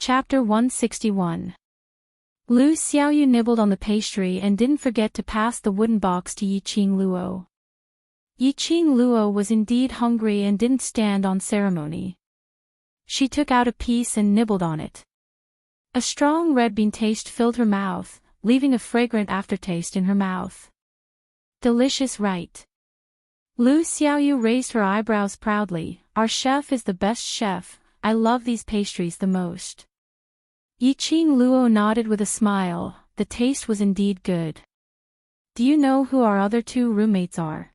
Chapter 161. Lu Xiaoyu nibbled on the pastry and didn't forget to pass the wooden box to Yiqing Luo. Yiqing Luo was indeed hungry and didn't stand on ceremony. She took out a piece and nibbled on it. A strong red bean taste filled her mouth, leaving a fragrant aftertaste in her mouth. Delicious, right? Lu Xiaoyu raised her eyebrows proudly. Our chef is the best chef. I love these pastries the most. Yiqing Luo nodded with a smile. The taste was indeed good. Do you know who our other two roommates are?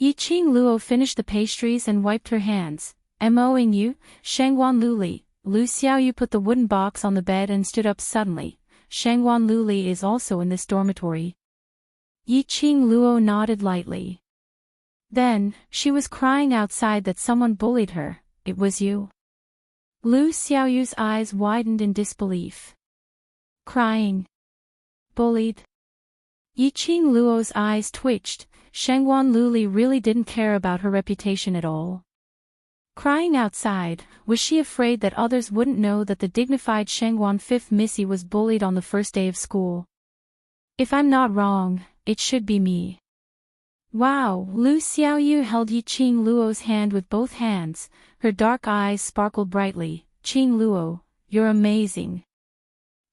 Yiqing Luo finished the pastries and wiped her hands. Moing you, Shangwan Luli. Lu Xiaoyu put the wooden box on the bed and stood up suddenly. Shangwan Luli is also in this dormitory. Yiqing Luo nodded lightly. Then, she was crying outside that someone bullied her. It was you? Lu Xiaoyu's eyes widened in disbelief. Crying? Bullied? Yiqing Luo's eyes twitched. Shangwan Luli really didn't care about her reputation at all. Crying outside, was she afraid that others wouldn't know that the dignified Shangwan Fifth Missy was bullied on the first day of school? If I'm not wrong, it should be me. Wow! Lu Xiaoyu held Yiqing Luo's hand with both hands. Her dark eyes sparkled brightly. Qing Luo, you're amazing.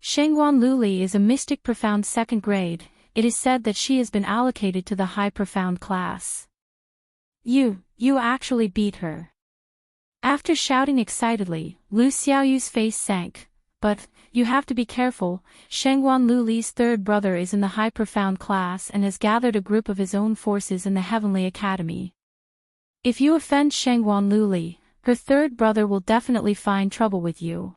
Shangwan Luli is a mystic profound second grade. It is said that she has been allocated to the high profound class. You actually beat her. After shouting excitedly, Lu Xiaoyu's face sank. But, you have to be careful. Shangwan Luli's third brother is in the high profound class and has gathered a group of his own forces in the Heavenly Academy. If you offend Shangwan Luli, her third brother will definitely find trouble with you.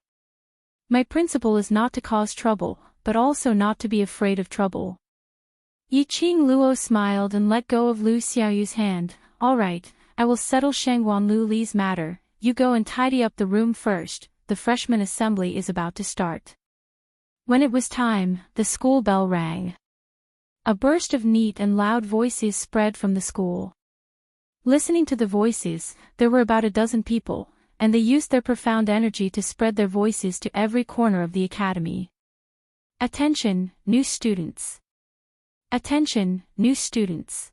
My principle is not to cause trouble, but also not to be afraid of trouble. Yiqing Luo smiled and let go of Lu Xiaoyu's hand. All right, I will settle Shangwan Luli's matter. You go and tidy up the room first. The freshman assembly is about to start. When it was time, the school bell rang. A burst of neat and loud voices spread from the school. Listening to the voices, there were about a dozen people, and they used their profound energy to spread their voices to every corner of the academy. Attention, new students. Attention, new students.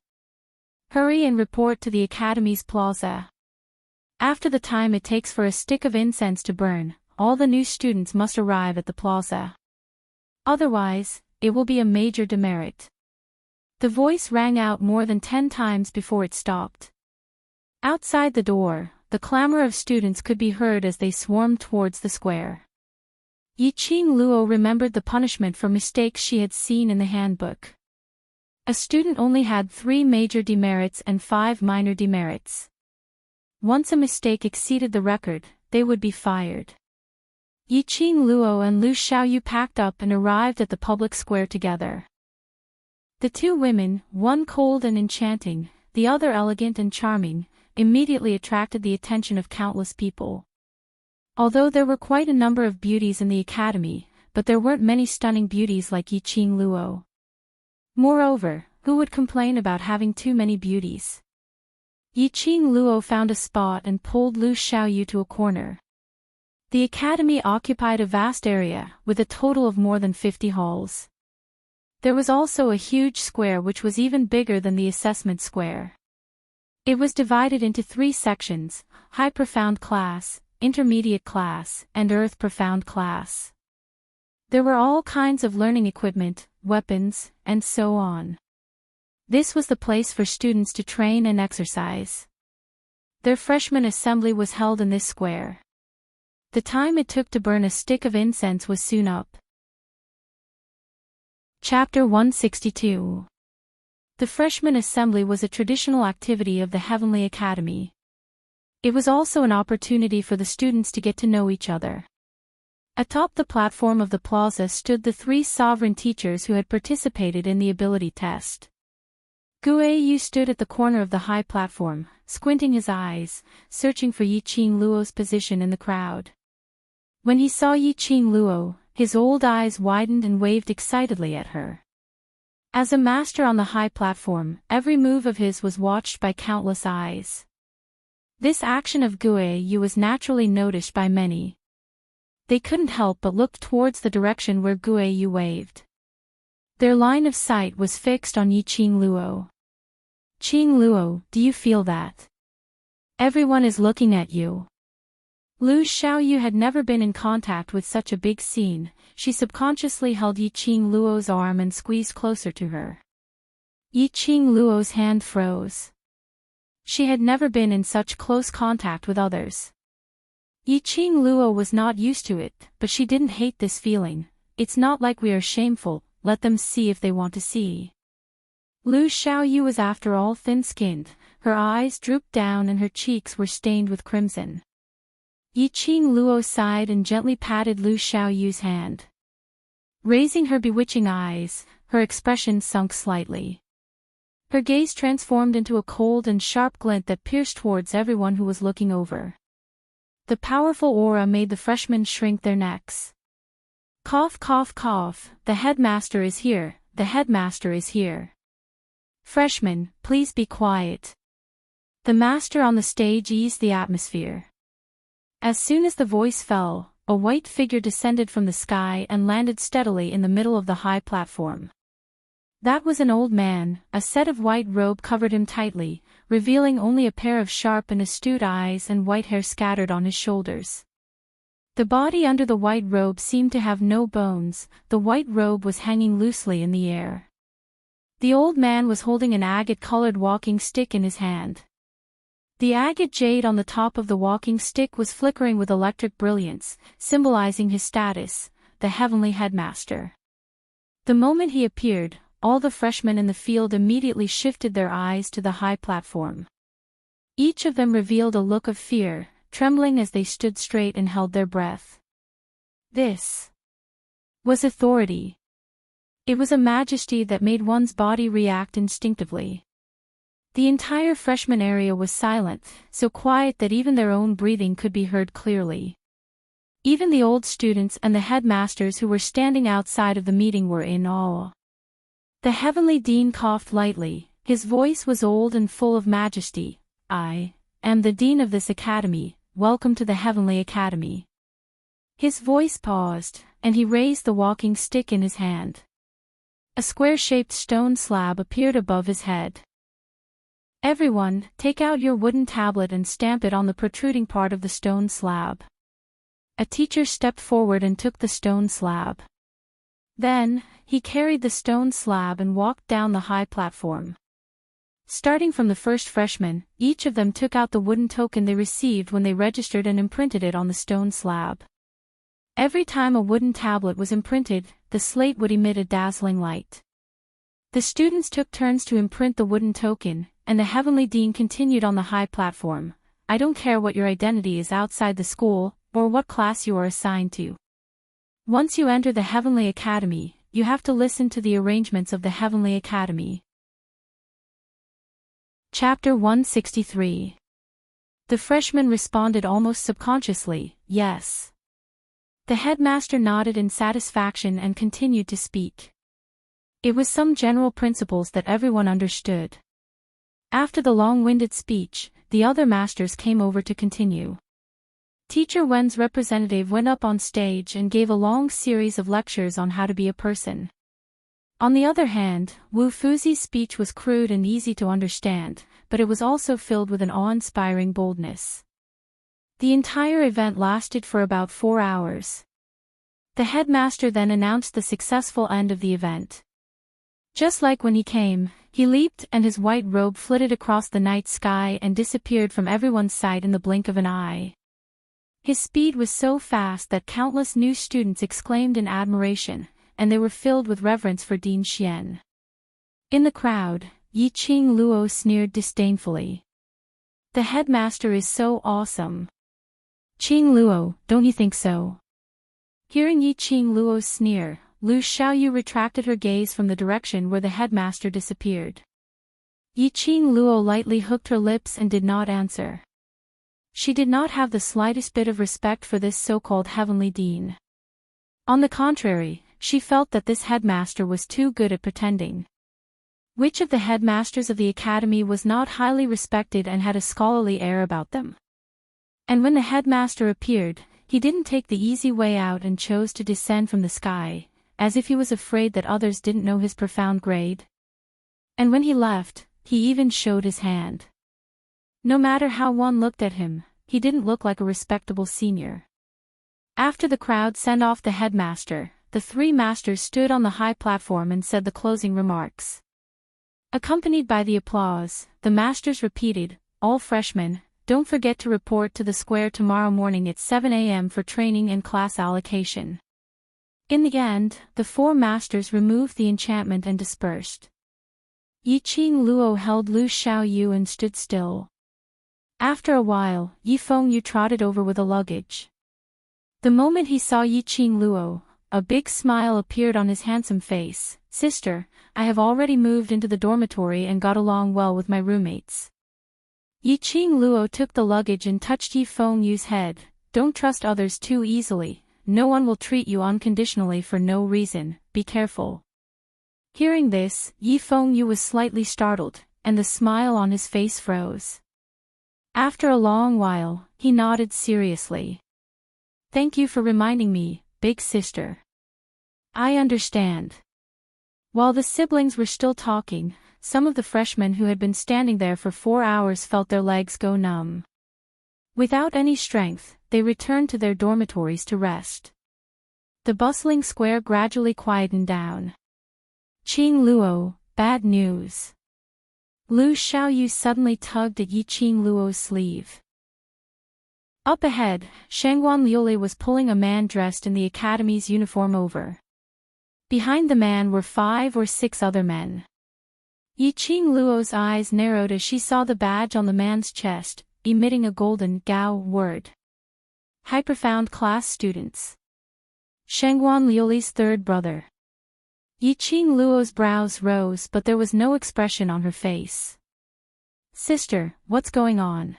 Hurry and report to the academy's plaza. After the time it takes for a stick of incense to burn, all the new students must arrive at the plaza. Otherwise, it will be a major demerit. The voice rang out more than 10 times before it stopped. Outside the door, the clamor of students could be heard as they swarmed towards the square. Yiqing Luo remembered the punishment for mistakes she had seen in the handbook. A student only had 3 major demerits and 5 minor demerits. Once a mistake exceeded the record, they would be fired. Yiqing Luo and Lu Xiaoyu packed up and arrived at the public square together. The two women, one cold and enchanting, the other elegant and charming, immediately attracted the attention of countless people. Although there were quite a number of beauties in the academy, but there weren't many stunning beauties like Yiqing Luo. Moreover, who would complain about having too many beauties? Yiqing Luo found a spot and pulled Lu Xiaoyu to a corner. The academy occupied a vast area, with a total of more than 50 halls. There was also a huge square which was even bigger than the assessment square. It was divided into 3 sections: High Profound Class, Intermediate Class, and Earth Profound Class. There were all kinds of learning equipment, weapons, and so on. This was the place for students to train and exercise. Their freshman assembly was held in this square. The time it took to burn a stick of incense was soon up. Chapter 162. The freshman assembly was a traditional activity of the Heavenly Academy. It was also an opportunity for the students to get to know each other. Atop the platform of the plaza stood the 3 sovereign teachers who had participated in the ability test. Guiyu stood at the corner of the high platform, squinting his eyes, searching for Yiqing Luo's position in the crowd. When he saw Yiqing Luo, his old eyes widened and waved excitedly at her. As a master on the high platform, every move of his was watched by countless eyes. This action of Guiyu was naturally noticed by many. They couldn't help but look towards the direction where Guiyu waved. Their line of sight was fixed on Yiqing Luo. Qing Luo, do you feel that? Everyone is looking at you. Lu Xiaoyu had never been in contact with such a big scene. She subconsciously held Yiqing Luo's arm and squeezed closer to her. Yiqing Luo's hand froze. She had never been in such close contact with others. Yiqing Luo was not used to it, but she didn't hate this feeling. It's not like we are shameful, let them see if they want to see. Lu Xiaoyu was after all thin-skinned, her eyes drooped down and her cheeks were stained with crimson. Yiqing Luo sighed and gently patted Lu Xiaoyu's hand. Raising her bewitching eyes, her expression sunk slightly. Her gaze transformed into a cold and sharp glint that pierced towards everyone who was looking over. The powerful aura made the freshmen shrink their necks. Cough, cough, cough, the headmaster is here, the headmaster is here. Freshmen, please be quiet. The master on the stage eased the atmosphere. As soon as the voice fell, a white figure descended from the sky and landed steadily in the middle of the high platform. That was an old man. A set of white robe covered him tightly, revealing only a pair of sharp and astute eyes and white hair scattered on his shoulders. The body under the white robe seemed to have no bones, the white robe was hanging loosely in the air. The old man was holding an agate-colored walking stick in his hand. The agate jade on the top of the walking stick was flickering with electric brilliance, symbolizing his status, the heavenly headmaster. The moment he appeared, all the freshmen in the field immediately shifted their eyes to the high platform. Each of them revealed a look of fear, trembling as they stood straight and held their breath. This was authority. It was a majesty that made one's body react instinctively. The entire freshman area was silent, so quiet that even their own breathing could be heard clearly. Even the old students and the headmasters who were standing outside of the meeting were in awe. The heavenly dean coughed lightly, his voice was old and full of majesty. I am the dean of this academy, welcome to the heavenly academy. His voice paused, and he raised the walking stick in his hand. A square-shaped stone slab appeared above his head. Everyone, take out your wooden tablet and stamp it on the protruding part of the stone slab. A teacher stepped forward and took the stone slab. Then, he carried the stone slab and walked down the high platform. Starting from the first freshman, each of them took out the wooden token they received when they registered and imprinted it on the stone slab. Every time a wooden tablet was imprinted, the slate would emit a dazzling light. The students took turns to imprint the wooden token, and the heavenly dean continued on the high platform. I don't care what your identity is outside the school, or what class you are assigned to. Once you enter the heavenly academy, you have to listen to the arrangements of the heavenly academy. Chapter 163. The freshmen responded almost subconsciously, yes. The headmaster nodded in satisfaction and continued to speak. It was some general principles that everyone understood. After the long-winded speech, the other masters came over to continue. Teacher Wen's representative went up on stage and gave a long series of lectures on how to be a person. On the other hand, Wu Fuzi's speech was crude and easy to understand, but it was also filled with an awe-inspiring boldness. The entire event lasted for about 4 hours. The headmaster then announced the successful end of the event. Just like when he came, he leaped and his white robe flitted across the night sky and disappeared from everyone's sight in the blink of an eye. His speed was so fast that countless new students exclaimed in admiration, and they were filled with reverence for Dean Xian. In the crowd, Yiqing Luo sneered disdainfully. The headmaster is so awesome. Qing Luo, don't you think so? Hearing Yiqing Luo's sneer, Lu Xiaoyu retracted her gaze from the direction where the headmaster disappeared. Yiqing Luo lightly hooked her lips and did not answer. She did not have the slightest bit of respect for this so-called heavenly dean. On the contrary, she felt that this headmaster was too good at pretending. Which of the headmasters of the academy was not highly respected and had a scholarly air about them? And when the headmaster appeared, he didn't take the easy way out and chose to descend from the sky, as if he was afraid that others didn't know his profound grade. And when he left, he even showed his hand. No matter how one looked at him, he didn't look like a respectable senior. After the crowd sent off the headmaster, the three masters stood on the high platform and said the closing remarks. Accompanied by the applause, the masters repeated, "All freshmen, don't forget to report to the square tomorrow morning at 7 a.m. for training and class allocation." In the end, the four masters removed the enchantment and dispersed. Yiqing Luo held Lu Xiaoyu and stood still. After a while, Yi Fengyu trotted over with a luggage. The moment he saw Yiqing Luo, a big smile appeared on his handsome face. "Sister, I have already moved into the dormitory and got along well with my roommates." Yiqing Luo took the luggage and touched Yi Fengyu's head. "Don't trust others too easily. No one will treat you unconditionally for no reason, be careful." Hearing this, Yi Fengyu was slightly startled, and the smile on his face froze. After a long while, he nodded seriously. "Thank you for reminding me, big sister. I understand." While the siblings were still talking, some of the freshmen who had been standing there for 4 hours felt their legs go numb. Without any strength, they returned to their dormitories to rest. The bustling square gradually quietened down. "Qing Luo, bad news." Lu Xiaoyu suddenly tugged at Yiqing Luo's sleeve. Up ahead, Shangguan Liuli was pulling a man dressed in the academy's uniform over. Behind the man were 5 or 6 other men. Yiqing Luo's eyes narrowed as she saw the badge on the man's chest, emitting a golden Gao word. High profound class students. Shangguan Liuli's third brother. Yiqing Luo's brows rose, but there was no expression on her face. "Sister, what's going on?"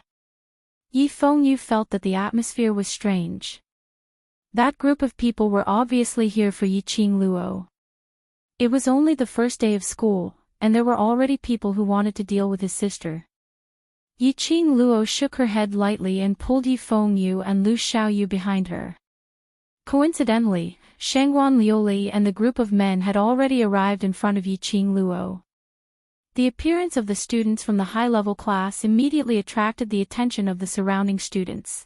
Yi Fengyu felt that the atmosphere was strange. That group of people were obviously here for Yiqing Luo. It was only the first day of school, and there were already people who wanted to deal with his sister. Yiqing Luo shook her head lightly and pulled Yi Fengyu and Lu Xiaoyu behind her. Coincidentally, Shangguan Liuli and the group of men had already arrived in front of Yiqing Luo. The appearance of the students from the high-level class immediately attracted the attention of the surrounding students.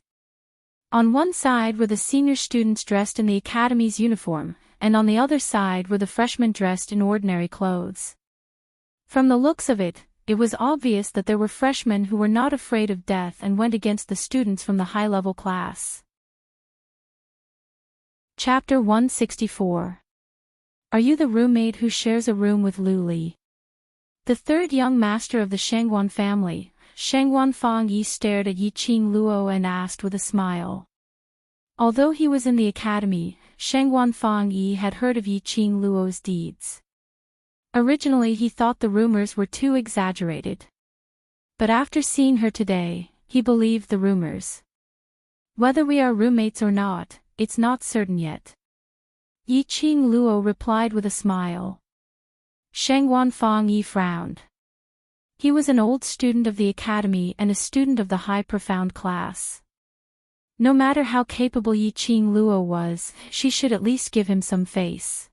On one side were the senior students dressed in the academy's uniform, and on the other side were the freshmen dressed in ordinary clothes. From the looks of it, it was obvious that there were freshmen who were not afraid of death and went against the students from the high-level class. Chapter 164. Are you the roommate who shares a room with Lu Li? The third young master of the Shangguan family, Shangguan Fangyi, stared at Yiqing Luo and asked with a smile. Although he was in the academy, Shangguan Fangyi had heard of Yiqing Luo's deeds. Originally he thought the rumors were too exaggerated. But after seeing her today, he believed the rumors. "Whether we are roommates or not, it's not certain yet." Yiqing Luo replied with a smile. Shangguan Fangyi frowned. He was an old student of the academy and a student of the high profound class. No matter how capable Yiqing Luo was, she should at least give him some face.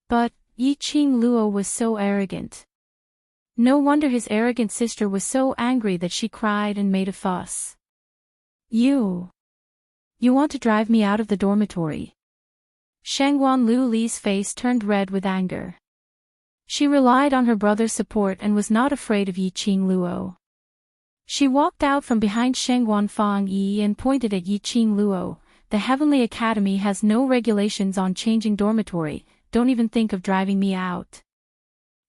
But Yiqing Luo was so arrogant. No wonder his arrogant sister was so angry that she cried and made a fuss. You want to drive me out of the dormitory?" Shangguan Liuli's face turned red with anger. She relied on her brother's support and was not afraid of Yiqing Luo. She walked out from behind Shangguan Fangyi and pointed at Yiqing Luo. "The Heavenly Academy has no regulations on changing dormitory, don't even think of driving me out."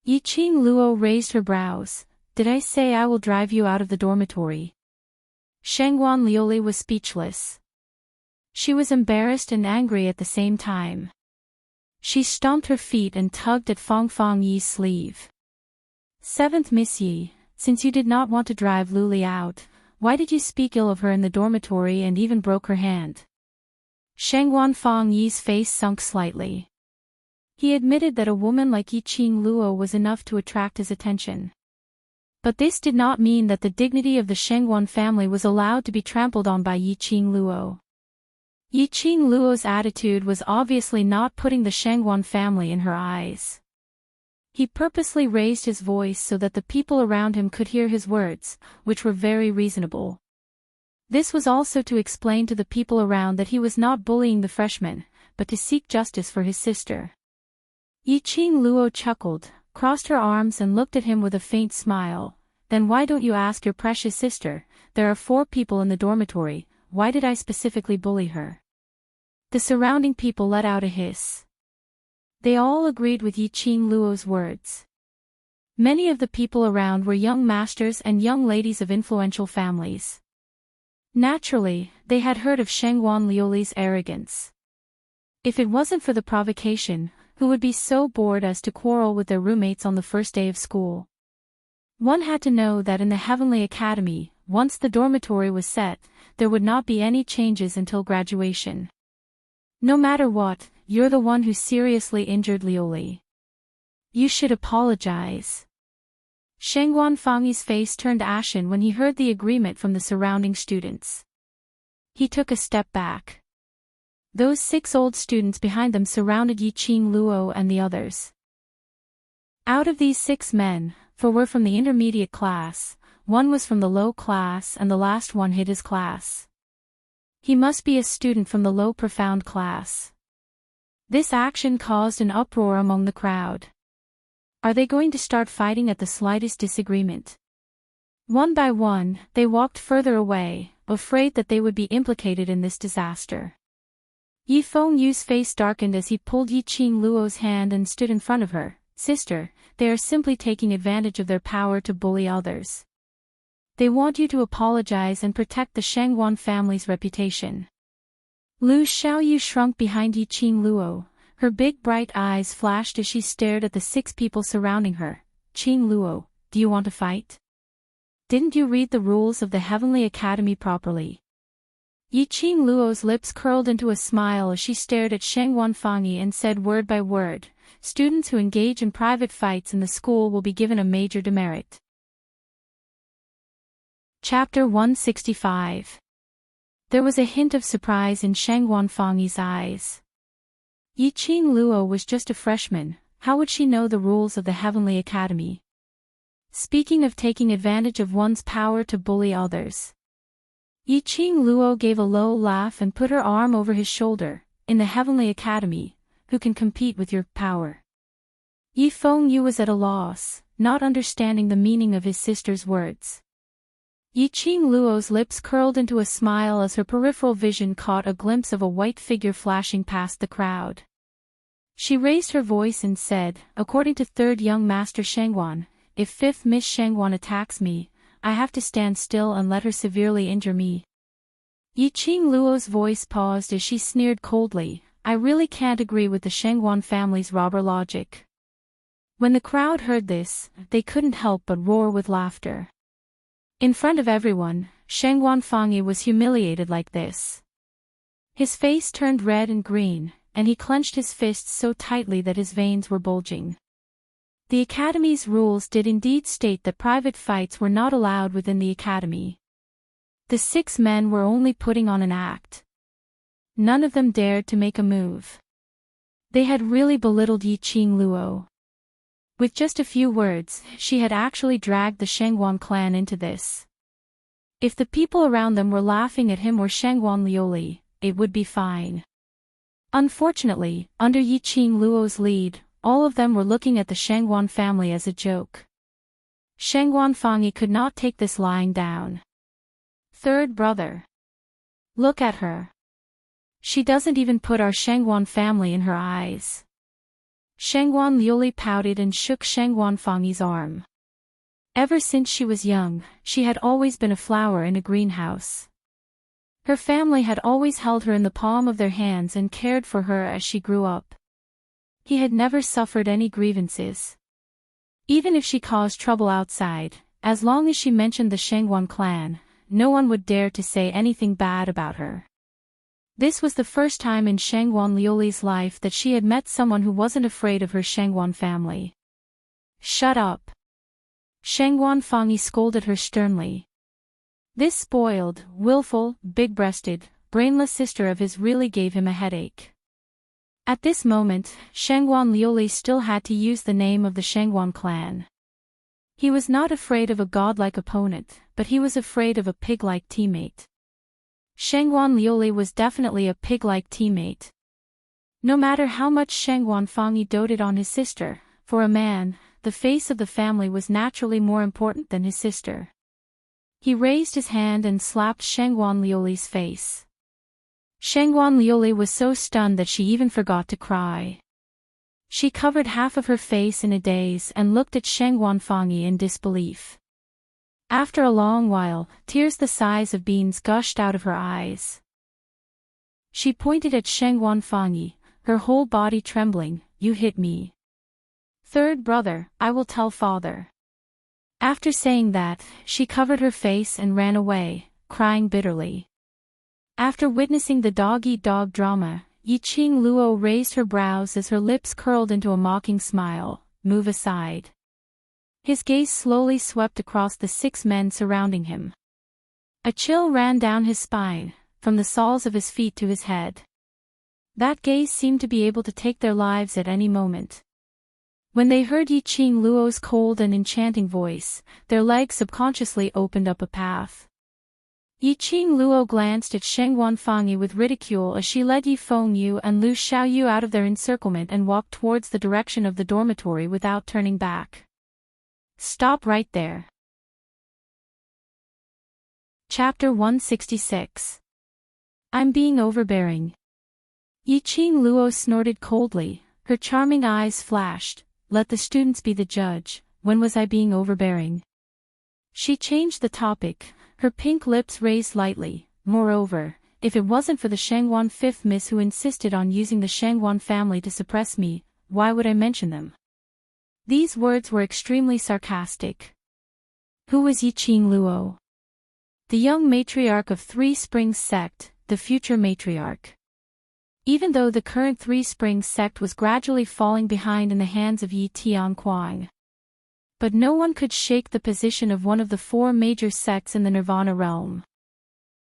Yiqing Luo raised her brows. "Did I say I will drive you out of the dormitory?" Shangguan Liuli was speechless. She was embarrassed and angry at the same time. She stomped her feet and tugged at Fangyi's sleeve. "7th Miss Yi, since you did not want to drive Lu Li out, why did you speak ill of her in the dormitory and even broke her hand?" Shangguan Fangyi's face sunk slightly. He admitted that a woman like Yiqing Luo was enough to attract his attention. But this did not mean that the dignity of the Shangguan family was allowed to be trampled on by Yiqing Luo. Yiqing Luo's attitude was obviously not putting the Shangguan family in her eyes. He purposely raised his voice so that the people around him could hear his words, which were very reasonable. This was also to explain to the people around that he was not bullying the freshmen, but to seek justice for his sister. Yiqing Luo chuckled, crossed her arms and looked at him with a faint smile. Then why don't you ask your precious sister? There are 4 people in the dormitory, why did I specifically bully her? The surrounding people let out a hiss. They all agreed with Yiqing Luo's words. Many of the people around were young masters and young ladies of influential families. Naturally, they had heard of Shangguan Liuli's arrogance. If it wasn't for the provocation, who would be so bored as to quarrel with their roommates on the first day of school? One had to know that in the Heavenly Academy, once the dormitory was set, there would not be any changes until graduation. No matter what, you're the one who seriously injured Liuli. You should apologize. Shangguan Fangyi's face turned ashen when he heard the agreement from the surrounding students. He took a step back. Those 6 old students behind them surrounded Yiqing Luo and the others. Out of these 6 men, 4 were from the intermediate class, 1 was from the low class and the last one hid his class. He must be a student from the low profound class. This action caused an uproar among the crowd. Are they going to start fighting at the slightest disagreement? One by one, they walked further away, afraid that they would be implicated in this disaster. Yi Fengyu's face darkened as he pulled Yiqing Luo's hand and stood in front of her. Sister, they are simply taking advantage of their power to bully others. They want you to apologize and protect the Shangguan family's reputation. Lu Xiaoyu shrunk behind Yiqing Luo. Her big bright eyes flashed as she stared at the 6 people surrounding her. Qing Luo, do you want to fight? Didn't you read the rules of the Heavenly Academy properly? Yiqing Luo's lips curled into a smile as she stared at Shangguan Fangyi and said word by word, students who engage in private fights in the school will be given a major demerit. Chapter 165. There was a hint of surprise in Shangguan Fangyi's eyes. Yiqing Luo was just a freshman, how would she know the rules of the Heavenly Academy? Speaking of taking advantage of one's power to bully others. Yiqing Luo gave a low laugh and put her arm over his shoulder. In the Heavenly Academy, who can compete with your power? Yi Fengyu was at a loss, not understanding the meaning of his sister's words. Yiqing Luo's lips curled into a smile as her peripheral vision caught a glimpse of a white figure flashing past the crowd. She raised her voice and said, according to 3rd Young Master Shangguan, if 5th Miss Shangguan attacks me, I have to stand still and let her severely injure me. Yiqing Luo's voice paused as she sneered coldly, I really can't agree with the Shangguan family's robber logic. When the crowd heard this, they couldn't help but roar with laughter. In front of everyone, Shangguan Fangyi was humiliated like this. His face turned red and green, and he clenched his fists so tightly that his veins were bulging. The Academy's rules did indeed state that private fights were not allowed within the Academy. The 6 men were only putting on an act. None of them dared to make a move. They had really belittled Yiqing Luo. With just a few words, she had actually dragged the Shangguan clan into this. If the people around them were laughing at him or Shangguan Liuli, it would be fine. Unfortunately, under Yiqing Luo's lead, all of them were looking at the Shangguan family as a joke. Shangguan Fangyi could not take this lying down. 3rd brother. Look at her. She doesn't even put our Shangguan family in her eyes. Shangguan Liuli pouted and shook Shangguan Fangyi's arm. Ever since she was young, she had always been a flower in a greenhouse. Her family had always held her in the palm of their hands and cared for her as she grew up. He had never suffered any grievances. Even if she caused trouble outside, as long as she mentioned the Shangguan clan, no one would dare to say anything bad about her. This was the first time in Shangguan Liuli's life that she had met someone who wasn't afraid of her Shangguan family. Shut up. Shangguan Fangyi scolded her sternly. This spoiled, willful, big-breasted, brainless sister of his really gave him a headache. At this moment, Shangguan Liuli still had to use the name of the Shangguan clan. He was not afraid of a godlike opponent, but he was afraid of a pig-like teammate. Shangguan Liuli was definitely a pig-like teammate. No matter how much Shangguan Fangyi doted on his sister, for a man, the face of the family was naturally more important than his sister. He raised his hand and slapped Shangguan Liuli's face. Shangguan Liuli was so stunned that she even forgot to cry. She covered half of her face in a daze and looked at Shangguan Fangyi in disbelief. After a long while, tears the size of beans gushed out of her eyes. She pointed at Shangguan Fangyi, her whole body trembling. "You hit me. Third brother, I will tell father." After saying that, she covered her face and ran away, crying bitterly. After witnessing the dog-eat-dog drama, Yiqing Luo raised her brows as her lips curled into a mocking smile. "Move aside." His gaze slowly swept across the 6 men surrounding him. A chill ran down his spine, from the soles of his feet to his head. That gaze seemed to be able to take their lives at any moment. When they heard Yiqing Luo's cold and enchanting voice, their legs subconsciously opened up a path. Yiqing Luo glanced at Shangguan Fangyi with ridicule as she led Yi Fengyu and Lu Xiaoyu out of their encirclement and walked towards the direction of the dormitory without turning back. "Stop right there." Chapter 166. I'm being overbearing. Yiqing Luo snorted coldly, her charming eyes flashed. "Let the students be the judge. When was I being overbearing?" She changed the topic, her pink lips raised lightly. "Moreover, if it wasn't for the Shangguan 5th Miss who insisted on using the Shangguan family to suppress me, why would I mention them?" These words were extremely sarcastic. Who was Yiqing Luo? The young matriarch of Three Springs sect, the future matriarch. Even though the current Three Springs sect was gradually falling behind in the hands of Yi Tianquang. But no one could shake the position of one of the 4 major sects in the Nirvana realm.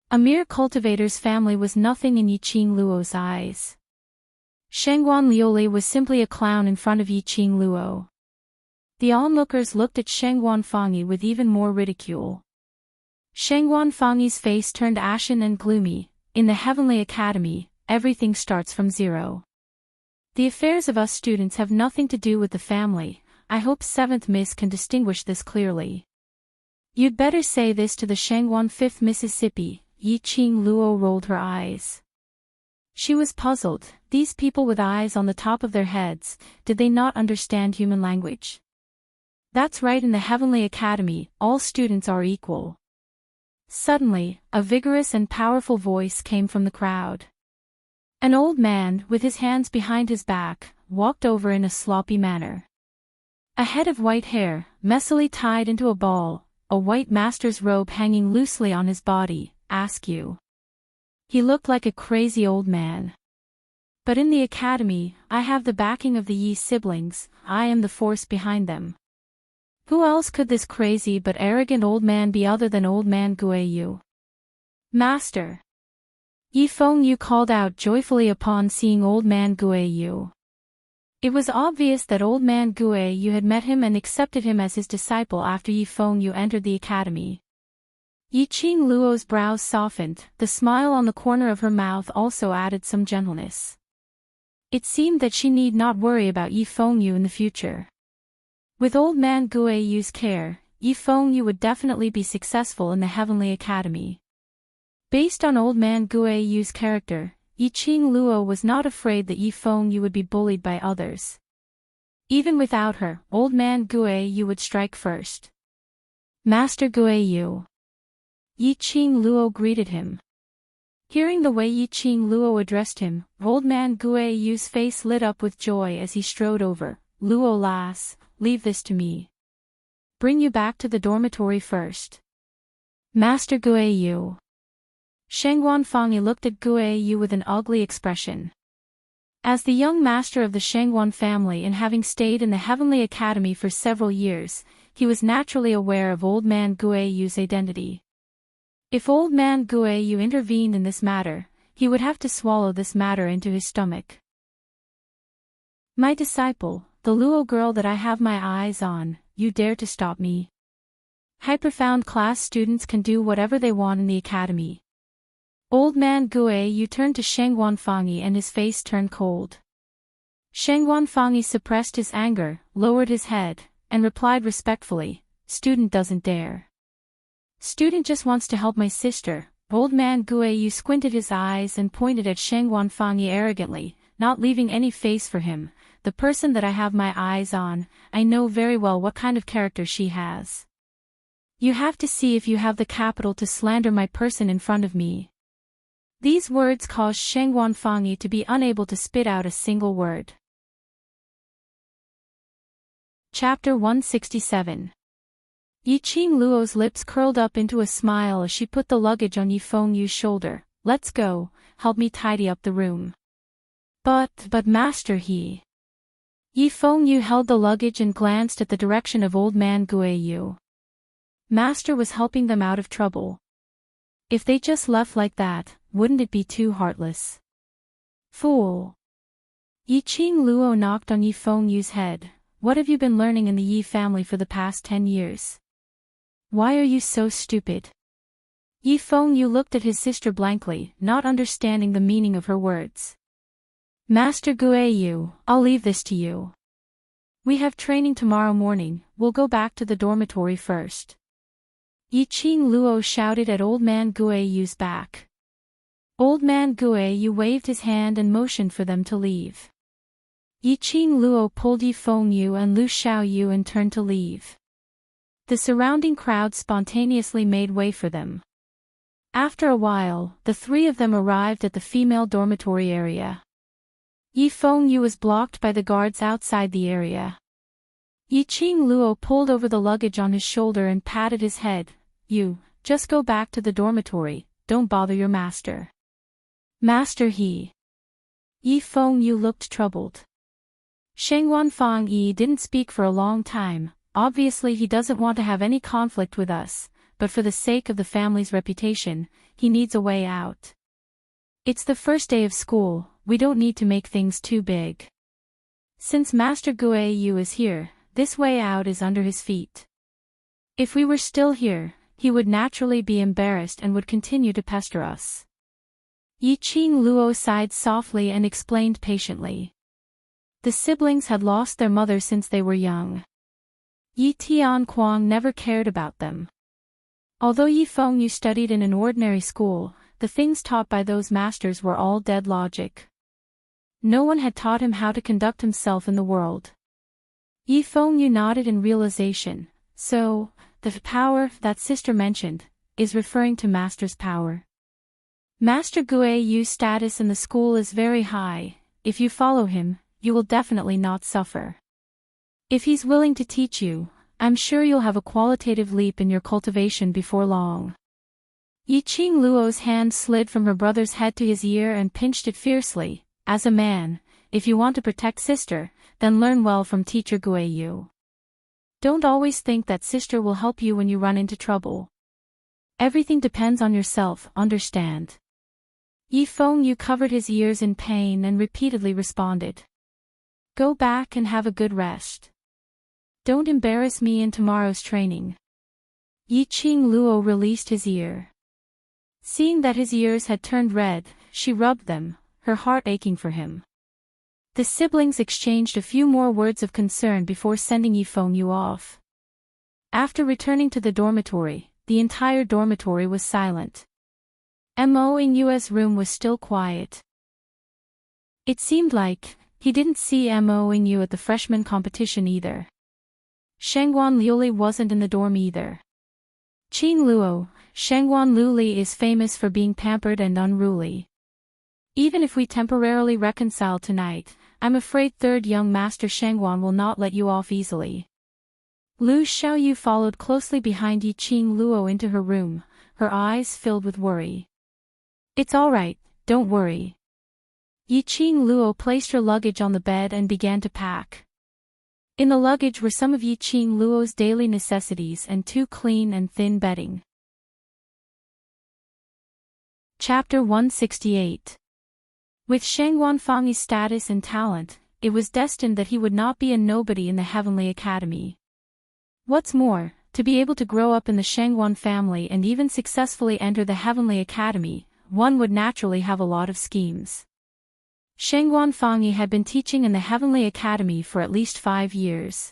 A mere cultivator's family was nothing in Yiqing Luo's eyes. Shangguan Liuli was simply a clown in front of Yiqing Luo. The onlookers looked at Shangguan Fangyi with even more ridicule. Shangguan Fangyi's face turned ashen and gloomy. In the Heavenly Academy, everything starts from zero. The affairs of us students have nothing to do with the family. I hope 7th Miss can distinguish this clearly. You'd better say this to the Shangguan 5th Mississippi. Yiqing Luo rolled her eyes. She was puzzled. These people with eyes on the top of their heads, did they not understand human language? That's right, in the Heavenly Academy, all students are equal. Suddenly, a vigorous and powerful voice came from the crowd. An old man, with his hands behind his back, walked over in a sloppy manner. A head of white hair, messily tied into a ball, a white master's robe hanging loosely on his body, ask you. He looked like a crazy old man. But in the academy, I have the backing of the Yi siblings, I am the force behind them. Who else could this crazy but arrogant old man be other than Old Man Guiyu? Master! Yi Fengyu called out joyfully upon seeing Old Man Guiyu. It was obvious that Old Man Guiyu had met him and accepted him as his disciple after Yi Fengyu entered the academy. Yiqing Luo's brows softened, the smile on the corner of her mouth also added some gentleness. It seemed that she need not worry about Yi Fengyu in the future. With Old Man Guiyu's care, Yi Fengyu would definitely be successful in the Heavenly Academy. Based on Old Man Guiyu's character, Yiqing Luo was not afraid that Yi Fengyu would be bullied by others. Even without her, Old Man Guiyu would strike first. Master Guiyu. Yiqing Luo greeted him. Hearing the way Yiqing Luo addressed him, Old Man Guiyu's face lit up with joy as he strode over. Luo lass, leave this to me. Bring you back to the dormitory first. Master Guiyu. Shangguan Fangyi looked at Guiyu with an ugly expression. As the young master of the Shangguan family and having stayed in the Heavenly Academy for several years, he was naturally aware of Old Man Guiyu's identity. If Old Man Guiyu intervened in this matter, he would have to swallow this matter into his stomach. My disciple, the Luo girl that I have my eyes on, you dare to stop me? High-profound class students can do whatever they want in the academy. Old man Gue Yu turned to Sheng Wanfangi and his face turned cold. Sheng Wanfangi suppressed his anger, lowered his head, and replied respectfully, student doesn't dare. Student just wants to help my sister. Old man Gue Yu squinted his eyes and pointed at Sheng Wanfangi arrogantly, not leaving any face for him. The person that I have my eyes on, I know very well what kind of character she has. You have to see if you have the capital to slander my person in front of me. These words caused Sheng Wanfangi to be unable to spit out a single word. Chapter 167. Yiqing Luo's lips curled up into a smile as she put the luggage on Yifeng Yu's shoulder. Let's go, help me tidy up the room. But master Yifeng Yu held the luggage and glanced at the direction of old man Gue Yu. Master was helping them out of trouble. If they just left like that, wouldn't it be too heartless? Fool. Yiqing Luo knocked on Yifeng Yu's head. What have you been learning in the Yi family for the past 10 years? Why are you so stupid? Yifeng Yu looked at his sister blankly, not understanding the meaning of her words. Master Gue Yu, I'll leave this to you. We have training tomorrow morning, we'll go back to the dormitory first. Yiqing Luo shouted at old man Gue Yu's back. Old man Gue Yu waved his hand and motioned for them to leave. Yiqing Luo pulled Yifeng Yu and Lu Xiaoyu and turned to leave. The surrounding crowd spontaneously made way for them. After a while, the three of them arrived at the female dormitory area. Yifeng Yu was blocked by the guards outside the area. Yiqing Luo pulled over the luggage on his shoulder and patted his head. You, just go back to the dormitory, don't bother your master. Master Yifeng Yu looked troubled. Sheng Wanfangi didn't speak for a long time. Obviously he doesn't want to have any conflict with us, but for the sake of the family's reputation, he needs a way out. It's the first day of school, we don't need to make things too big. Since Master Gue Yu is here, this way out is under his feet. If we were still here, he would naturally be embarrassed and would continue to pester us. Yiqing Luo sighed softly and explained patiently. The siblings had lost their mother since they were young. Yi Tianquang never cared about them. Although Yifeng Yu studied in an ordinary school, the things taught by those masters were all dead logic. No one had taught him how to conduct himself in the world. Yifeng Yu nodded in realization. So, the power that sister mentioned is referring to master's power. Master Gue Yu's status in the school is very high. If you follow him, you will definitely not suffer. If he's willing to teach you, I'm sure you'll have a qualitative leap in your cultivation before long. Yiqing Luo's hand slid from her brother's head to his ear and pinched it fiercely. As a man, if you want to protect sister, then learn well from teacher Gue Yu. Don't always think that sister will help you when you run into trouble. Everything depends on yourself, understand? Yifeng Yu covered his ears in pain and repeatedly responded. Go back and have a good rest. Don't embarrass me in tomorrow's training. Yiqing Luo released his ear. Seeing that his ears had turned red, she rubbed them, her heart aching for him. The siblings exchanged a few more words of concern before sending Yifeng Yu off. After returning to the dormitory, the entire dormitory was silent. Mo Yu's room was still quiet. It seemed like he didn't see Mo Yu at the freshman competition either. Shengguan Liuli wasn't in the dorm either. Qing Luo, Shengguan Liuli is famous for being pampered and unruly. Even if we temporarily reconcile tonight, I'm afraid third young master Shengguan will not let you off easily. Lu Xiaoyu followed closely behind Yiqing Luo into her room, her eyes filled with worry. It's all right, don't worry. Yiqing Luo placed her luggage on the bed and began to pack. In the luggage were some of Yiqing Luo's daily necessities and 2 clean and thin bedding. Chapter 168. With Shang Wanfang's status and talent, it was destined that he would not be a nobody in the Heavenly Academy. What's more, to be able to grow up in the Shangwan family and even successfully enter the Heavenly Academy, one would naturally have a lot of schemes. Shangwan Fangi had been teaching in the Heavenly Academy for at least 5 years.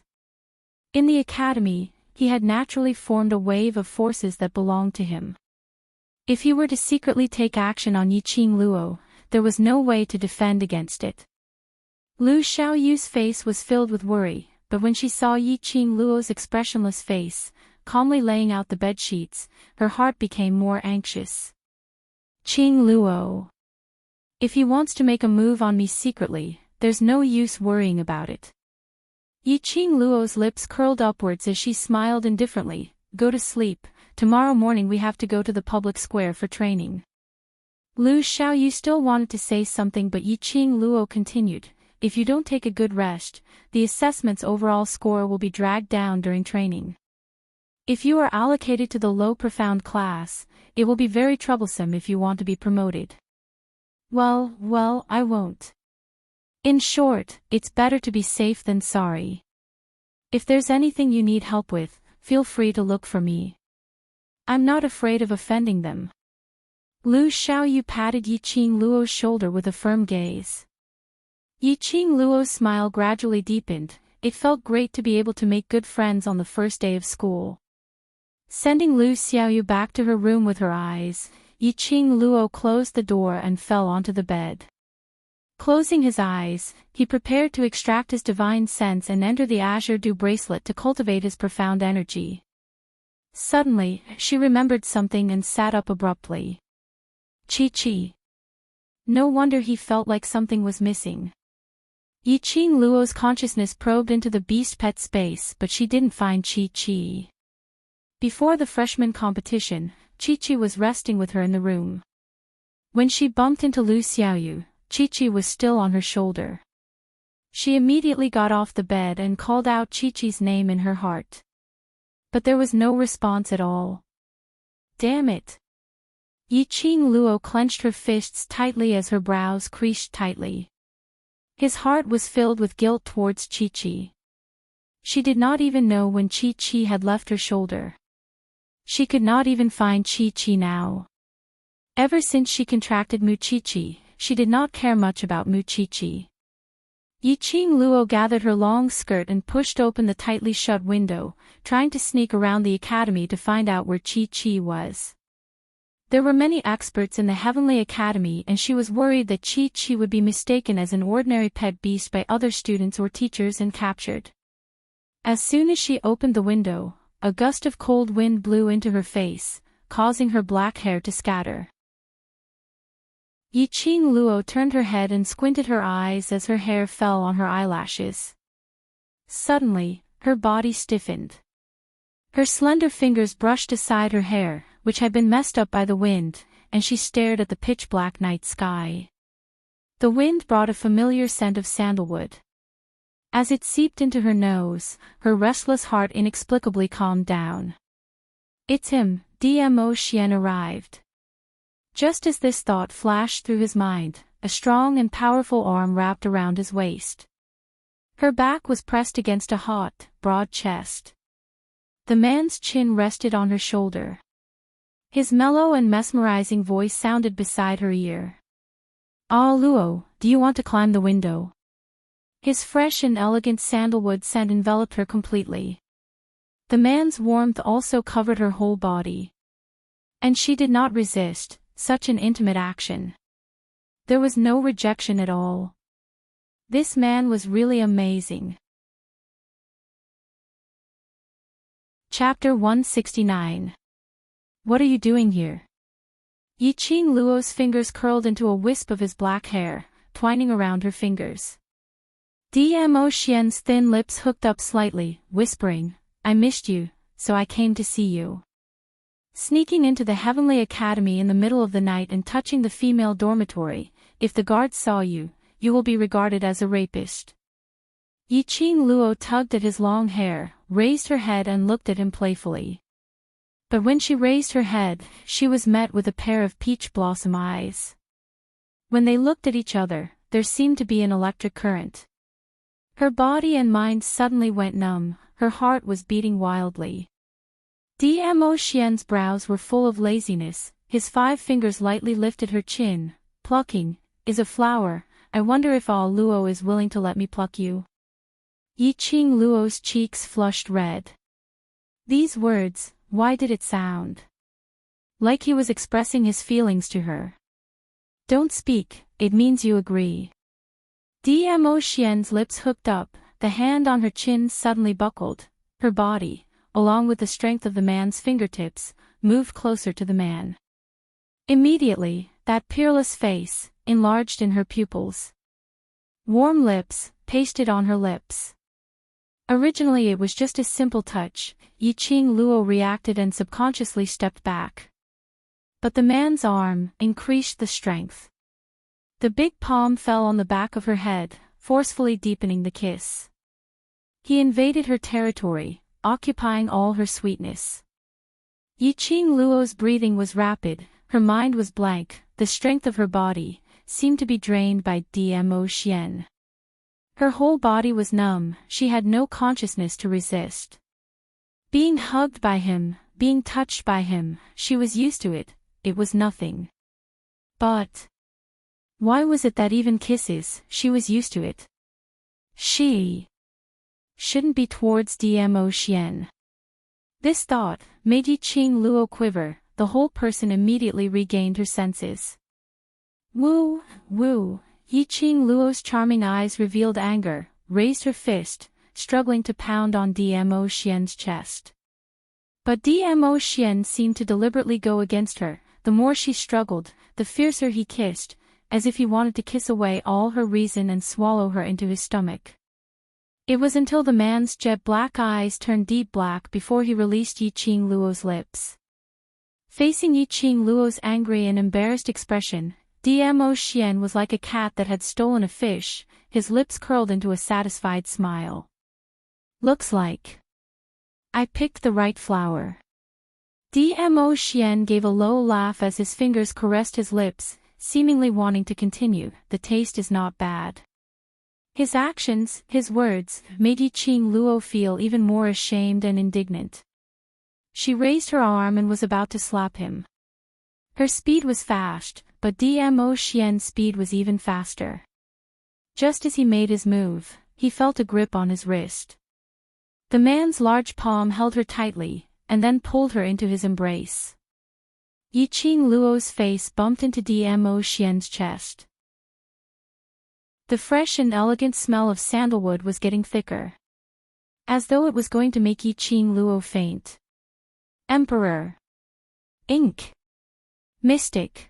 In the academy, he had naturally formed a wave of forces that belonged to him. If he were to secretly take action on Yiqing Luo, there was no way to defend against it. Lu Xiaoyu's face was filled with worry, but when she saw Yiqing Luo's expressionless face, calmly laying out the bedsheets, her heart became more anxious. Qing Luo. If he wants to make a move on me secretly, there's no use worrying about it. Yiqing Luo's lips curled upwards as she smiled indifferently. Go to sleep, tomorrow morning we have to go to the public square for training. Lu Xiaoyu still wanted to say something but Yiqing Luo continued, if you don't take a good rest, the assessment's overall score will be dragged down during training. If you are allocated to the low profound class, it will be very troublesome if you want to be promoted. Well, I won't. In short, it's better to be safe than sorry. If there's anything you need help with, feel free to look for me. I'm not afraid of offending them. Lu Xiaoyu patted Yiqing Luo's shoulder with a firm gaze. Yiqing Luo's smile gradually deepened. It felt great to be able to make good friends on the first day of school. Sending Lu Xiaoyu back to her room with her eyes, Yiqing Luo closed the door and fell onto the bed. Closing his eyes, he prepared to extract his divine sense and enter the Azure Dew bracelet to cultivate his profound energy. Suddenly, she remembered something and sat up abruptly. Chi-Chi. No wonder he felt like something was missing. Yiqing Luo's consciousness probed into the beast pet space but she didn't find Chi-Chi. Before the freshman competition, Chi-Chi was resting with her in the room. When she bumped into Lu Xiaoyu, Chi-Chi was still on her shoulder. She immediately got off the bed and called out Chi-Chi's name in her heart. But there was no response at all. Damn it! Yiqing Luo clenched her fists tightly as her brows creased tightly. His heart was filled with guilt towards Chi-Chi. She did not even know when Chi-Chi had left her shoulder. She could not even find Chi-Chi now. Ever since she contracted Mu-Chi-Chi, she did not care much about Mu-Chi-Chi. Yiqing Luo gathered her long skirt and pushed open the tightly shut window, trying to sneak around the academy to find out where Chi-Chi was. There were many experts in the Heavenly Academy and she was worried that Chi-Chi would be mistaken as an ordinary pet beast by other students or teachers and captured. As soon as she opened the window, a gust of cold wind blew into her face, causing her black hair to scatter. Yiqing Luo turned her head and squinted her eyes as her hair fell on her eyelashes. Suddenly, her body stiffened. Her slender fingers brushed aside her hair, which had been messed up by the wind, and she stared at the pitch-black night sky. The wind brought a familiar scent of sandalwood. As it seeped into her nose, her restless heart inexplicably calmed down. It's him, Dmo Xian arrived. Just as this thought flashed through his mind, a strong and powerful arm wrapped around his waist. Her back was pressed against a hot, broad chest. The man's chin rested on her shoulder. His mellow and mesmerizing voice sounded beside her ear. Ah Luo, do you want to climb the window? His fresh and elegant sandalwood scent enveloped her completely. The man's warmth also covered her whole body. And she did not resist such an intimate action. There was no rejection at all. This man was really amazing. Chapter 169. What are you doing here? Yiqing Luo's fingers curled into a wisp of his black hair, twining around her fingers. Dmo Xian's thin lips hooked up slightly, whispering, I missed you, so I came to see you. Sneaking into the Heavenly Academy in the middle of the night and touching the female dormitory, if the guards saw you, you will be regarded as a rapist. Yiqing Luo tugged at his long hair, raised her head and looked at him playfully. But when she raised her head, she was met with a pair of peach blossom eyes. When they looked at each other, there seemed to be an electric current. Her body and mind suddenly went numb, her heart was beating wildly. Dmo Xian's brows were full of laziness, his 5 fingers lightly lifted her chin, plucking, is a flower, I wonder if All Luo is willing to let me pluck you. Yiqing Luo's cheeks flushed red. These words, why did it sound like he was expressing his feelings to her? Don't speak, it means you agree. Dmo Xian's lips hooked up, the hand on her chin suddenly buckled, her body, along with the strength of the man's fingertips, moved closer to the man. Immediately, that peerless face, enlarged in her pupils. Warm lips, pasted on her lips. Originally it was just a simple touch, Yiqing Luo reacted and subconsciously stepped back. But the man's arm increased the strength. The big palm fell on the back of her head, forcefully deepening the kiss. He invaded her territory, occupying all her sweetness. Yiqing Luo's breathing was rapid, her mind was blank, the strength of her body seemed to be drained by Dmo Xian. Her whole body was numb, she had no consciousness to resist. Being hugged by him, being touched by him, she was used to it, it was nothing. But why was it that even kisses, she was used to it? She shouldn't be towards Dmo Xian. This thought made Yiqing Luo quiver, the whole person immediately regained her senses. Woo, woo, Yiqing Luo's charming eyes revealed anger, raised her fist, struggling to pound on Dmo Xian's chest. But Dmo Xian seemed to deliberately go against her, the more she struggled, the fiercer he kissed, as if he wanted to kiss away all her reason and swallow her into his stomach. It was until the man's jet-black eyes turned deep black before he released Yiqing Luo's lips. Facing Yiqing Luo's angry and embarrassed expression, Dmo Xian was like a cat that had stolen a fish, his lips curled into a satisfied smile. Looks like I picked the right flower. Dmo Xian gave a low laugh as his fingers caressed his lips, seemingly wanting to continue, the taste is not bad. His actions, his words, made Yiqing Luo feel even more ashamed and indignant. She raised her arm and was about to slap him. Her speed was fast, but Dmo Xian's speed was even faster. Just as he made his move, he felt a grip on his wrist. The man's large palm held her tightly, and then pulled her into his embrace. Yiqing Luo's face bumped into Dmo Xian's chest. The fresh and elegant smell of sandalwood was getting thicker. As though it was going to make Yiqing Luo faint. Emperor. Ink. Mystic.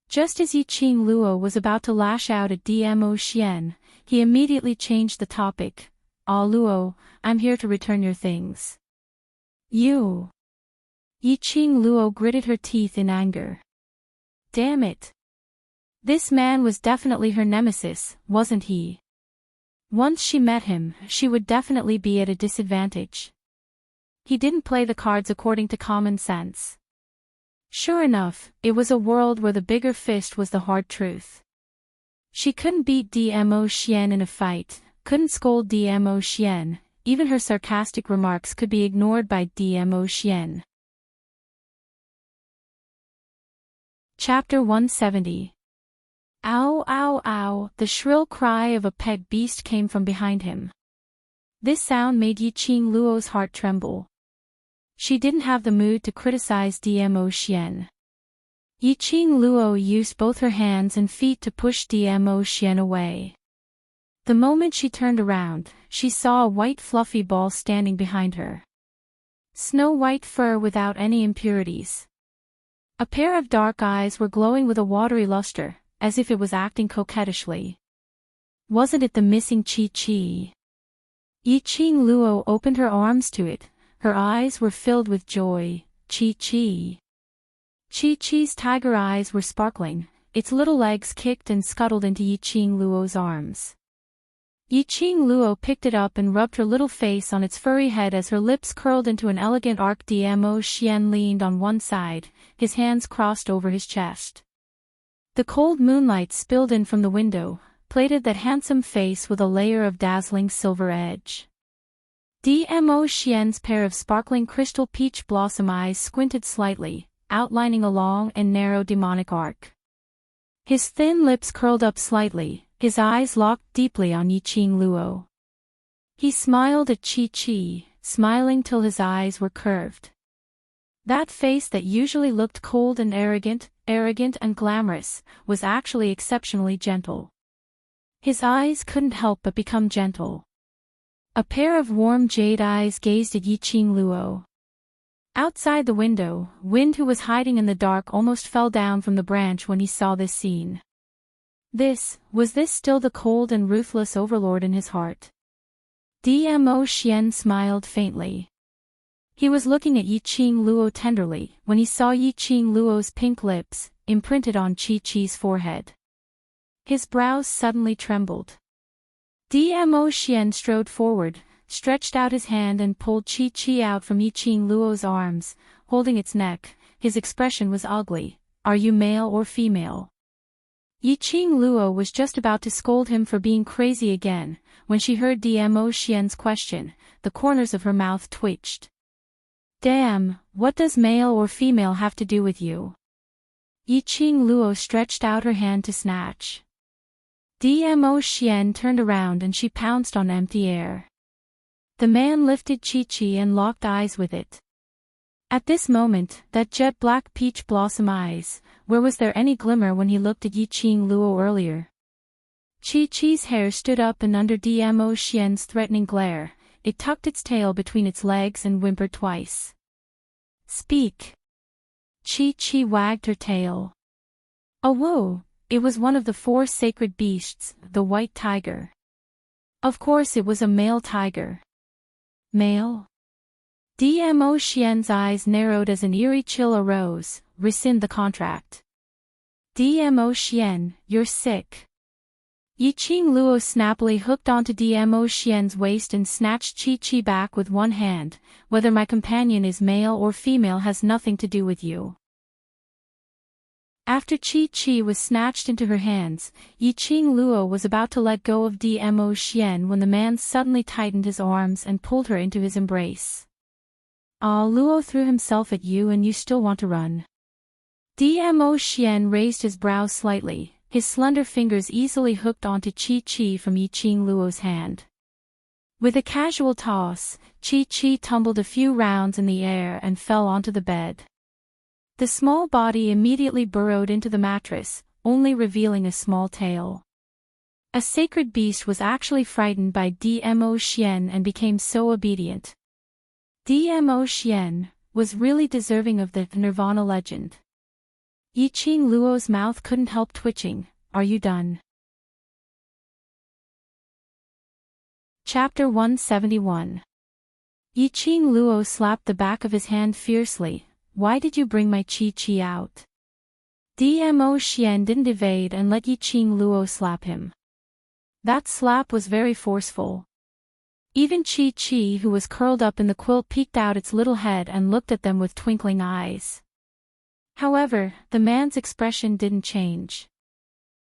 Just as Yiqing Luo was about to lash out at Dmo Xian, he immediately changed the topic. Ah Luo, I'm here to return your things. You. Yiqing Luo gritted her teeth in anger. Damn it. This man was definitely her nemesis, wasn't he? Once she met him, she would definitely be at a disadvantage. He didn't play the cards according to common sense. Sure enough, it was a world where the bigger fist was the hard truth. She couldn't beat Dmo Xian in a fight, couldn't scold Dmo Xian, even her sarcastic remarks could be ignored by Dmo Xian. Chapter 170. Ow ow ow, the shrill cry of a pet beast came from behind him. This sound made Yiqing Luo's heart tremble. She didn't have the mood to criticize Dmo Xian. Yiqing Luo used both her hands and feet to push Dmo Xian away. The moment she turned around, she saw a white fluffy ball standing behind her. Snow-white fur without any impurities. A pair of dark eyes were glowing with a watery luster, as if it was acting coquettishly. Wasn't it the missing Chi-Chi? Yiqing Luo opened her arms to it, her eyes were filled with joy. Chi-Chi. Chi-Chi's tiger eyes were sparkling, its little legs kicked and scuttled into Yiqing Luo's arms. Yiqing Luo picked it up and rubbed her little face on its furry head as her lips curled into an elegant arc. Dmo Xian leaned on one side, his hands crossed over his chest. The cold moonlight spilled in from the window, plated that handsome face with a layer of dazzling silver edge. Dmo Xian's pair of sparkling crystal peach blossom eyes squinted slightly, outlining a long and narrow demonic arc. His thin lips curled up slightly, his eyes locked deeply on Yiqing Luo. He smiled at Qi, smiling till his eyes were curved. That face that usually looked cold and arrogant and glamorous, was actually exceptionally gentle. His eyes couldn't help but become gentle. A pair of warm jade eyes gazed at Yiqing Luo. Outside the window, Wind, who was hiding in the dark, almost fell down from the branch when he saw this scene. Was this still the cold and ruthless overlord in his heart? Dmo Xian smiled faintly. He was looking at Yiqing Luo tenderly when he saw Yiqing Luo's pink lips, imprinted on Qi's forehead. His brows suddenly trembled. Dmo Xian strode forward, stretched out his hand and pulled Qi out from Yiqing Luo's arms, holding its neck. His expression was ugly. Are you male or female? Yiqing Luo was just about to scold him for being crazy again, when she heard Dmo Xian's question. The corners of her mouth twitched. Damn, what does male or female have to do with you? Yiqing Luo stretched out her hand to snatch. Dmo Xian turned around and she pounced on empty air. The man lifted Qi and locked eyes with it. At this moment, that jet-black peach blossom eyes, where was there any glimmer when he looked at Yiqing Luo earlier? Qi's hair stood up and under Dmo Xian's threatening glare, it tucked its tail between its legs and whimpered twice. Speak. Qi wagged her tail. Oh whoa, it was one of the 4 sacred beasts, the white tiger. Of course it was a male tiger. Male? Dmo Xian's eyes narrowed as an eerie chill arose. Rescind the contract. Dmo Xian, you're sick. Yiqing Luo snappily hooked onto Dmo Xian's waist and snatched Qi back with one hand. Whether my companion is male or female has nothing to do with you. After Qi was snatched into her hands, Yiqing Luo was about to let go of Dmo Xian when the man suddenly tightened his arms and pulled her into his embrace. Ah, Luo threw himself at you and you still want to run. Dmo Xian raised his brows slightly, his slender fingers easily hooked onto Qi from Yiqing Luo's hand. With a casual toss, Qi tumbled a few rounds in the air and fell onto the bed. The small body immediately burrowed into the mattress, only revealing a small tail. A sacred beast was actually frightened by Dmo Xian and became so obedient. Dmo Xian was really deserving of the Nirvana legend. Yiqing Luo's mouth couldn't help twitching. Are you done? Chapter 171. Yiqing Luo slapped the back of his hand fiercely. Why did you bring my Qi out? Dmo Xian didn't evade and let Yiqing Luo slap him. That slap was very forceful. Even Qi, who was curled up in the quilt, peeked out its little head and looked at them with twinkling eyes. However, the man's expression didn't change.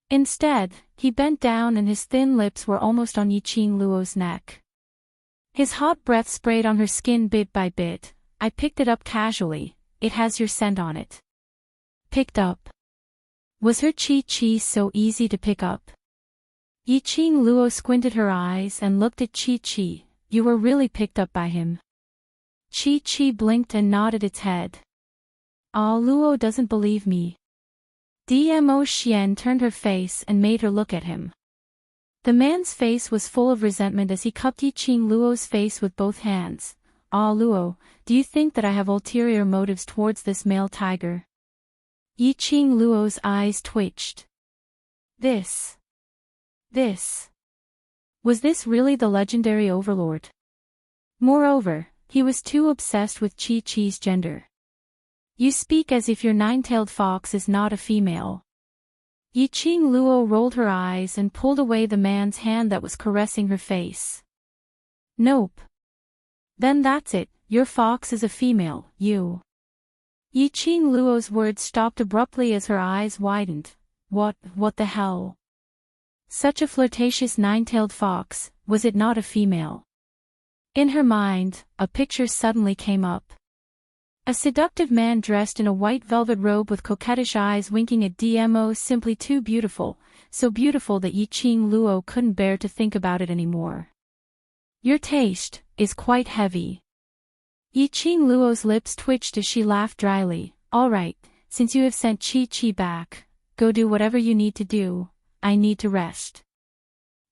Instead, he bent down and his thin lips were almost on Yiqing Luo's neck. His hot breath sprayed on her skin bit by bit. I picked it up casually. It has your scent on it. Picked up. Was her Qi so easy to pick up? Yiqing Luo squinted her eyes and looked at Qi. You were really picked up by him. Qi blinked and nodded its head. Ah, Luo doesn't believe me. Dmo Xian turned her face and made her look at him. The man's face was full of resentment as he cupped Yiqing Luo's face with both hands. Ah, Luo, do you think that I have ulterior motives towards this male tiger? Yiqing Luo's eyes twitched. Was this really the legendary overlord? Moreover, he was too obsessed with Qi's gender. You speak as if your 9-tailed fox is not a female. Yiqing Luo rolled her eyes and pulled away the man's hand that was caressing her face. Nope. Then that's it, your fox is a female, you. Yiqing Luo's words stopped abruptly as her eyes widened. What the hell? Such a flirtatious nine-tailed fox, was it not a female? In her mind, a picture suddenly came up. A seductive man dressed in a white velvet robe with coquettish eyes winking at Dmo, simply too beautiful, so beautiful that Yiqing Luo couldn't bear to think about it anymore. Your taste is quite heavy. Yiqing Luo's lips twitched as she laughed dryly. All right, since you have sent Chi back, go do whatever you need to do, I need to rest.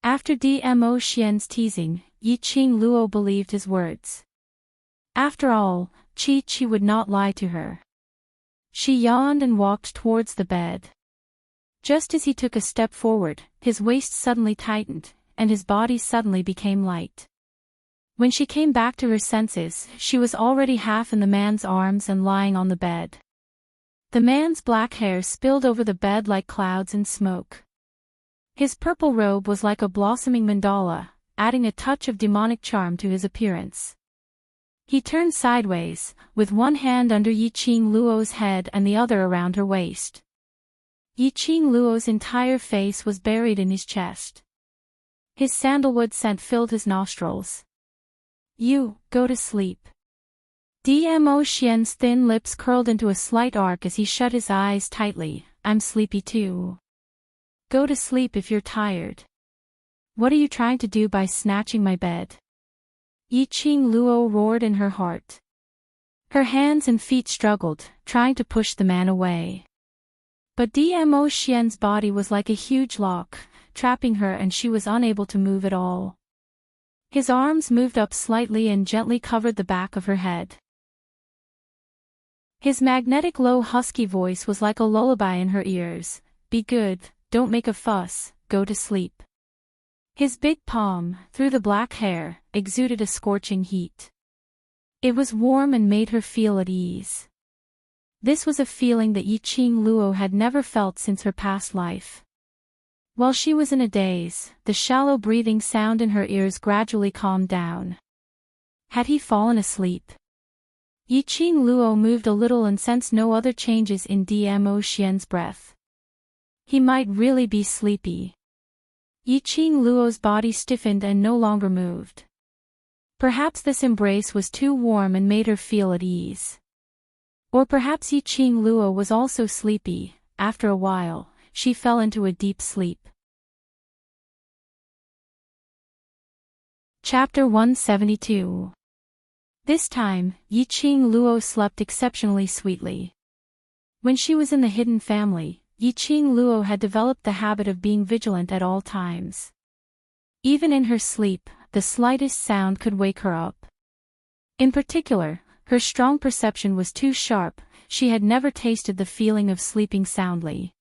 After Dmo Xian's teasing, Yiqing Luo believed his words. After all, Chi would not lie to her. She yawned and walked towards the bed. Just as he took a step forward, his waist suddenly tightened, and his body suddenly became light. When she came back to her senses, she was already half in the man's arms and lying on the bed. The man's black hair spilled over the bed like clouds and smoke. His purple robe was like a blossoming mandala, adding a touch of demonic charm to his appearance. He turned sideways, with one hand under Yiqing Luo's head and the other around her waist. Yiqing Luo's entire face was buried in his chest. His sandalwood scent filled his nostrils. You, go to sleep. Dmo Xian's thin lips curled into a slight arc as he shut his eyes tightly. I'm sleepy too. Go to sleep if you're tired. What are you trying to do by snatching my bed? Yiqing Luo roared in her heart. Her hands and feet struggled, trying to push the man away. But Dmo Xian's body was like a huge lock, trapping her, and she was unable to move at all. His arms moved up slightly and gently covered the back of her head. His magnetic low husky voice was like a lullaby in her ears. Be good, don't make a fuss, go to sleep. His big palm, through the black hair, exuded a scorching heat. It was warm and made her feel at ease. This was a feeling that Yiqing Luo had never felt since her past life. While she was in a daze, the shallow breathing sound in her ears gradually calmed down. Had he fallen asleep? Yiqing Luo moved a little and sensed no other changes in Dmo Xian's breath. He might really be sleepy. Yiqing Luo's body stiffened and no longer moved. Perhaps this embrace was too warm and made her feel at ease. Or perhaps Yiqing Luo was also sleepy. After a while, she fell into a deep sleep. Chapter 172. This time, Yiqing Luo slept exceptionally sweetly. When she was in the hidden family, Yiqing Luo had developed the habit of being vigilant at all times. Even in her sleep, the slightest sound could wake her up. In particular, her strong perception was too sharp. She had never tasted the feeling of sleeping soundly.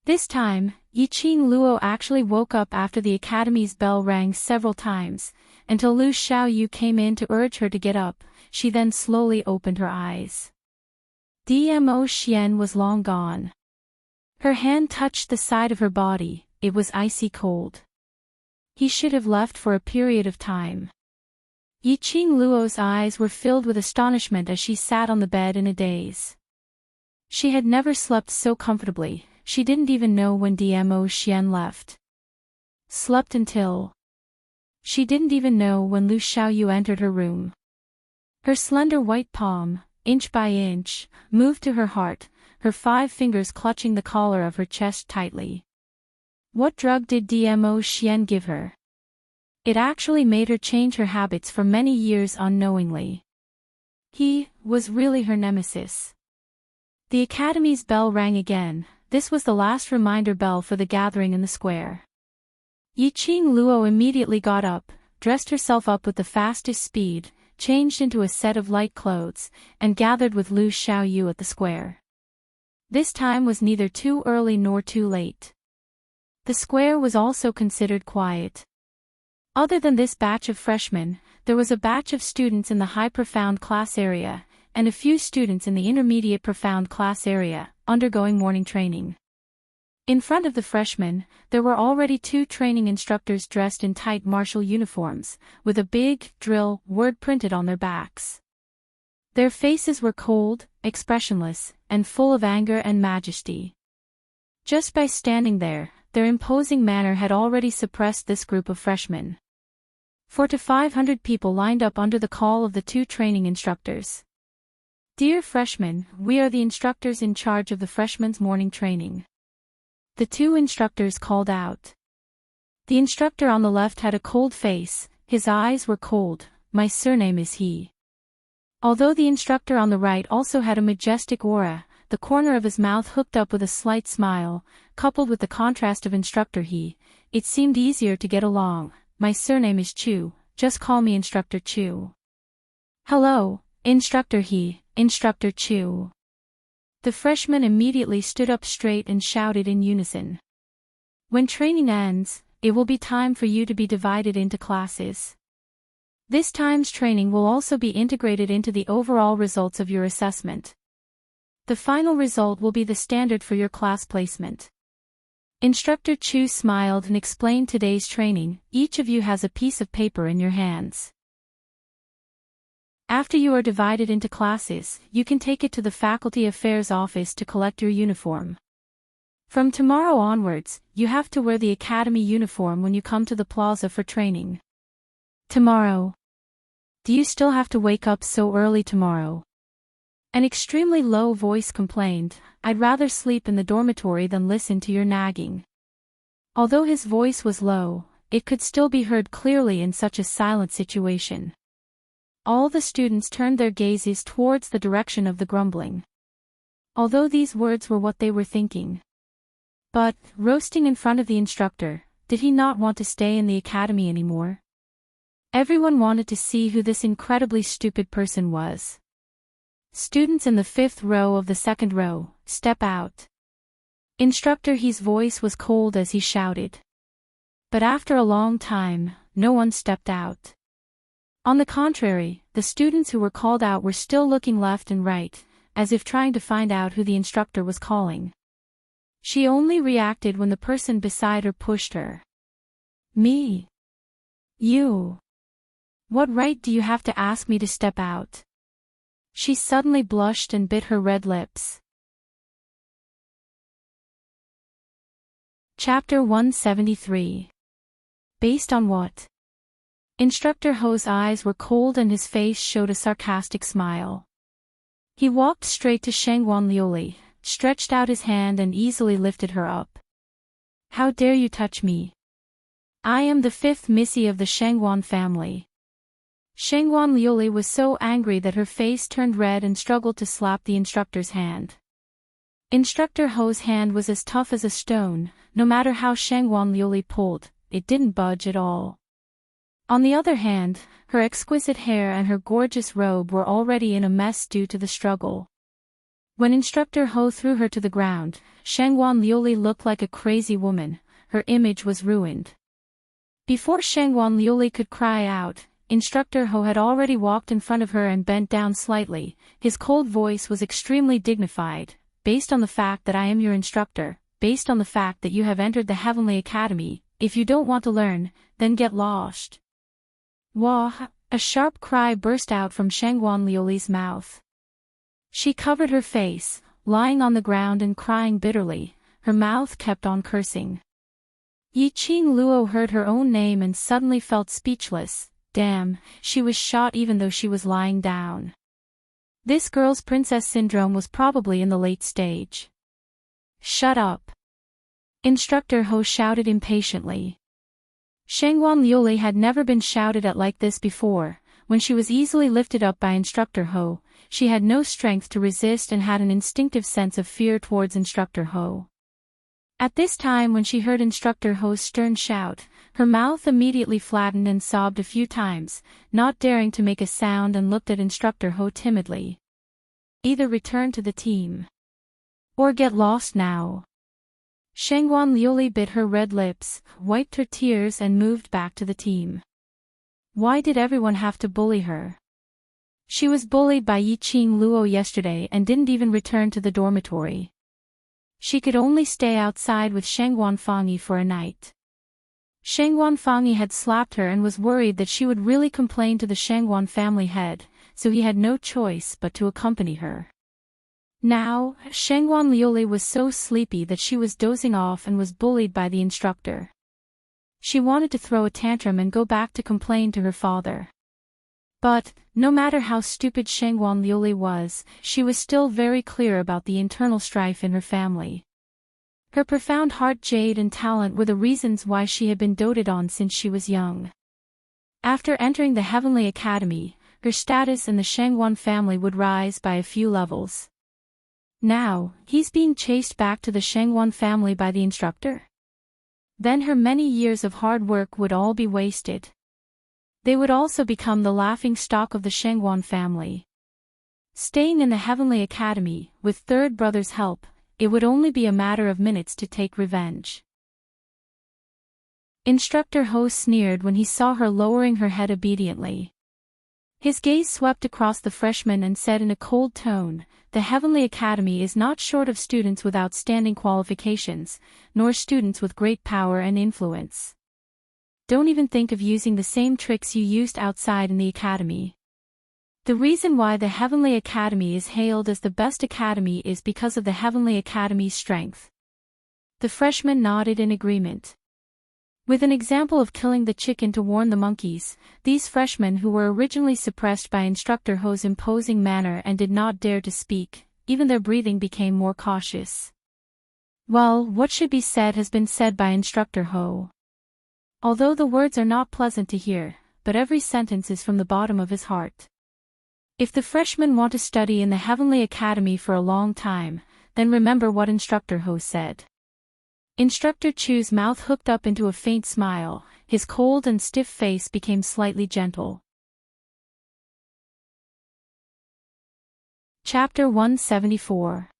This time, Yiqing Luo actually woke up after the academy's bell rang several times, until Lu Xiaoyu came in to urge her to get up. She then slowly opened her eyes. Dmo Xian was long gone. Her hand touched the side of her body. It was icy cold. He should have left for a period of time. Yiqing Luo's eyes were filled with astonishment as she sat on the bed in a daze. She had never slept so comfortably. She didn't even know when Dmo Xian left. Slept until... She didn't even know when Lu Xiaoyu entered her room. Her slender white palm, inch by inch, moved to her heart, her 5 fingers clutching the collar of her chest tightly. What drug did Dmo Xian give her? It actually made her change her habits for many years unknowingly. He was really her nemesis. The academy's bell rang again. This was the last reminder bell for the gathering in the square. Yiqing Luo immediately got up, dressed herself up with the fastest speed, changed into a set of light clothes, and gathered with Lu Xiaoyu at the square. This time was neither too early nor too late. The square was also considered quiet. Other than this batch of freshmen, there was a batch of students in the high profound class area, and a few students in the intermediate profound class area, undergoing morning training. In front of the freshmen, there were already 2 training instructors dressed in tight martial uniforms, with a big drill word printed on their backs. Their faces were cold, expressionless, and full of anger and majesty. Just by standing there, their imposing manner had already suppressed this group of freshmen. 400 to 500 people lined up under the call of the 2 training instructors. Dear freshmen, we are the instructors in charge of the freshmen's morning training. The 2 instructors called out. The instructor on the left had a cold face, his eyes were cold. My surname is he. Although the instructor on the right also had a majestic aura, the corner of his mouth hooked up with a slight smile, coupled with the contrast of instructor he, it seemed easier to get along. My surname is Chu, just call me Instructor Chu. Hello, Instructor he, Instructor Chu. The freshmen immediately stood up straight and shouted in unison. When training ends, it will be time for you to be divided into classes. This time's training will also be integrated into the overall results of your assessment. The final result will be the standard for your class placement. Instructor Chu smiled and explained today's training. Each of you has a piece of paper in your hands. After you are divided into classes, you can take it to the Faculty Affairs office to collect your uniform. From tomorrow onwards, you have to wear the academy uniform when you come to the plaza for training. Tomorrow. Do you still have to wake up so early tomorrow? An extremely low voice complained, I'd rather sleep in the dormitory than listen to your nagging. Although his voice was low, it could still be heard clearly in such a silent situation. All the students turned their gazes towards the direction of the grumbling. Although these words were what they were thinking. But, roasting in front of the instructor, did he not want to stay in the academy anymore? Everyone wanted to see who this incredibly stupid person was. Students in the 5th row of the 2nd row, step out. Instructor he's voice was cold as he shouted. But after a long time, no one stepped out. On the contrary, the students who were called out were still looking left and right, as if trying to find out who the instructor was calling. She only reacted when the person beside her pushed her. Me? You? What right do you have to ask me to step out? She suddenly blushed and bit her red lips. Chapter 173. Based on what? Instructor Ho's eyes were cold and his face showed a sarcastic smile. He walked straight to Shangguan Liuli, stretched out his hand and easily lifted her up. How dare you touch me? I am the 5th Missy of the Shangguan family. Shangguan Liuli was so angry that her face turned red and struggled to slap the instructor's hand. Instructor Ho's hand was as tough as a stone, no matter how Shangguan Liuli pulled, it didn't budge at all. On the other hand, her exquisite hair and her gorgeous robe were already in a mess due to the struggle. When Instructor Ho threw her to the ground, Shangguan Liuli looked like a crazy woman, her image was ruined. Before Shangguan Liuli could cry out, Instructor Ho had already walked in front of her and bent down slightly. His cold voice was extremely dignified. Based on the fact that I am your instructor, based on the fact that you have entered the Heavenly Academy, if you don't want to learn, then get lost. Wah! A sharp cry burst out from Shangguan Liuli's mouth. She covered her face, lying on the ground and crying bitterly. Her mouth kept on cursing. Yiqing Luo heard her own name and suddenly felt speechless. Damn, she was shot even though she was lying down. This girl's princess syndrome was probably in the late stage. Shut up! Instructor Ho shouted impatiently. Shangguan Liuli had never been shouted at like this before. When she was easily lifted up by Instructor Ho, she had no strength to resist and had an instinctive sense of fear towards Instructor Ho. At this time when she heard Instructor Ho's stern shout, her mouth immediately flattened and sobbed a few times, not daring to make a sound, and looked at Instructor Ho timidly. Either return to the team. Or get lost now. Shangguan Liuli bit her red lips, wiped her tears and moved back to the team. Why did everyone have to bully her? She was bullied by Yiqing Luo yesterday and didn't even return to the dormitory. She could only stay outside with Sheng Wanfangi for a night. Sheng Wanfangi had slapped her and was worried that she would really complain to the Shangwan family head, so he had no choice but to accompany her. Now, Shangwan Liuli was so sleepy that she was dozing off and was bullied by the instructor. She wanted to throw a tantrum and go back to complain to her father. But, no matter how stupid Shangwan Liuli was, she was still very clear about the internal strife in her family. Her profound heart, jade and talent were the reasons why she had been doted on since she was young. After entering the Heavenly Academy, her status in the Shangwan family would rise by a few levels. Now, he's being chased back to the Shangwan family by the instructor? Then her many years of hard work would all be wasted. They would also become the laughing stock of the Shangwan family. Staying in the Heavenly Academy, with third brother's help, it would only be a matter of minutes to take revenge. Instructor Ho sneered when he saw her lowering her head obediently. His gaze swept across the freshman and said in a cold tone, "The Heavenly Academy is not short of students with outstanding qualifications, nor students with great power and influence. Don't even think of using the same tricks you used outside in the academy. The reason why the Heavenly Academy is hailed as the best academy is because of the Heavenly Academy's strength." The freshman nodded in agreement. With an example of killing the chicken to warn the monkeys, these freshmen who were originally suppressed by Instructor Ho's imposing manner and did not dare to speak, even their breathing became more cautious. Well, what should be said has been said by Instructor Ho. Although the words are not pleasant to hear, but every sentence is from the bottom of his heart. If the freshmen want to study in the Heavenly Academy for a long time, then remember what Instructor Ho said. Instructor Chu's mouth hooked up into a faint smile, his cold and stiff face became slightly gentle. Chapter 174.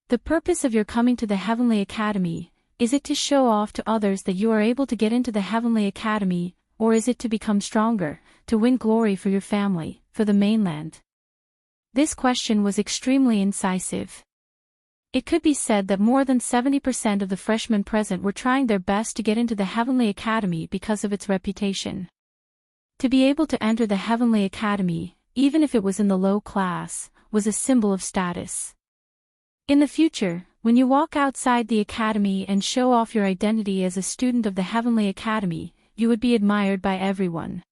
The purpose of your coming to the Heavenly Academy, is it to show off to others that you are able to get into the Heavenly Academy, or is it to become stronger, to win glory for your family, for the mainland? This question was extremely incisive. It could be said that more than 70% of the freshmen present were trying their best to get into the Heavenly Academy because of its reputation. To be able to enter the Heavenly Academy, even if it was in the low class, was a symbol of status. In the future, when you walk outside the academy and show off your identity as a student of the Heavenly Academy, you would be admired by everyone.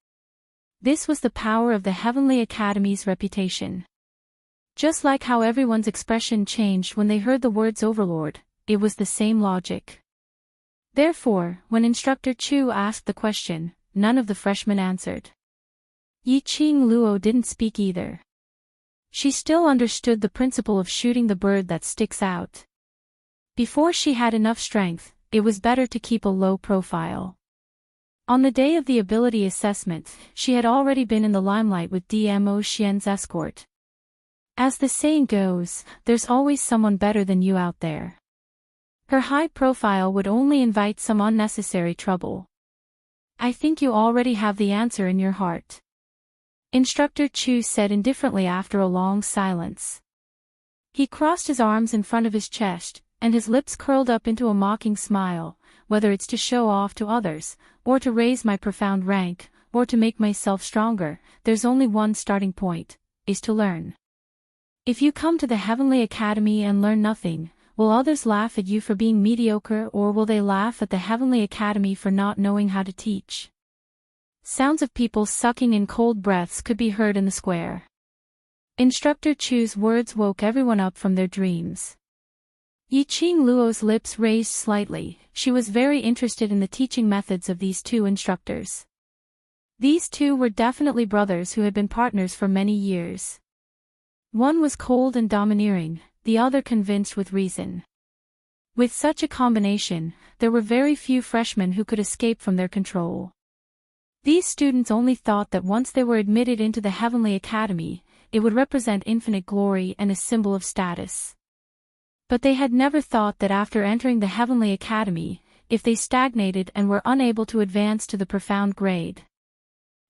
This was the power of the Heavenly Academy's reputation. Just like how everyone's expression changed when they heard the words Overlord, it was the same logic. Therefore, when Instructor Chu asked the question, none of the freshmen answered. Yiqing Luo didn't speak either. She still understood the principle of shooting the bird that sticks out. Before she had enough strength, it was better to keep a low profile. On the day of the ability assessment, she had already been in the limelight with DMO Xian's escort. As the saying goes, there's always someone better than you out there. Her high profile would only invite some unnecessary trouble. I think you already have the answer in your heart. Instructor Chu said indifferently after a long silence. He crossed his arms in front of his chest, and his lips curled up into a mocking smile. Whether it's to show off to others, or to raise my profound rank, or to make myself stronger, there's only one starting point, is to learn. If you come to the Heavenly Academy and learn nothing, will others laugh at you for being mediocre, or will they laugh at the Heavenly Academy for not knowing how to teach? Sounds of people sucking in cold breaths could be heard in the square. Instructor Chu's words woke everyone up from their dreams. Yiqing Luo's lips raised slightly. She was very interested in the teaching methods of these two instructors. These two were definitely brothers who had been partners for many years. One was cold and domineering, the other convinced with reason. With such a combination, there were very few freshmen who could escape from their control. These students only thought that once they were admitted into the Heavenly Academy, it would represent infinite glory and a symbol of status. But they had never thought that after entering the Heavenly Academy, if they stagnated and were unable to advance to the profound grade.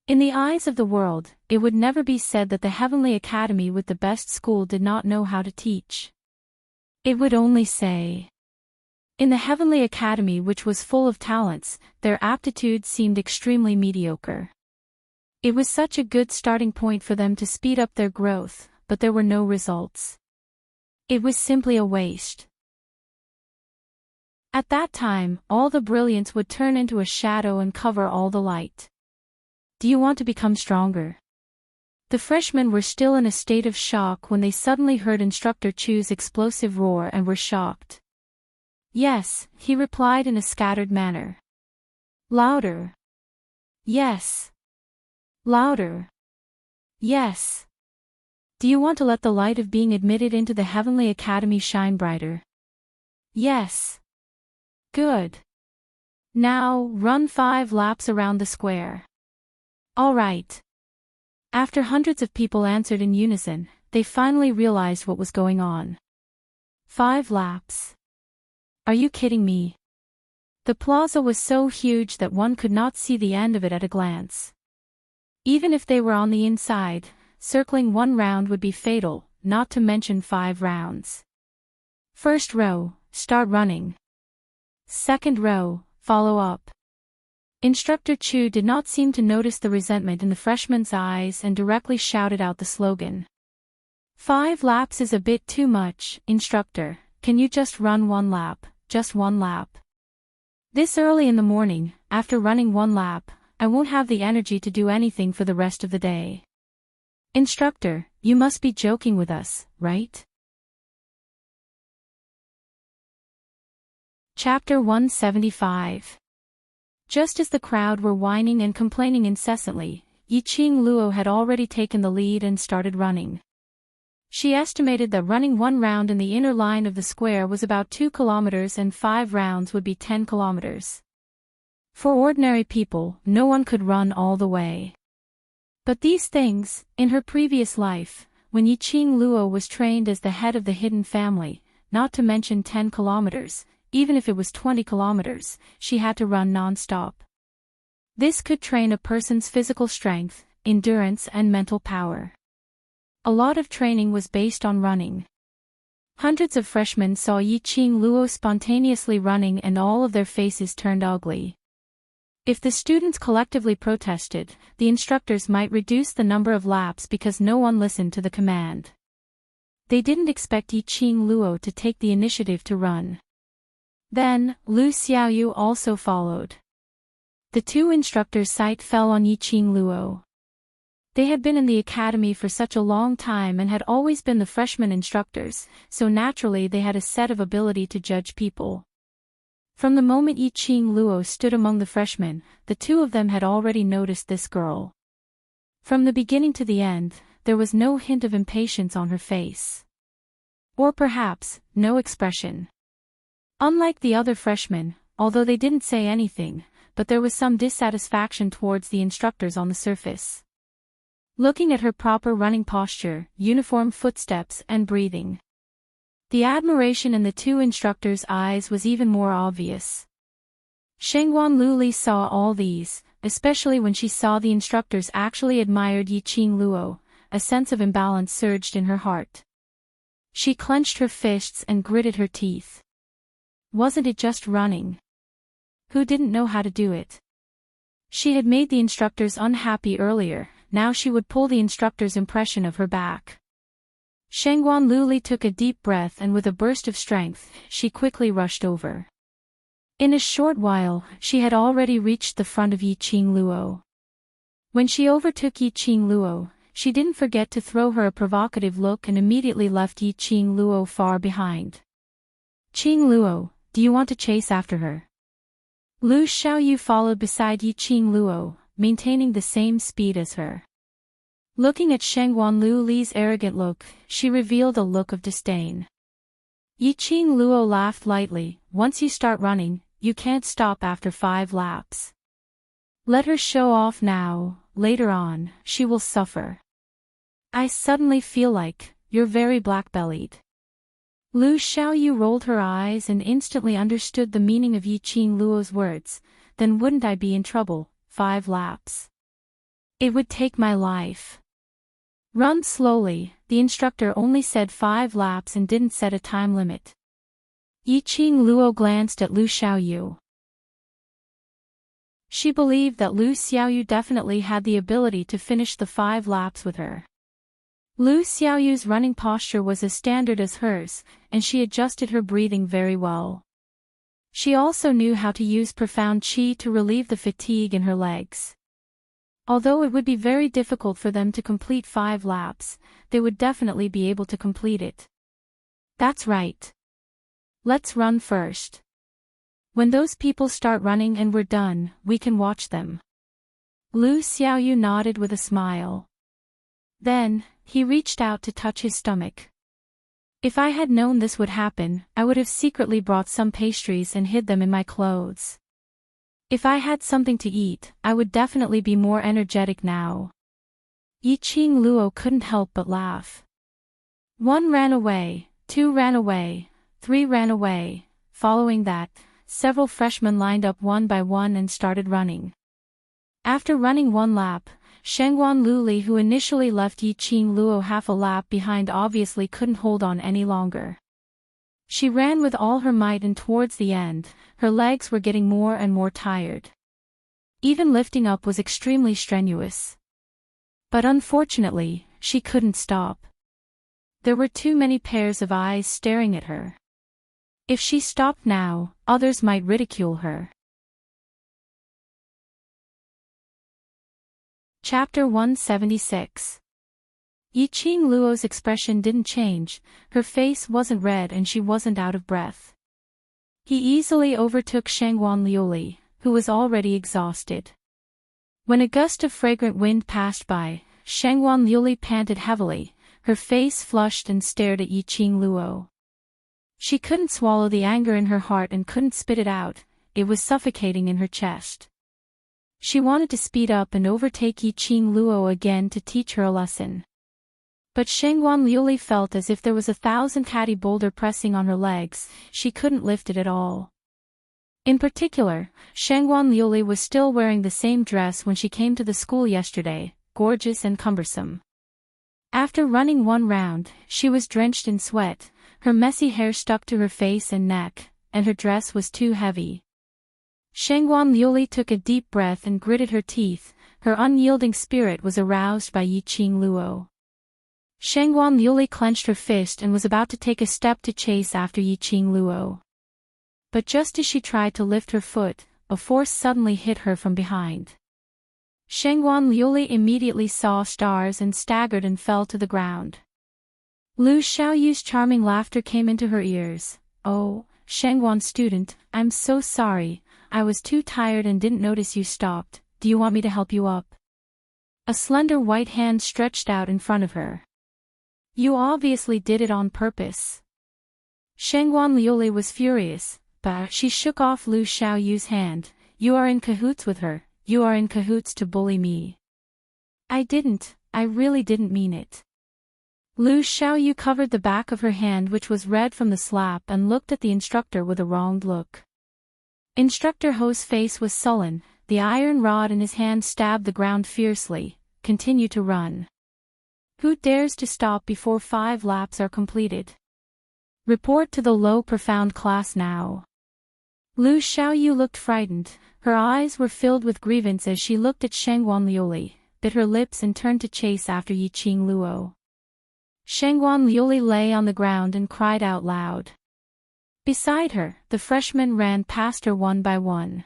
In the eyes of the world, it would never be said that the Heavenly Academy with the best school did not know how to teach. It would only say. In the Heavenly Academy, which was full of talents, their aptitudes seemed extremely mediocre. It was such a good starting point for them to speed up their growth, but there were no results. It was simply a waste. At that time, all the brilliance would turn into a shadow and cover all the light. Do you want to become stronger? The freshmen were still in a state of shock when they suddenly heard Instructor Chu's explosive roar and were shocked. Yes, he replied in a scattered manner. Louder. Yes. Louder. Yes. Do you want to let the light of being admitted into the Heavenly Academy shine brighter? Yes. Good. Now, run 5 laps around the square. All right. After hundreds of people answered in unison, they finally realized what was going on. 5 laps. Are you kidding me? The plaza was so huge that one could not see the end of it at a glance. Even if they were on the inside, circling 1 round would be fatal, not to mention 5 rounds. First row, start running. Second row, follow up. Instructor Chu did not seem to notice the resentment in the freshman's eyes and directly shouted out the slogan. 5 laps is a bit too much, instructor. Can you just run 1 lap, just 1 lap? This early in the morning, after running 1 lap, I won't have the energy to do anything for the rest of the day. Instructor, you must be joking with us, right? Chapter 175. Just as the crowd were whining and complaining incessantly, Yiqing Luo had already taken the lead and started running. She estimated that running 1 round in the inner line of the square was about 2 kilometers and 5 rounds would be 10 kilometers. For ordinary people, no one could run all the way. But these things, in her previous life, when Yiqing Luo was trained as the head of the hidden family, not to mention 10 kilometers, even if it was 20 kilometers, she had to run non-stop. This could train a person's physical strength, endurance and mental power. A lot of training was based on running. Hundreds of freshmen saw Yiqing Luo spontaneously running and all of their faces turned ugly. If the students collectively protested, the instructors might reduce the number of laps because no one listened to the command. They didn't expect Yiqing Luo to take the initiative to run. Then, Lu Xiaoyu also followed. The 2 instructors' sight fell on Yiqing Luo. They had been in the academy for such a long time and had always been the freshman instructors, so naturally they had a set of ability to judge people. From the moment Yiqing Luo stood among the freshmen, the 2 of them had already noticed this girl. From the beginning to the end, there was no hint of impatience on her face. Or perhaps, no expression. Unlike the other freshmen, although they didn't say anything, but there was some dissatisfaction towards the instructors on the surface. Looking at her proper running posture, uniform footsteps and breathing. The admiration in the 2 instructors' eyes was even more obvious. Shengguan Luli saw all these, especially when she saw the instructors actually admired Yiqing Luo. A sense of imbalance surged in her heart. She clenched her fists and gritted her teeth. Wasn't it just running? Who didn't know how to do it? She had made the instructors unhappy earlier, now she would pull the instructor's impression of her back. Shengguan Luli took a deep breath and with a burst of strength, she quickly rushed over. In a short while, she had already reached the front of Yiqing Luo. When she overtook Yiqing Luo, she didn't forget to throw her a provocative look and immediately left Yiqing Luo far behind. Qing Luo, do you want to chase after her? Lu Xiaoyu followed beside Yiqing Luo, maintaining the same speed as her. Looking at Shengguan Luli's arrogant look, she revealed a look of disdain. Yiqing Luo laughed lightly. Once you start running, you can't stop after 5 laps. Let her show off now, later on, she will suffer. I suddenly feel like, you're very black-bellied. Lu Xiaoyu rolled her eyes and instantly understood the meaning of Yiqing Luo's words. Then wouldn't I be in trouble? 5 laps. It would take my life. Run slowly, the instructor only said 5 laps and didn't set a time limit. Yiqing Luo glanced at Lu Xiaoyu. She believed that Lu Xiaoyu definitely had the ability to finish the 5 laps with her. Lu Xiaoyu's running posture was as standard as hers, and she adjusted her breathing very well. She also knew how to use profound qi to relieve the fatigue in her legs. Although it would be very difficult for them to complete 5 laps, they would definitely be able to complete it. That's right. Let's run first. When those people start running and we're done, we can watch them. Lu Xiaoyu nodded with a smile. Then, he reached out to touch his stomach. If I had known this would happen, I would have secretly brought some pastries and hid them in my clothes. If I had something to eat, I would definitely be more energetic now. Yiqing Luo couldn't help but laugh. 1 ran away, 2 ran away, 3 ran away. Following that, several freshmen lined up one by one and started running. After running 1 lap, Shengguan Luli, who initially left Yiqing Luo half a lap behind, obviously couldn't hold on any longer. She ran with all her might, and towards the end, her legs were getting more and more tired. Even lifting up was extremely strenuous. But unfortunately, she couldn't stop. There were too many pairs of eyes staring at her. If she stopped now, others might ridicule her. Chapter 176. Yiqing Luo's expression didn't change, her face wasn't red and she wasn't out of breath. He easily overtook Shengguan Liuli, who was already exhausted. When a gust of fragrant wind passed by, Shengguan Liuli panted heavily, her face flushed and stared at Yiqing Luo. She couldn't swallow the anger in her heart and couldn't spit it out, it was suffocating in her chest. She wanted to speed up and overtake Yiqing Luo again to teach her a lesson. But Shengguan Liuli felt as if there was 1,000 catty boulder pressing on her legs, she couldn't lift it at all. In particular, Shengguan Liuli was still wearing the same dress when she came to the school yesterday, gorgeous and cumbersome. After running 1 round, she was drenched in sweat, her messy hair stuck to her face and neck, and her dress was too heavy. Shengguan Liuli took a deep breath and gritted her teeth, her unyielding spirit was aroused by Yiqing Luo. Shengguan Liuli clenched her fist and was about to take a step to chase after Yiqing Luo. But just as she tried to lift her foot, a force suddenly hit her from behind. Shengguan Liuli immediately saw stars and staggered and fell to the ground. Lu Xiaoyu's charming laughter came into her ears. "Oh, Shengguan student, I'm so sorry, I was too tired and didn't notice you stopped, do you want me to help you up?" A slender white hand stretched out in front of her. "You obviously did it on purpose." Shengguan Liuli was furious, but she shook off Lu Xiaoyu's hand. "You are in cahoots with her, you are in cahoots to bully me." I really didn't mean it." Lu Xiaoyu covered the back of her hand, which was red from the slap, and looked at the instructor with a wronged look. Instructor Ho's face was sullen, the iron rod in his hand stabbed the ground fiercely. "Continue to run. Who dares to stop before 5 laps are completed? Report to the low profound class now." Lu Xiaoyu looked frightened, her eyes were filled with grievance as she looked at Shengguan Liuli, bit her lips and turned to chase after Yiqing Luo. Shengguan Liuli lay on the ground and cried out loud. Beside her, the freshmen ran past her one by one.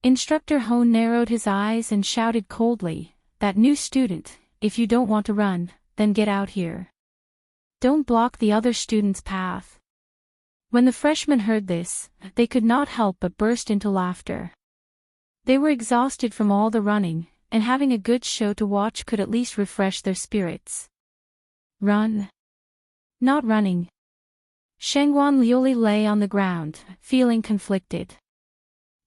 Instructor Ho narrowed his eyes and shouted coldly, "That new student, if you don't want to run, then get out here. Don't block the other students' path." When the freshmen heard this, they could not help but burst into laughter. They were exhausted from all the running, and having a good show to watch could at least refresh their spirits. Run. Not running. Shengguan Liuli lay on the ground, feeling conflicted.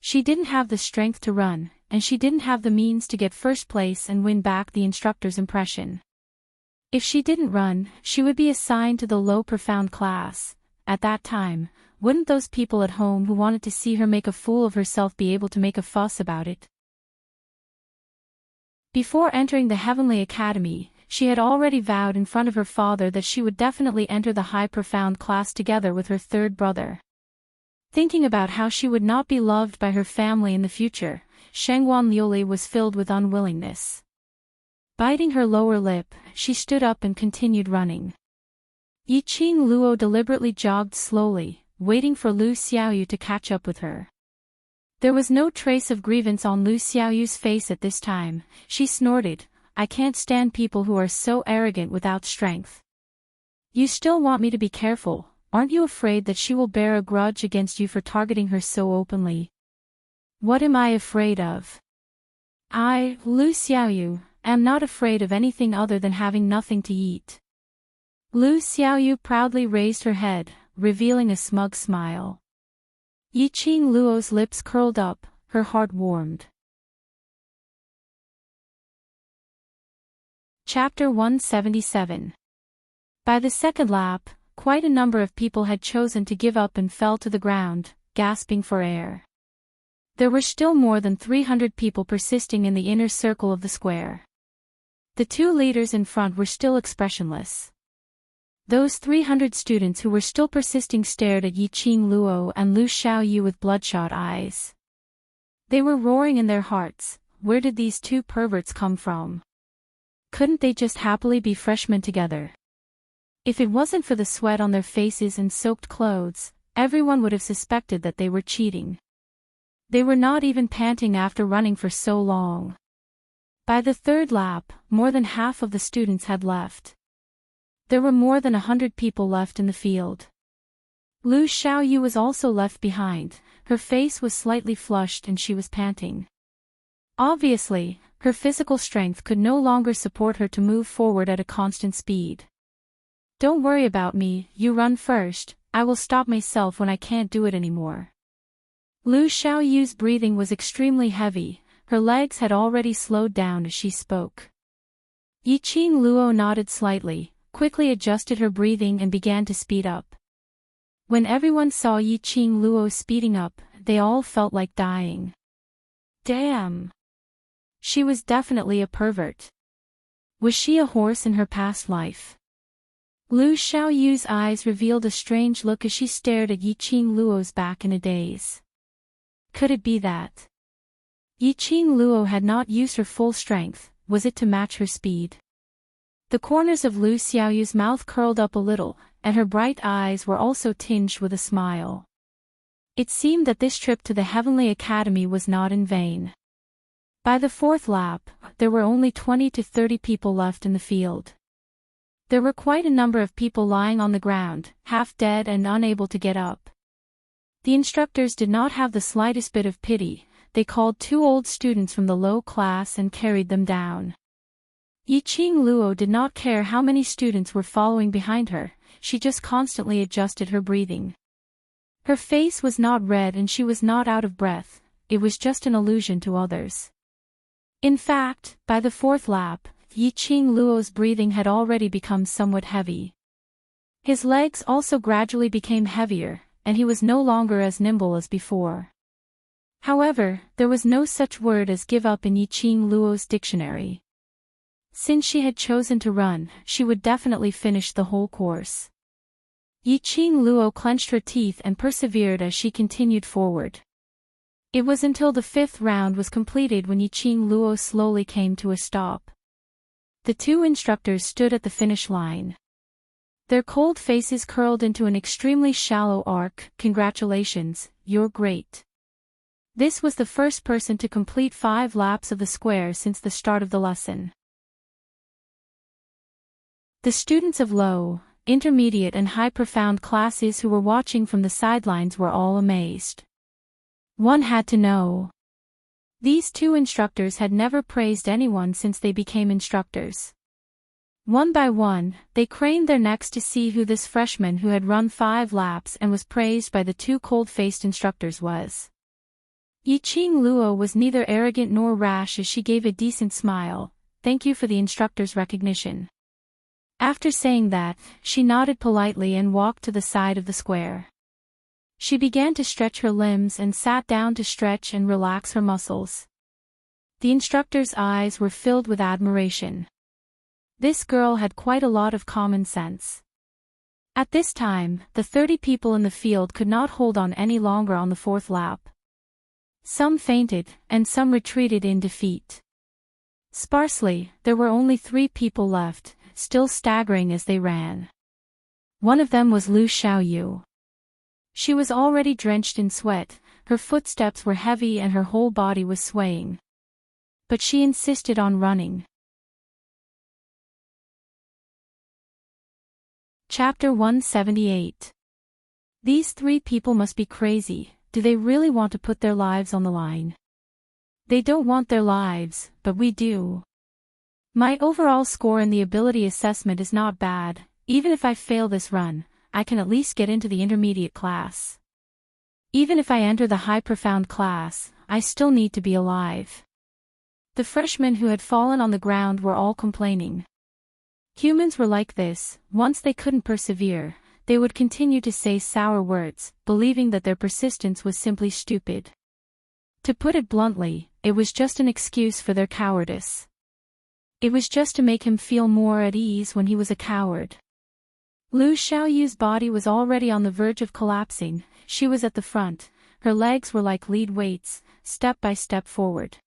She didn't have the strength to run, and she didn't have the means to get first place and win back the instructor's impression. If she didn't run, she would be assigned to the low profound class. At that time, wouldn't those people at home who wanted to see her make a fool of herself be able to make a fuss about it? Before entering the Heavenly Academy, she had already vowed in front of her father that she would definitely enter the high profound class together with her third brother. Thinking about how she would not be loved by her family in the future, Shangwan Liuli was filled with unwillingness. Biting her lower lip, she stood up and continued running. Yiqing Luo deliberately jogged slowly, waiting for Lu Xiaoyu to catch up with her. There was no trace of grievance on Lu Xiaoyu's face at this time. She snorted, "I can't stand people who are so arrogant without strength. You still want me to be careful? Aren't you afraid that she will bear a grudge against you for targeting her so openly?" "What am I afraid of? I, Lu Xiaoyu, am not afraid of anything other than having nothing to eat." Lu Xiaoyu proudly raised her head, revealing a smug smile. Yiqing Luo's lips curled up, her heart warmed. Chapter 177. By the second lap, quite a number of people had chosen to give up and fell to the ground, gasping for air. There were still more than 300 people persisting in the inner circle of the square. The two leaders in front were still expressionless. Those 300 students who were still persisting stared at Yiqing Luo and Lu Xiaoyu with bloodshot eyes. They were roaring in their hearts, where did these two perverts come from? Couldn't they just happily be freshmen together? If it wasn't for the sweat on their faces and soaked clothes, everyone would have suspected that they were cheating. They were not even panting after running for so long. By the third lap, more than half of the students had left. There were more than 100 people left in the field. Lu Xiaoyu was also left behind, her face was slightly flushed and she was panting. Obviously, her physical strength could no longer support her to move forward at a constant speed. "Don't worry about me, you run first, I will stop myself when I can't do it anymore." Lu Xiaoyu's breathing was extremely heavy, her legs had already slowed down as she spoke. Yiqing Luo nodded slightly, quickly adjusted her breathing and began to speed up. When everyone saw Yiqing Luo speeding up, they all felt like dying. Damn! She was definitely a pervert. Was she a horse in her past life? Lu Xiaoyu's eyes revealed a strange look as she stared at Yiqing Luo's back in a daze. Could it be that Yiqing Luo had not used her full strength? Was it to match her speed? The corners of Lu Xiaoyu's mouth curled up a little, and her bright eyes were also tinged with a smile. It seemed that this trip to the Heavenly Academy was not in vain. By the fourth lap, there were only 20 to 30 people left in the field. There were quite a number of people lying on the ground, half dead and unable to get up. The instructors did not have the slightest bit of pity, they called two old students from the low class and carried them down. Yiqing Luo did not care how many students were following behind her, she just constantly adjusted her breathing. Her face was not red and she was not out of breath, it was just an illusion to others. In fact, by the fourth lap, Yiqing Luo's breathing had already become somewhat heavy. His legs also gradually became heavier, and he was no longer as nimble as before. However, there was no such word as give up in Yiqing Luo's dictionary. Since she had chosen to run, she would definitely finish the whole course. Yiqing Luo clenched her teeth and persevered as she continued forward. It was until the fifth round was completed when Yiqing Luo slowly came to a stop. The two instructors stood at the finish line. Their cold faces curled into an extremely shallow arc. "Congratulations, you're great." This was the first person to complete 5 laps of the square since the start of the lesson. The students of low, intermediate and high profound classes who were watching from the sidelines were all amazed. One had to know. These two instructors had never praised anyone since they became instructors. One by one, they craned their necks to see who this freshman who had run 5 laps and was praised by the two cold-faced instructors was. Yiqing Luo was neither arrogant nor rash as she gave a decent smile. "Thank you for the instructor's recognition." After saying that, she nodded politely and walked to the side of the square. She began to stretch her limbs and sat down to stretch and relax her muscles. The instructor's eyes were filled with admiration. This girl had quite a lot of common sense. At this time, the 30 people in the field could not hold on any longer on the fourth lap. Some fainted, and some retreated in defeat. Sparsely, there were only 3 people left, still staggering as they ran. One of them was Lu Xiaoyu. She was already drenched in sweat, her footsteps were heavy and her whole body was swaying. But she insisted on running. Chapter 178. These 3 people must be crazy. Do they really want to put their lives on the line? They don't want their lives, but we do. My overall score in the ability assessment is not bad. Even if I fail this run, I can at least get into the intermediate class. Even if I enter the high profound class, I still need to be alive. The freshmen who had fallen on the ground were all complaining. Humans were like this. Once they couldn't persevere, they would continue to say sour words, believing that their persistence was simply stupid. To put it bluntly, it was just an excuse for their cowardice. It was just to make him feel more at ease when he was a coward. Lu Xiaoyu's body was already on the verge of collapsing. She was at the front, her legs were like lead weights, step by step forward.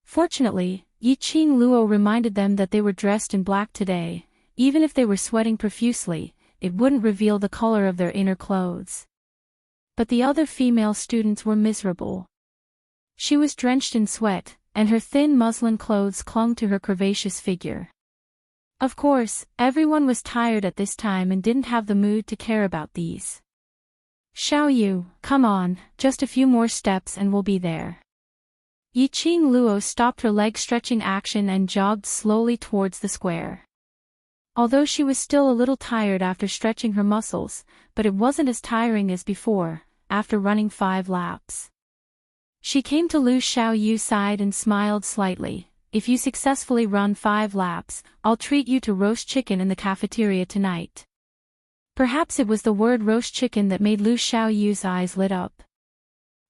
Fortunately, Yiqing Luo reminded them that they were dressed in black today. Even if they were sweating profusely, it wouldn't reveal the color of their inner clothes. But the other female students were miserable. She was drenched in sweat, and her thin muslin clothes clung to her curvaceous figure. Of course, everyone was tired at this time and didn't have the mood to care about these. Xiaoyu, come on, just a few more steps and we'll be there. Yiqing Luo stopped her leg-stretching action and jogged slowly towards the square. Although she was still a little tired after stretching her muscles, but it wasn't as tiring as before, after running 5 laps. She came to Lu Xiaoyu's side and smiled slightly. If you successfully run 5 laps, I'll treat you to roast chicken in the cafeteria tonight. Perhaps it was the word roast chicken that made Lu Xiaoyu's eyes lit up.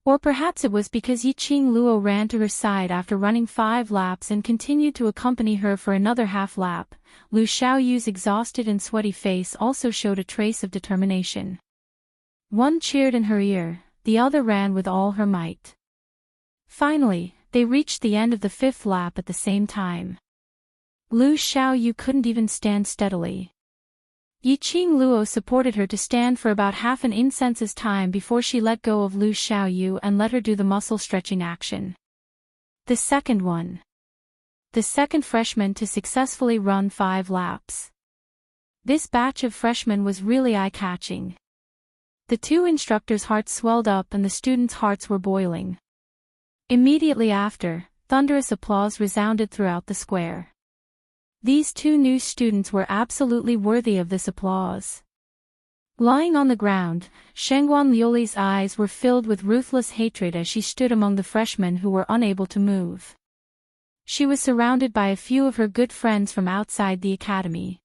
Or perhaps it was because Yiqing Luo ran to her side after running 5 laps and continued to accompany her for another half lap. Lu Xiaoyu's exhausted and sweaty face also showed a trace of determination. One cheered in her ear, the other ran with all her might. Finally, they reached the end of the 5th lap at the same time. Lu Xiaoyu couldn't even stand steadily. Yiqing Luo supported her to stand for about half an incense's time before she let go of Lu Xiaoyu and let her do the muscle-stretching action. The second one. The second freshman to successfully run 5 laps. This batch of freshmen was really eye-catching. The 2 instructors' hearts swelled up and the students' hearts were boiling. Immediately after, thunderous applause resounded throughout the square. These 2 new students were absolutely worthy of this applause. Lying on the ground, Shengguan Liuli's eyes were filled with ruthless hatred as she stood among the freshmen who were unable to move. She was surrounded by a few of her good friends from outside the academy.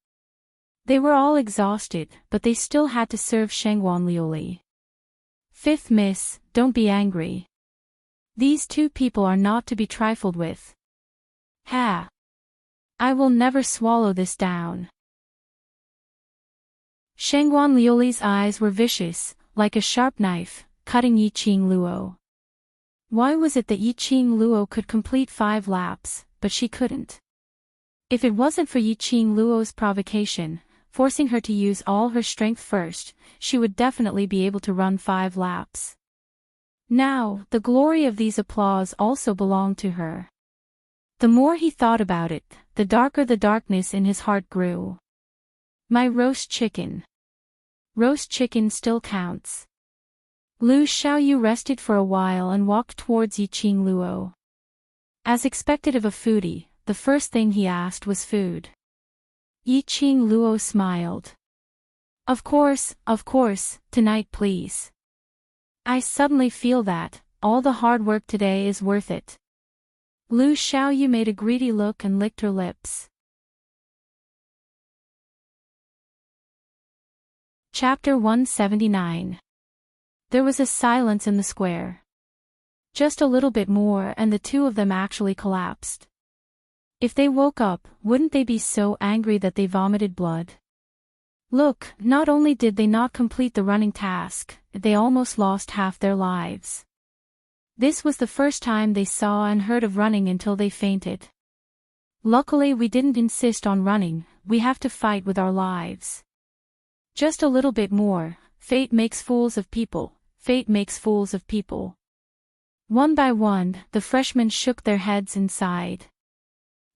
They were all exhausted, but they still had to serve Shengguan Liuli. 5th Miss, don't be angry. These 2 people are not to be trifled with. Ha! I will never swallow this down. Shengguan Liuli's eyes were vicious, like a sharp knife, cutting Yiqing Luo. Why was it that Yiqing Luo could complete 5 laps, but she couldn't? If it wasn't for Yiqing Luo's provocation, forcing her to use all her strength first, she would definitely be able to run 5 laps. Now, the glory of these applause also belonged to her. The more he thought about it, the darker the darkness in his heart grew. My roast chicken. Roast chicken still counts. Lu Xiaoyu rested for a while and walked towards Yiqing Luo. As expected of a foodie, the first thing he asked was food. Yiqing Luo smiled. Of course, tonight please. I suddenly feel that, all the hard work today is worth it. Lu Xiaoyu made a greedy look and licked her lips. Chapter 179. There was a silence in the square. Just a little bit more and the 2 of them actually collapsed. If they woke up, wouldn't they be so angry that they vomited blood? Look, not only did they not complete the running task, they almost lost half their lives. This was the first time they saw and heard of running until they fainted. Luckily we didn't insist on running, we have to fight with our lives. Just a little bit more, fate makes fools of people, fate makes fools of people. One by one, the freshmen shook their heads and sighed.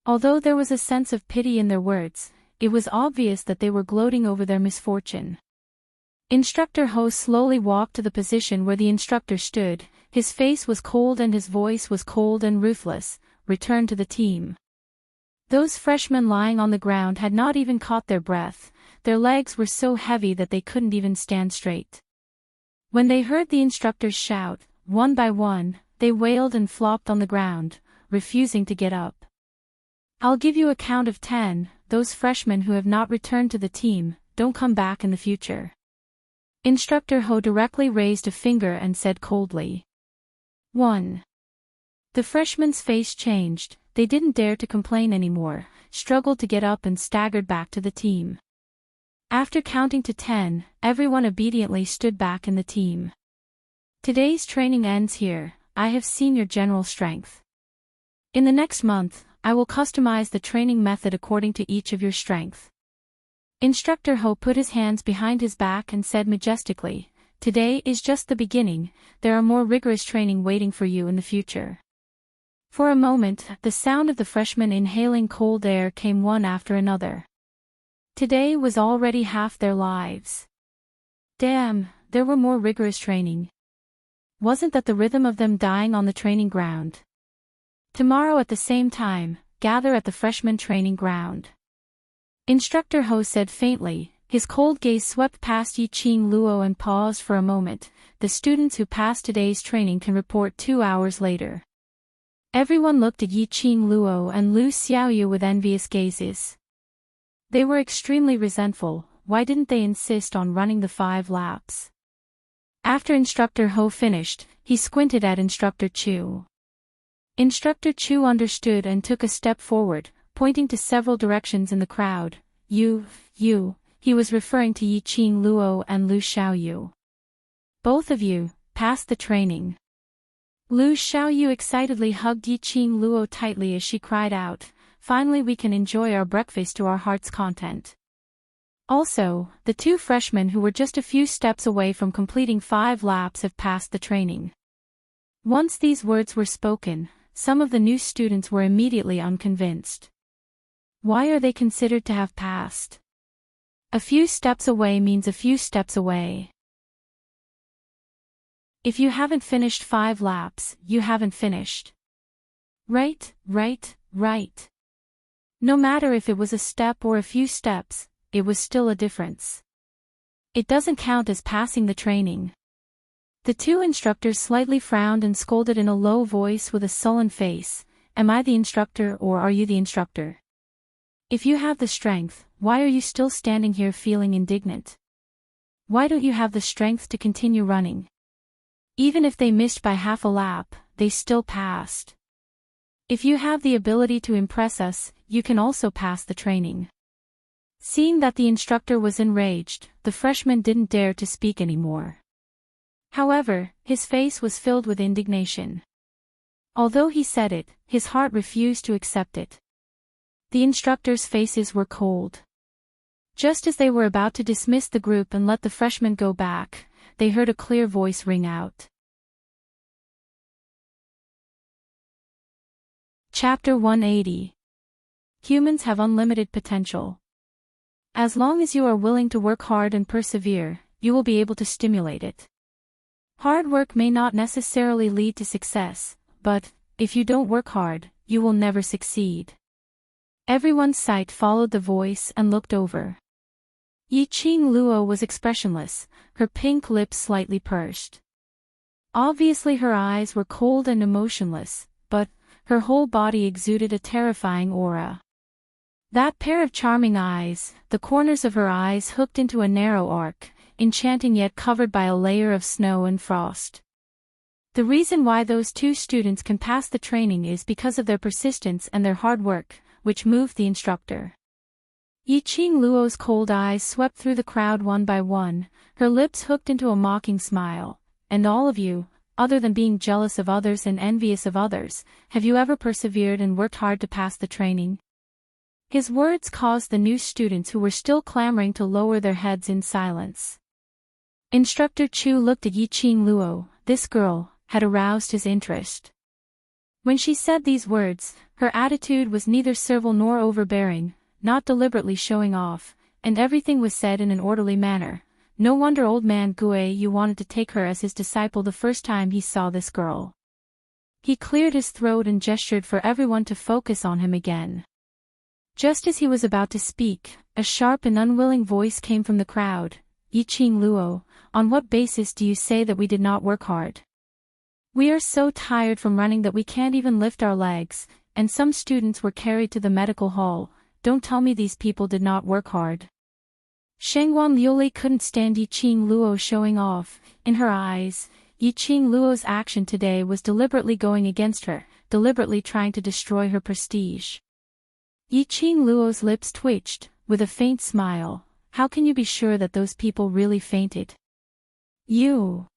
Although there was a sense of pity in their words, it was obvious that they were gloating over their misfortune. Instructor Ho slowly walked to the position where the instructor stood, his face was cold and his voice was cold and ruthless. Return to the team. Those freshmen lying on the ground had not even caught their breath, their legs were so heavy that they couldn't even stand straight. When they heard the instructors shout, one by one, they wailed and flopped on the ground, refusing to get up. I'll give you a count of 10, those freshmen who have not returned to the team, don't come back in the future. Instructor Ho directly raised a finger and said coldly. 1. The freshman's face changed, they didn't dare to complain anymore, struggled to get up and staggered back to the team. After counting to 10, everyone obediently stood back in the team. Today's training ends here, I have seen your general strength. In the next month, I will customize the training method according to each of your strength. Instructor Ho put his hands behind his back and said majestically, today is just the beginning, there are more rigorous training waiting for you in the future. For a moment, the sound of the freshmen inhaling cold air came one after another. Today was already half their lives. Damn, there were more rigorous training. Wasn't that the rhythm of them dying on the training ground? Tomorrow at the same time, gather at the freshman training ground. Instructor Ho said faintly, his cold gaze swept past Yiqing Luo and paused for a moment. The students who passed today's training can report 2 hours later. Everyone looked at Yiqing Luo and Lu Xiaoyu with envious gazes. They were extremely resentful, why didn't they insist on running the 5 laps? After Instructor Ho finished, he squinted at Instructor Chu. Instructor Chu understood and took a step forward, pointing to several directions in the crowd. You, he was referring to Yiqing Luo and Lu Xiaoyu. Both of you, passed the training. Lu Xiaoyu excitedly hugged Yiqing Luo tightly as she cried out, finally we can enjoy our breakfast to our heart's content. Also, the 2 freshmen who were just a few steps away from completing 5 laps have passed the training. Once these words were spoken, some of the new students were immediately unconvinced. Why are they considered to have passed? A few steps away means a few steps away. If you haven't finished 5 laps, you haven't finished. Right. No matter if it was a step or a few steps, it was still a difference. It doesn't count as passing the training. The 2 instructors slightly frowned and scolded in a low voice with a sullen face, am I the instructor or are you the instructor? If you have the strength, why are you still standing here feeling indignant? Why don't you have the strength to continue running? Even if they missed by half a lap, they still passed. If you have the ability to impress us, you can also pass the training. Seeing that the instructor was enraged, the freshman didn't dare to speak anymore. However, his face was filled with indignation. Although he said it, his heart refused to accept it. The instructors' faces were cold. Just as they were about to dismiss the group and let the freshmen go back, they heard a clear voice ring out. Chapter 180. Humans have unlimited potential. As long as you are willing to work hard and persevere, you will be able to stimulate it. Hard work may not necessarily lead to success, but, if you don't work hard, you will never succeed. Everyone's sight followed the voice and looked over. Yiqing Luo was expressionless, her pink lips slightly pursed. Obviously her eyes were cold and emotionless, but, her whole body exuded a terrifying aura. That pair of charming eyes, the corners of her eyes hooked into a narrow arc, enchanting yet covered by a layer of snow and frost. The reason why those 2 students can pass the training is because of their persistence and their hard work. which moved the instructor. Yiqing Luo's cold eyes swept through the crowd one by one, her lips hooked into a mocking smile. And all of you, other than being jealous of others and envious of others, have you ever persevered and worked hard to pass the training? His words caused the new students who were still clamoring to lower their heads in silence. Instructor Chu looked at Yiqing Luo. This girl had aroused his interest. When she said these words, her attitude was neither servile nor overbearing, not deliberately showing off, and everything was said in an orderly manner. No wonder old man Gui Yu wanted to take her as his disciple the first time he saw this girl. He cleared his throat and gestured for everyone to focus on him again. Just as he was about to speak, a sharp and unwilling voice came from the crowd. Yiqing Luo, on what basis do you say that we did not work hard? We are so tired from running that we can't even lift our legs, and some students were carried to the medical hall. Don't tell me these people did not work hard. Shengguan Liuli couldn't stand Yiqing Luo showing off. In her eyes, Yiqing Luo's action today was deliberately going against her, deliberately trying to destroy her prestige. Yiqing Luo's lips twitched, with a faint smile. How can you be sure that those people really fainted? You.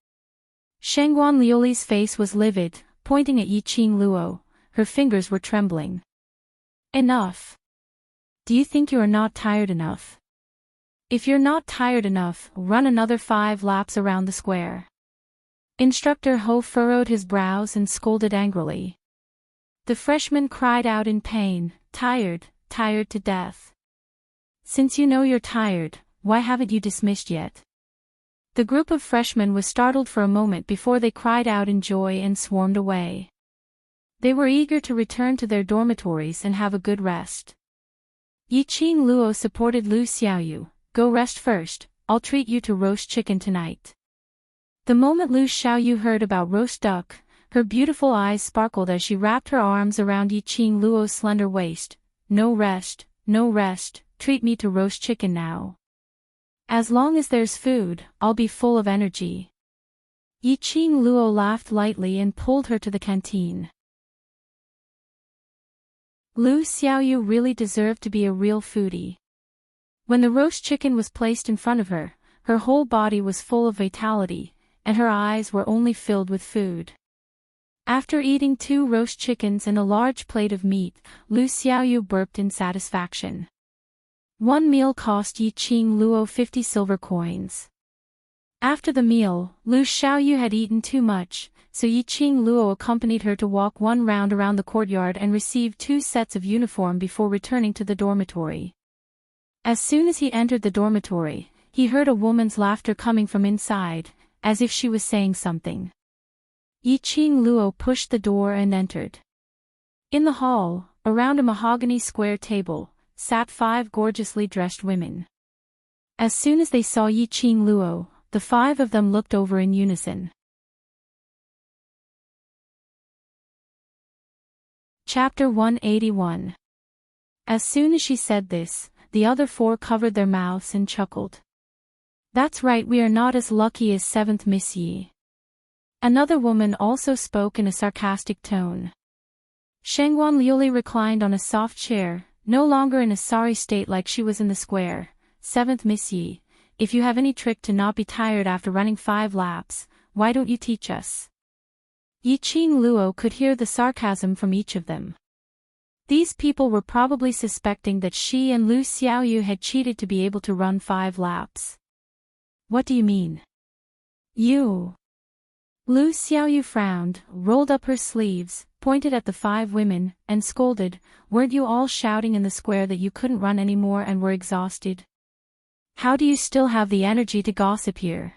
Shengguan Liuli's face was livid, pointing at Yiqing Luo. Her fingers were trembling. Enough. Do you think you are not tired enough? If you're not tired enough, run another 5 laps around the square. Instructor Ho furrowed his brows and scolded angrily. The freshman cried out in pain, tired to death. Since you know you're tired, why haven't you dismissed yet? The group of freshmen was startled for a moment before they cried out in joy and swarmed away. They were eager to return to their dormitories and have a good rest. Yiqing Luo supported Lu Xiaoyu. Go rest first, I'll treat you to roast chicken tonight. The moment Lu Xiaoyu heard about roast duck, her beautiful eyes sparkled as she wrapped her arms around Yiqing Luo's slender waist. No rest, treat me to roast chicken now. As long as there's food, I'll be full of energy. Yiqing Luo laughed lightly and pulled her to the canteen. Lu Xiaoyu really deserved to be a real foodie. When the roast chicken was placed in front of her, her whole body was full of vitality, and her eyes were only filled with food. After eating 2 roast chickens and a large plate of meat, Lu Xiaoyu burped in satisfaction. One meal cost Yiqing Luo 50 silver coins. After the meal, Lu Xiaoyu had eaten too much, so Yiqing Luo accompanied her to walk 1 round around the courtyard and receive 2 sets of uniform before returning to the dormitory. As soon as he entered the dormitory, he heard a woman's laughter coming from inside, as if she was saying something. Yiqing Luo pushed the door and entered. In the hall, around a mahogany square table, sat 5 gorgeously dressed women. As soon as they saw Yiqing Luo, the 5 of them looked over in unison. Chapter 181. As soon as she said this, the other 4 covered their mouths and chuckled. That's right, we are not as lucky as 7th Miss Yi. Another woman also spoke in a sarcastic tone. Shengguan Liuli reclined on a soft chair, no longer in a sorry state like she was in the square. 7th Miss Yi, if you have any trick to not be tired after running 5 laps, why don't you teach us? Yiqing Luo could hear the sarcasm from each of them. These people were probably suspecting that she and Lu Xiaoyu had cheated to be able to run 5 laps. What do you mean? You. Lu Xiaoyu frowned, rolled up her sleeves, pointed at the 5 women, and scolded, weren't you all shouting in the square that you couldn't run anymore and were exhausted? How do you still have the energy to gossip here?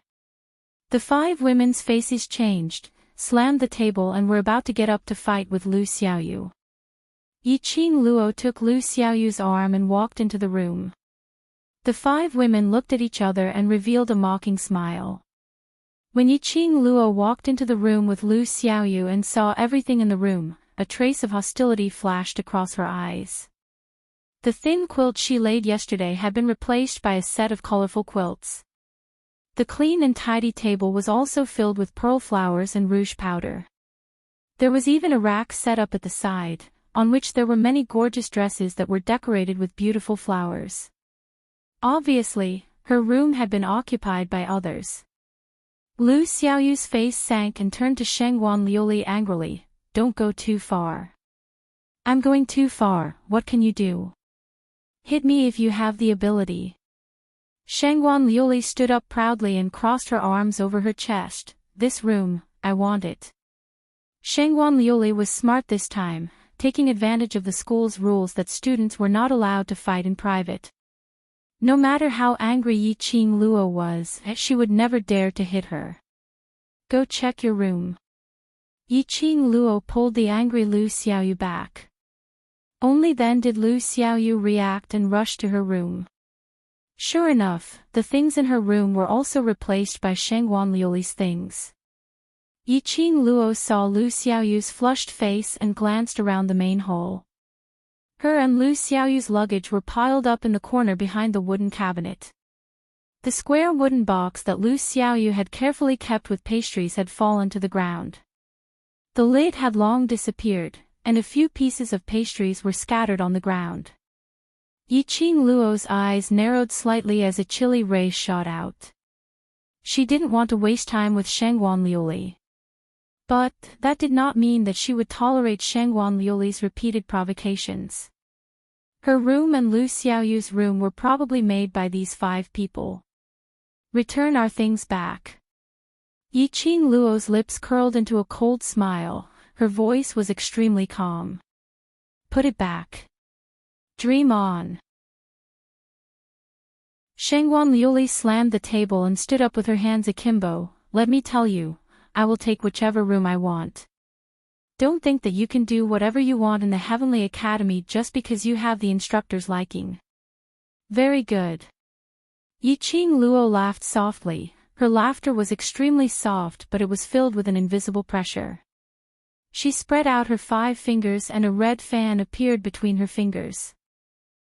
The 5 women's faces changed, slammed the table and were about to get up to fight with Lu Xiaoyu. Yiqing Luo took Lu Xiaoyu's arm and walked into the room. The 5 women looked at each other and revealed a mocking smile. When Yiqing Luo walked into the room with Lu Xiaoyu and saw everything in the room, a trace of hostility flashed across her eyes. The thin quilt she laid yesterday had been replaced by a set of colorful quilts. The clean and tidy table was also filled with pearl flowers and rouge powder. There was even a rack set up at the side, on which there were many gorgeous dresses that were decorated with beautiful flowers. Obviously, her room had been occupied by others. Lu Xiaoyu's face sank and turned to Shangguan Liuli angrily. Don't go too far. I'm going too far, what can you do? Hit me if you have the ability. Shangguan Liuli stood up proudly and crossed her arms over her chest. This room, I want it. Shangguan Liuli was smart this time, taking advantage of the school's rules that students were not allowed to fight in private. No matter how angry Yi Qing Luo was, she would never dare to hit her. Go check your room. Yi Qing Luo pulled the angry Lu Xiaoyu back. Only then did Lu Xiaoyu react and rush to her room. Sure enough, the things in her room were also replaced by Shangguan Liuli's things. Yi Qing Luo saw Lu Xiaoyu's flushed face and glanced around the main hall. Her and Lu Xiaoyu's luggage were piled up in the corner behind the wooden cabinet. The square wooden box that Lu Xiaoyu had carefully kept with pastries had fallen to the ground. The lid had long disappeared, and a few pieces of pastries were scattered on the ground. Yi Qing Luo's eyes narrowed slightly as a chilly ray shot out. She didn't want to waste time with Shangguan Liuli. But that did not mean that she would tolerate Shangguan Liuli's repeated provocations. Her room and Lu Xiaoyu's room were probably made by these 5 people. Return our things back. Yi Qing Luo's lips curled into a cold smile, her voice was extremely calm. Put it back. Dream on. Shangguan Liuli slammed the table and stood up with her hands akimbo. Let me tell you, I will take whichever room I want. Don't think that you can do whatever you want in the Heavenly Academy just because you have the instructor's liking. Very good. Yi Qing Luo laughed softly. Her laughter was extremely soft, but it was filled with an invisible pressure. She spread out her 5 fingers and a red fan appeared between her fingers.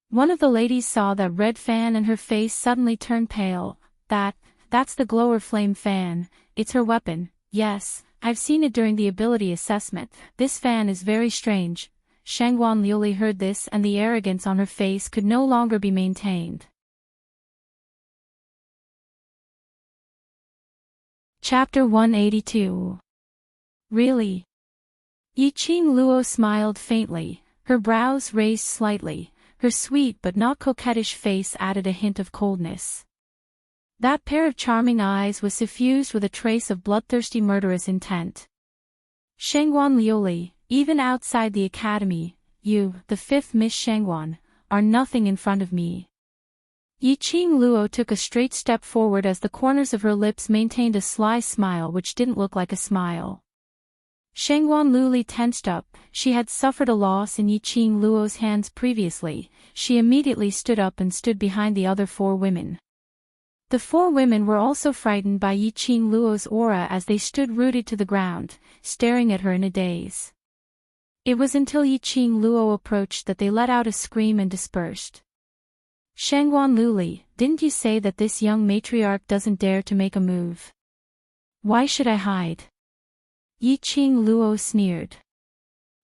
One of the ladies saw that red fan and her face suddenly turned pale. That's the glower flame fan, it's her weapon. Yes, I've seen it during the ability assessment. This fan is very strange. Shangguan Liuli heard this and the arrogance on her face could no longer be maintained. Chapter 182. Really? Yi Qing Luo smiled faintly, her brows raised slightly, her sweet but not coquettish face added a hint of coldness. That pair of charming eyes was suffused with a trace of bloodthirsty murderous intent. Shangguan Liuli, even outside the academy, you, the 5th Miss Shangguan, are nothing in front of me. Yi Qing Luo took a straight step forward as the corners of her lips maintained a sly smile which didn't look like a smile. Shangguan Liuli tensed up, she had suffered a loss in Yi Qing Luo's hands previously. She immediately stood up and stood behind the other 4 women. The 4 women were also frightened by Yi Qing Luo's aura as they stood rooted to the ground, staring at her in a daze. It was until Yi Qing Luo approached that they let out a scream and dispersed. Shangguan Liuli, didn't you say that this young matriarch doesn't dare to make a move? Why should I hide? Yi Qing Luo sneered.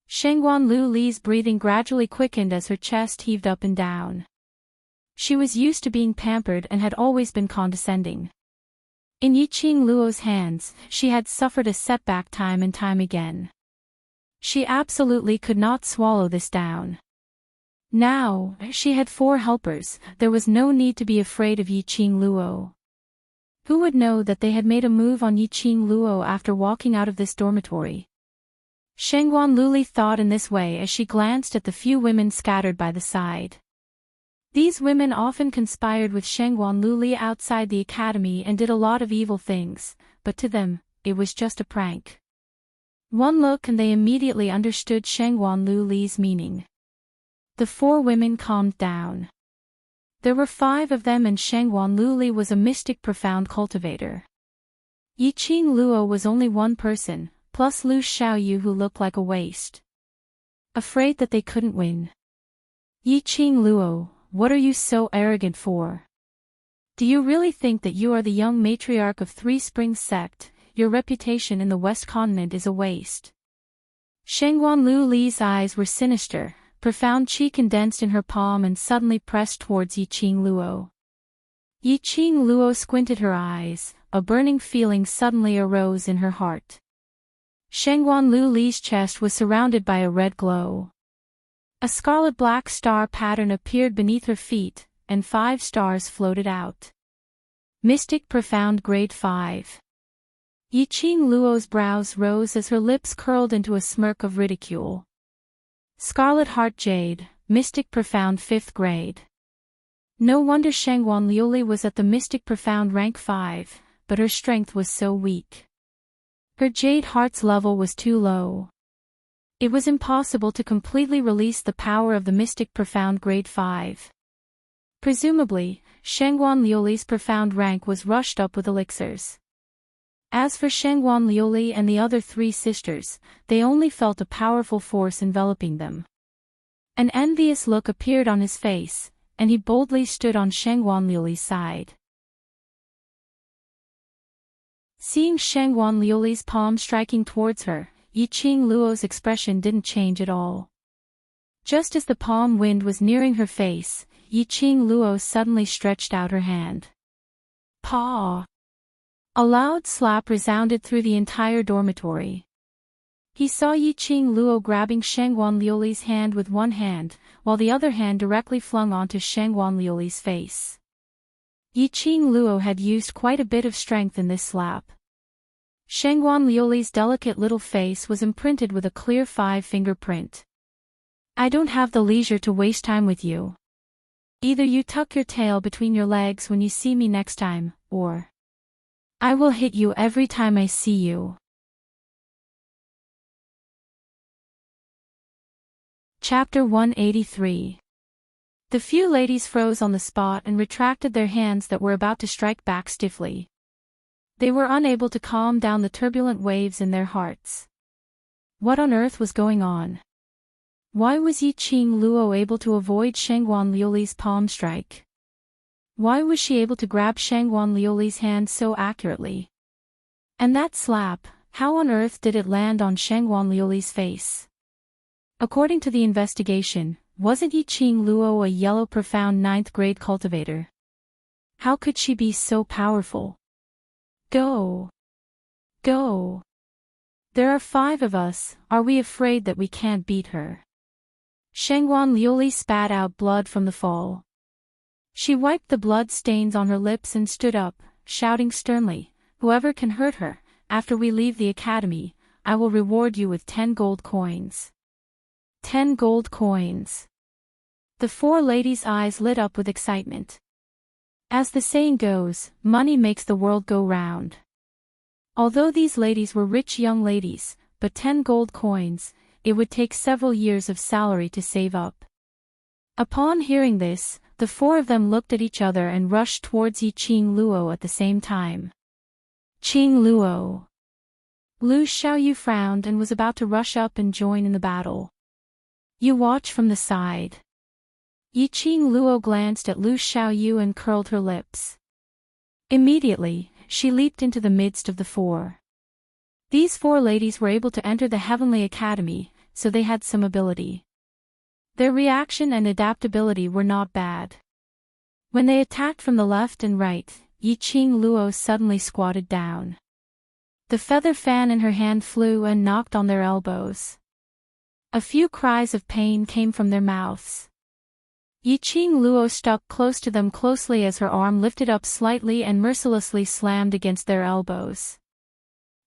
Shangguan Liuli's breathing gradually quickened as her chest heaved up and down. She was used to being pampered and had always been condescending. In Yi Qing Luo's hands, she had suffered a setback time and time again. She absolutely could not swallow this down. Now, she had 4 helpers, there was no need to be afraid of Yi Qing Luo. Who would know that they had made a move on Yi Qing Luo after walking out of this dormitory? Shangguan Liuli thought in this way as she glanced at the few women scattered by the side. These women often conspired with Shangguan Liuli outside the academy and did a lot of evil things, but to them, it was just a prank. One look and they immediately understood Shangguan Liuli's meaning. The 4 women calmed down. There were 5 of them and Shangguan Liuli was a mystic profound cultivator. Yi Qing Luo was only 1 person, plus Lu Xiaoyu who looked like a waste. Afraid that they couldn't win. Yi Qing Luo, what are you so arrogant for? Do you really think that you are the young matriarch of 3 Springs sect? Your reputation in the West Continent is a waste. Shangguan Lu Li's eyes were sinister, profound chi condensed in her palm and suddenly pressed towards Yiqing Luo. Yiqing Luo squinted her eyes, a burning feeling suddenly arose in her heart. Shangguan Lu Li's chest was surrounded by a red glow. A scarlet-black star pattern appeared beneath her feet, and 5 stars floated out. Mystic Profound Grade 5. Yiqing Luo's brows rose as her lips curled into a smirk of ridicule. Scarlet Heart Jade, Mystic Profound 5th Grade. No wonder Shangguan Liuli was at the Mystic Profound rank 5, but her strength was so weak. Her Jade Heart's level was too low. It was impossible to completely release the power of the Mystic Profound Grade 5. Presumably, Shangguan Liuli's profound rank was rushed up with elixirs. As for Shangguan Liuli and the other 3 sisters, they only felt a powerful force enveloping them. An envious look appeared on his face, and he boldly stood on Shangguan Liuli's side. Seeing Shangguan Liuli's palm striking towards her, Yiqing Luo's expression didn't change at all. Just as the palm wind was nearing her face, Yiqing Luo suddenly stretched out her hand. Paw! A loud slap resounded through the entire dormitory. He saw Yiqing Luo grabbing Shangguan Liuli's hand with one hand, while the other hand directly flung onto Shangguan Liuli's face. Yiqing Luo had used quite a bit of strength in this slap. Shangguan Liuli's delicate little face was imprinted with a clear 5-finger print. I don't have the leisure to waste time with you. Either you tuck your tail between your legs when you see me next time, or I will hit you every time I see you. Chapter 183. The few ladies froze on the spot and retracted their hands that were about to strike back stiffly. They were unable to calm down the turbulent waves in their hearts. What on earth was going on? Why was Yiqing Luo able to avoid Shangguan Liuli's palm strike? Why was she able to grab Shangguan Liuli's hand so accurately? And that slap, how on earth did it land on Shangguan Liuli's face? According to the investigation, wasn't Yiqing Luo a yellow profound 9th grade cultivator? How could she be so powerful? Go! Go! There are 5 of us, are we afraid that we can't beat her? Shangguan Liuli spat out blood from the fall. She wiped the blood stains on her lips and stood up, shouting sternly, whoever can hurt her, after we leave the academy, I will reward you with 10 gold coins. 10 gold coins. The 4 ladies' eyes lit up with excitement. As the saying goes, money makes the world go round. Although these ladies were rich young ladies, but 10 gold coins, it would take several years of salary to save up. Upon hearing this, the 4 of them looked at each other and rushed towards Yiqing Luo at the same time. Qing Luo. Lu Xiaoyu frowned and was about to rush up and join in the battle. You watch from the side. Yiqing Luo glanced at Lu Xiaoyu and curled her lips. Immediately, she leaped into the midst of the 4. These 4 ladies were able to enter the Heavenly Academy, so they had some ability. Their reaction and adaptability were not bad. When they attacked from the left and right, Yiqing Luo suddenly squatted down. The feather fan in her hand flew and knocked on their elbows. A few cries of pain came from their mouths. Yiqing Luo stuck close to them closely as her arm lifted up slightly and mercilessly slammed against their elbows.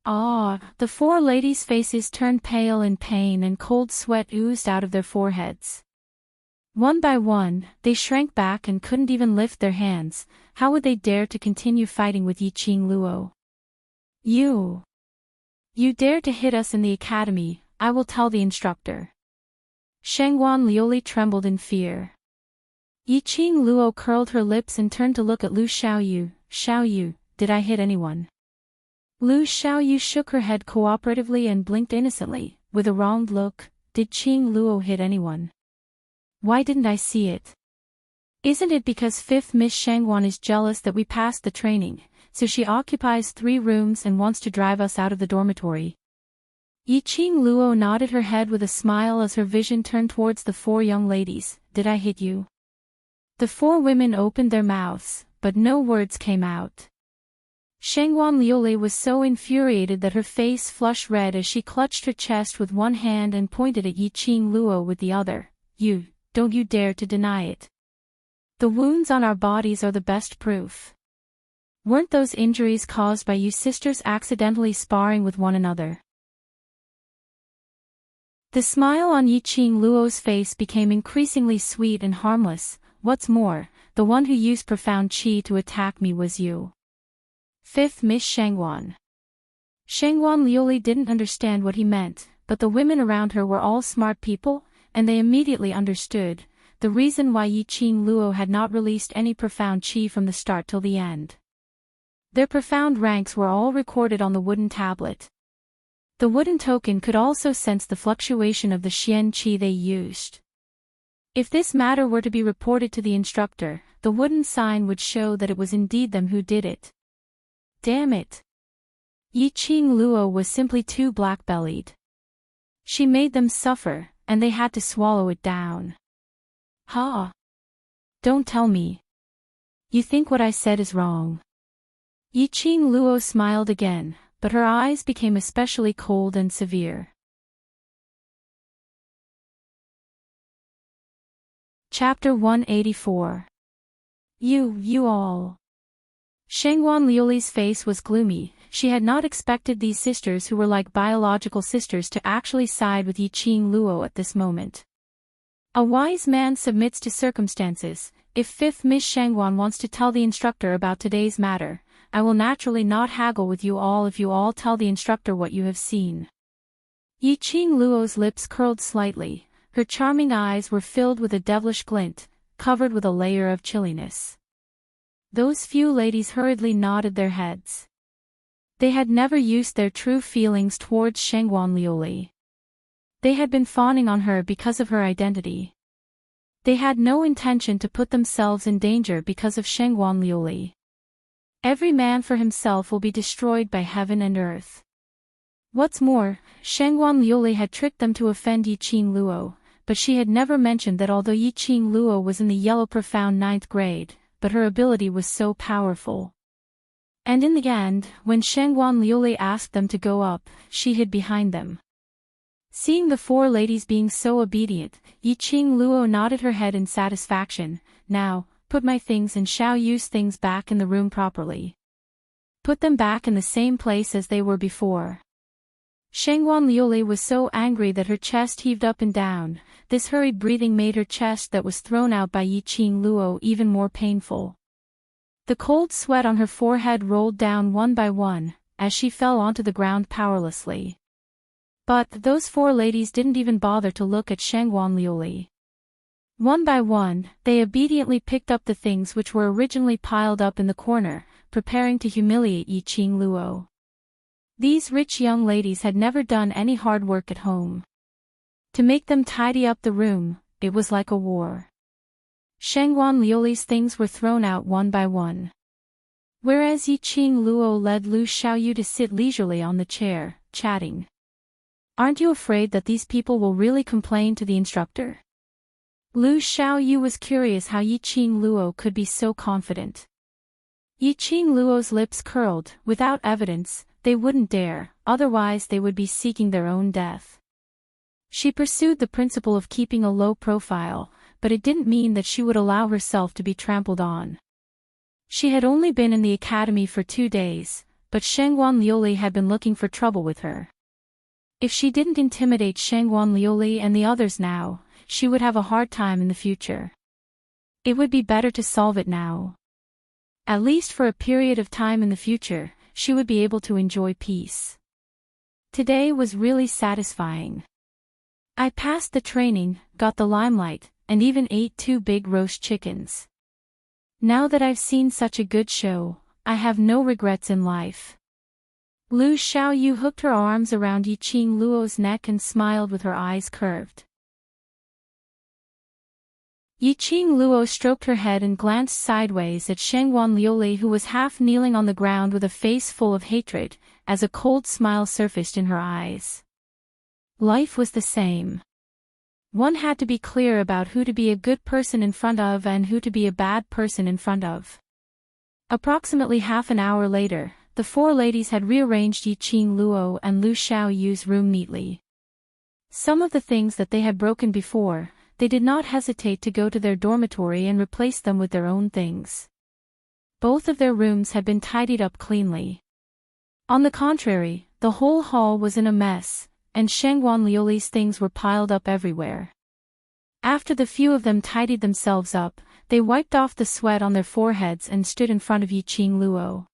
Ah! The 4 ladies' faces turned pale in pain and cold sweat oozed out of their foreheads. One by one, they shrank back and couldn't even lift their hands. How would they dare to continue fighting with Yiqing Luo? You dare to hit us in the academy, I will tell the instructor. Shangguan Liuli trembled in fear. Yiqing Luo curled her lips and turned to look at Lu Xiaoyu. Xiaoyu, did I hit anyone? Lu Xiaoyu shook her head cooperatively and blinked innocently, with a wronged look. Did Qing Luo hit anyone? Why didn't I see it? Isn't it because 5th Miss Shangguan is jealous that we passed the training, so she occupies 3 rooms and wants to drive us out of the dormitory? Yiqing Luo nodded her head with a smile as her vision turned towards the four young ladies. Did I hit you? The four women opened their mouths, but no words came out. Shangguan Liuli was so infuriated that her face flushed red as she clutched her chest with one hand and pointed at Yiqing Luo with the other. Don't you dare to deny it. The wounds on our bodies are the best proof. Weren't those injuries caused by you sisters accidentally sparring with one another? The smile on Yiqing Luo's face became increasingly sweet and harmless. What's more, the one who used profound qi to attack me was you. Fifth Miss Shangguan. Shangguan Liuli didn't understand what he meant, but the women around her were all smart people, and they immediately understood the reason why Yiqing Luo had not released any profound qi from the start till the end. Their profound ranks were all recorded on the wooden tablet. The wooden token could also sense the fluctuation of the xian qi they used. If this matter were to be reported to the instructor, the wooden sign would show that it was indeed them who did it. Damn it! Yiqing Luo was simply too black-bellied. She made them suffer, and they had to swallow it down. Ha! Don't tell me. You think what I said is wrong. Yiqing Luo smiled again, but her eyes became especially cold and severe. Chapter 184. You all. Shangguan Liuli's face was gloomy. She had not expected these sisters who were like biological sisters to actually side with Yiqing Luo at this moment. A wise man submits to circumstances. If Fifth Miss Shangguan wants to tell the instructor about today's matter, I will naturally not haggle with you all if you all tell the instructor what you have seen. Yiqing Luo's lips curled slightly. Her charming eyes were filled with a devilish glint, covered with a layer of chilliness. Those few ladies hurriedly nodded their heads. They had never used their true feelings towards Shangguan Liuli. They had been fawning on her because of her identity. They had no intention to put themselves in danger because of Shangguan Liuli. Every man for himself will be destroyed by heaven and earth. What's more, Shangguan Liuli had tricked them to offend Yiqing Luo, but she had never mentioned that although Yiqing Luo was in the yellow profound 9th grade, but her ability was so powerful. And in the end, when Shangguan Liuli asked them to go up, she hid behind them. Seeing the four ladies being so obedient, Yiqing Luo nodded her head in satisfaction. Now, put my things and Xiao Yu's things back in the room properly. Put them back in the same place as they were before. Shangguan Liuli was so angry that her chest heaved up and down. This hurried breathing made her chest that was thrown out by Yiqing Luo even more painful. The cold sweat on her forehead rolled down one by one, as she fell onto the ground powerlessly. But those four ladies didn't even bother to look at Shangguan Liuli. One by one, they obediently picked up the things which were originally piled up in the corner, preparing to humiliate Yiqing Luo. These rich young ladies had never done any hard work at home. To make them tidy up the room, it was like a war. Shangguan Liuli's things were thrown out one by one. Whereas Yiqing Luo led Lu Xiaoyu to sit leisurely on the chair, chatting. Aren't you afraid that these people will really complain to the instructor? Lu Xiaoyu was curious how Yiqing Luo could be so confident. Yiqing Luo's lips curled. Without evidence, they wouldn't dare, otherwise they would be seeking their own death. She pursued the principle of keeping a low profile, but it didn't mean that she would allow herself to be trampled on. She had only been in the academy for 2 days, but Shangguan Liuli had been looking for trouble with her. If she didn't intimidate Shangguan Liuli and the others now, she would have a hard time in the future. It would be better to solve it now. At least for a period of time in the future, she would be able to enjoy peace. Today was really satisfying. I passed the training, got the limelight, and even ate 2 big roast chickens. Now that I've seen such a good show, I have no regrets in life. Lu Xiaoyu hooked her arms around Yiqing Luo's neck and smiled with her eyes curved. Yiqing Luo stroked her head and glanced sideways at Shangguan Liuli, who was half kneeling on the ground with a face full of hatred, as a cold smile surfaced in her eyes. Life was the same. One had to be clear about who to be a good person in front of and who to be a bad person in front of. Approximately half an hour later, the four ladies had rearranged Yiqing Luo and Lu Xiaoyu's room neatly. Some of the things that they had broken before, they did not hesitate to go to their dormitory and replace them with their own things. Both of their rooms had been tidied up cleanly. On the contrary, the whole hall was in a mess, and Shangguan Liuli's things were piled up everywhere. After the few of them tidied themselves up, they wiped off the sweat on their foreheads and stood in front of Yiqing Luo.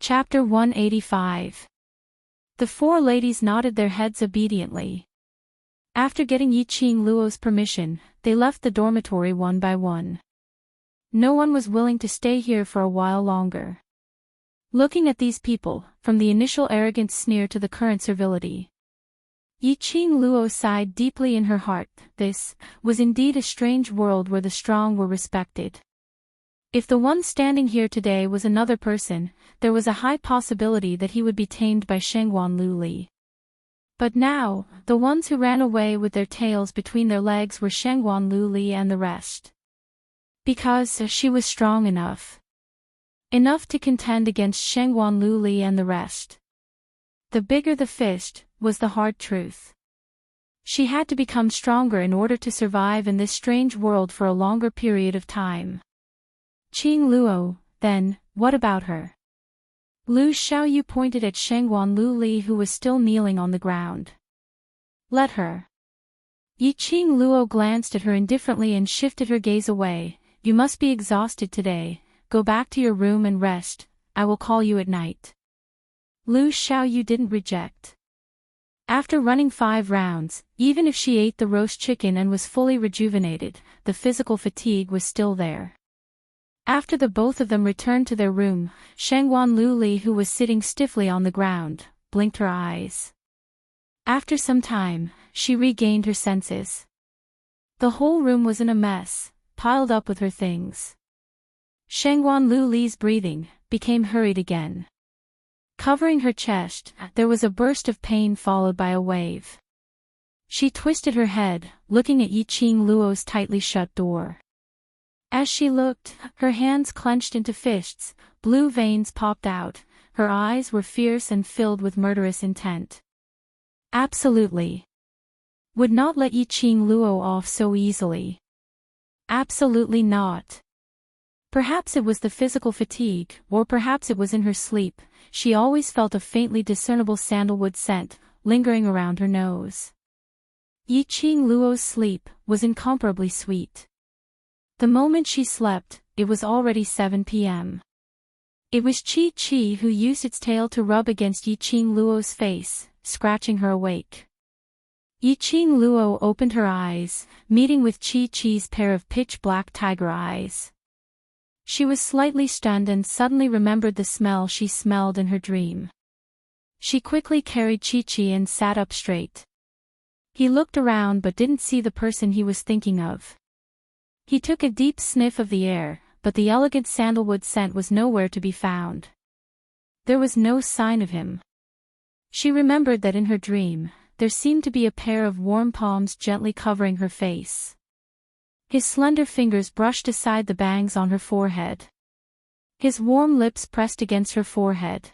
Chapter 185. The four ladies nodded their heads obediently. After getting Yiqing Luo's permission, they left the dormitory one by one. No one was willing to stay here for a while longer. Looking at these people, from the initial arrogant sneer to the current servility, Yiqing Luo sighed deeply in her heart. This was indeed a strange world where the strong were respected. If the one standing here today was another person, there was a high possibility that he would be tamed by Shangguan Liuli. But now, the ones who ran away with their tails between their legs were Shangguan Liuli and the rest. Because she was strong enough. Enough to contend against Shangguan Liuli and the rest. The bigger the fist, was the hard truth. She had to become stronger in order to survive in this strange world for a longer period of time. Qing Luo, then, what about her? Lu Xiaoyu pointed at Shangguan Liuli who was still kneeling on the ground. Let her. Yiqing Luo glanced at her indifferently and shifted her gaze away. You must be exhausted today. Go back to your room and rest. I will call you at night. Lu Xiaoyu didn't reject. After running 5 rounds, even if she ate the roast chicken and was fully rejuvenated, the physical fatigue was still there. After the both of them returned to their room, Shangguan Liuli, who was sitting stiffly on the ground, blinked her eyes. After some time, she regained her senses. The whole room was in a mess, piled up with her things. Shangguan Liuli's breathing became hurried again. Covering her chest, there was a burst of pain followed by a wave. She twisted her head, looking at Yiqing Luo's tightly shut door. As she looked, her hands clenched into fists, blue veins popped out, her eyes were fierce and filled with murderous intent. Absolutely. Would not let Yiqing Luo off so easily. Absolutely not. Perhaps it was the physical fatigue, or perhaps it was in her sleep. She always felt a faintly discernible sandalwood scent, lingering around her nose. Yiqing Luo's sleep was incomparably sweet. The moment she slept, it was already 7 p.m. It was Chi-Chi who used its tail to rub against Yiqing Luo's face, scratching her awake. Yiqing Luo opened her eyes, meeting with Chi-Chi's pair of pitch-black tiger eyes. She was slightly stunned and suddenly remembered the smell she smelled in her dream. She quickly carried Chi-Chi and sat up straight. He looked around but didn't see the person he was thinking of. He took a deep sniff of the air, but the elegant sandalwood scent was nowhere to be found. There was no sign of him. She remembered that in her dream, there seemed to be a pair of warm palms gently covering her face. His slender fingers brushed aside the bangs on her forehead. His warm lips pressed against her forehead.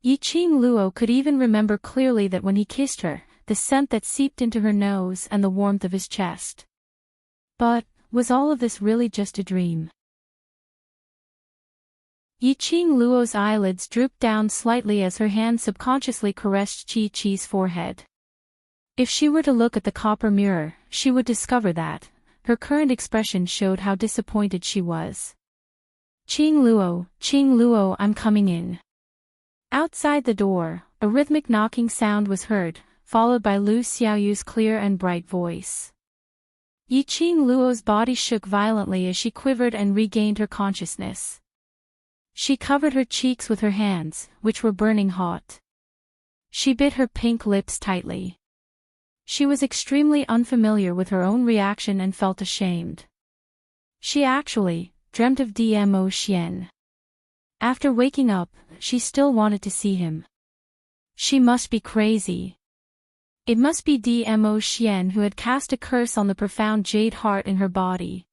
Yiqing Luo could even remember clearly that when he kissed her, the scent that seeped into her nose and the warmth of his chest. But, was all of this really just a dream? Yiqing Luo's eyelids drooped down slightly as her hand subconsciously caressed Chi-Chi's forehead. If she were to look at the copper mirror, she would discover that her current expression showed how disappointed she was. Qing Luo, I'm coming in. Outside the door, a rhythmic knocking sound was heard, followed by Lu Xiaoyu's clear and bright voice. Yiqing Luo's body shook violently as she quivered and regained her consciousness. She covered her cheeks with her hands, which were burning hot. She bit her pink lips tightly. She was extremely unfamiliar with her own reaction and felt ashamed. She actually dreamt of Dmo Xian. After waking up, she still wanted to see him. She must be crazy. It must be Dmo Xian who had cast a curse on the profound jade heart in her body.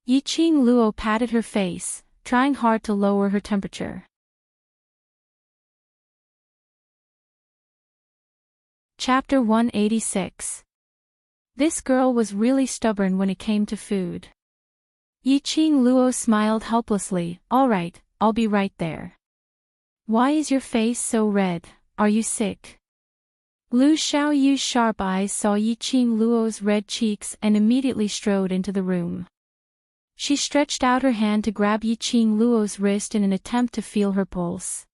Yiqing Luo patted her face, trying hard to lower her temperature. Chapter 186. This girl was really stubborn when it came to food. Yiqing Luo smiled helplessly. All right, I'll be right there. Why is your face so red? Are you sick? Lu Xiaoyu's sharp eyes saw Yiqing Luo's red cheeks and immediately strode into the room. She stretched out her hand to grab Yiqing Luo's wrist in an attempt to feel her pulse.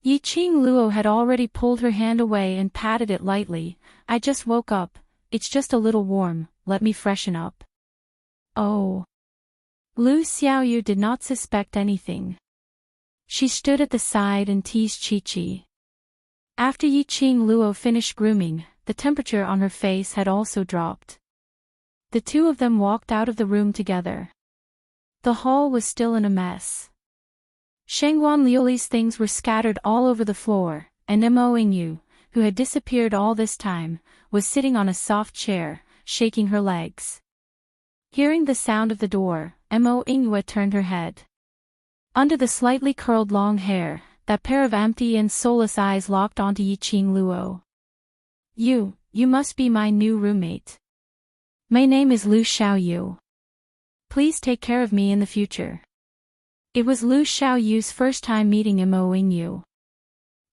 Yiqing Luo had already pulled her hand away and patted it lightly. I just woke up, it's just a little warm, let me freshen up. Oh. Lu Xiaoyu did not suspect anything. She stood at the side and teased Chi-Chi. After Yiqing Luo finished grooming, the temperature on her face had also dropped. The two of them walked out of the room together. The hall was still in a mess. Shengguan Liuli's things were scattered all over the floor, and Mo Yingyu, who had disappeared all this time, was sitting on a soft chair, shaking her legs. Hearing the sound of the door, Mo Yingyu turned her head. Under the slightly curled long hair, that pair of empty and soulless eyes locked onto Yiqing Luo. You must be my new roommate. My name is Lu Xiaoyu. Please take care of me in the future. It was Lu Xiaoyu's first time meeting Mo Yingyu.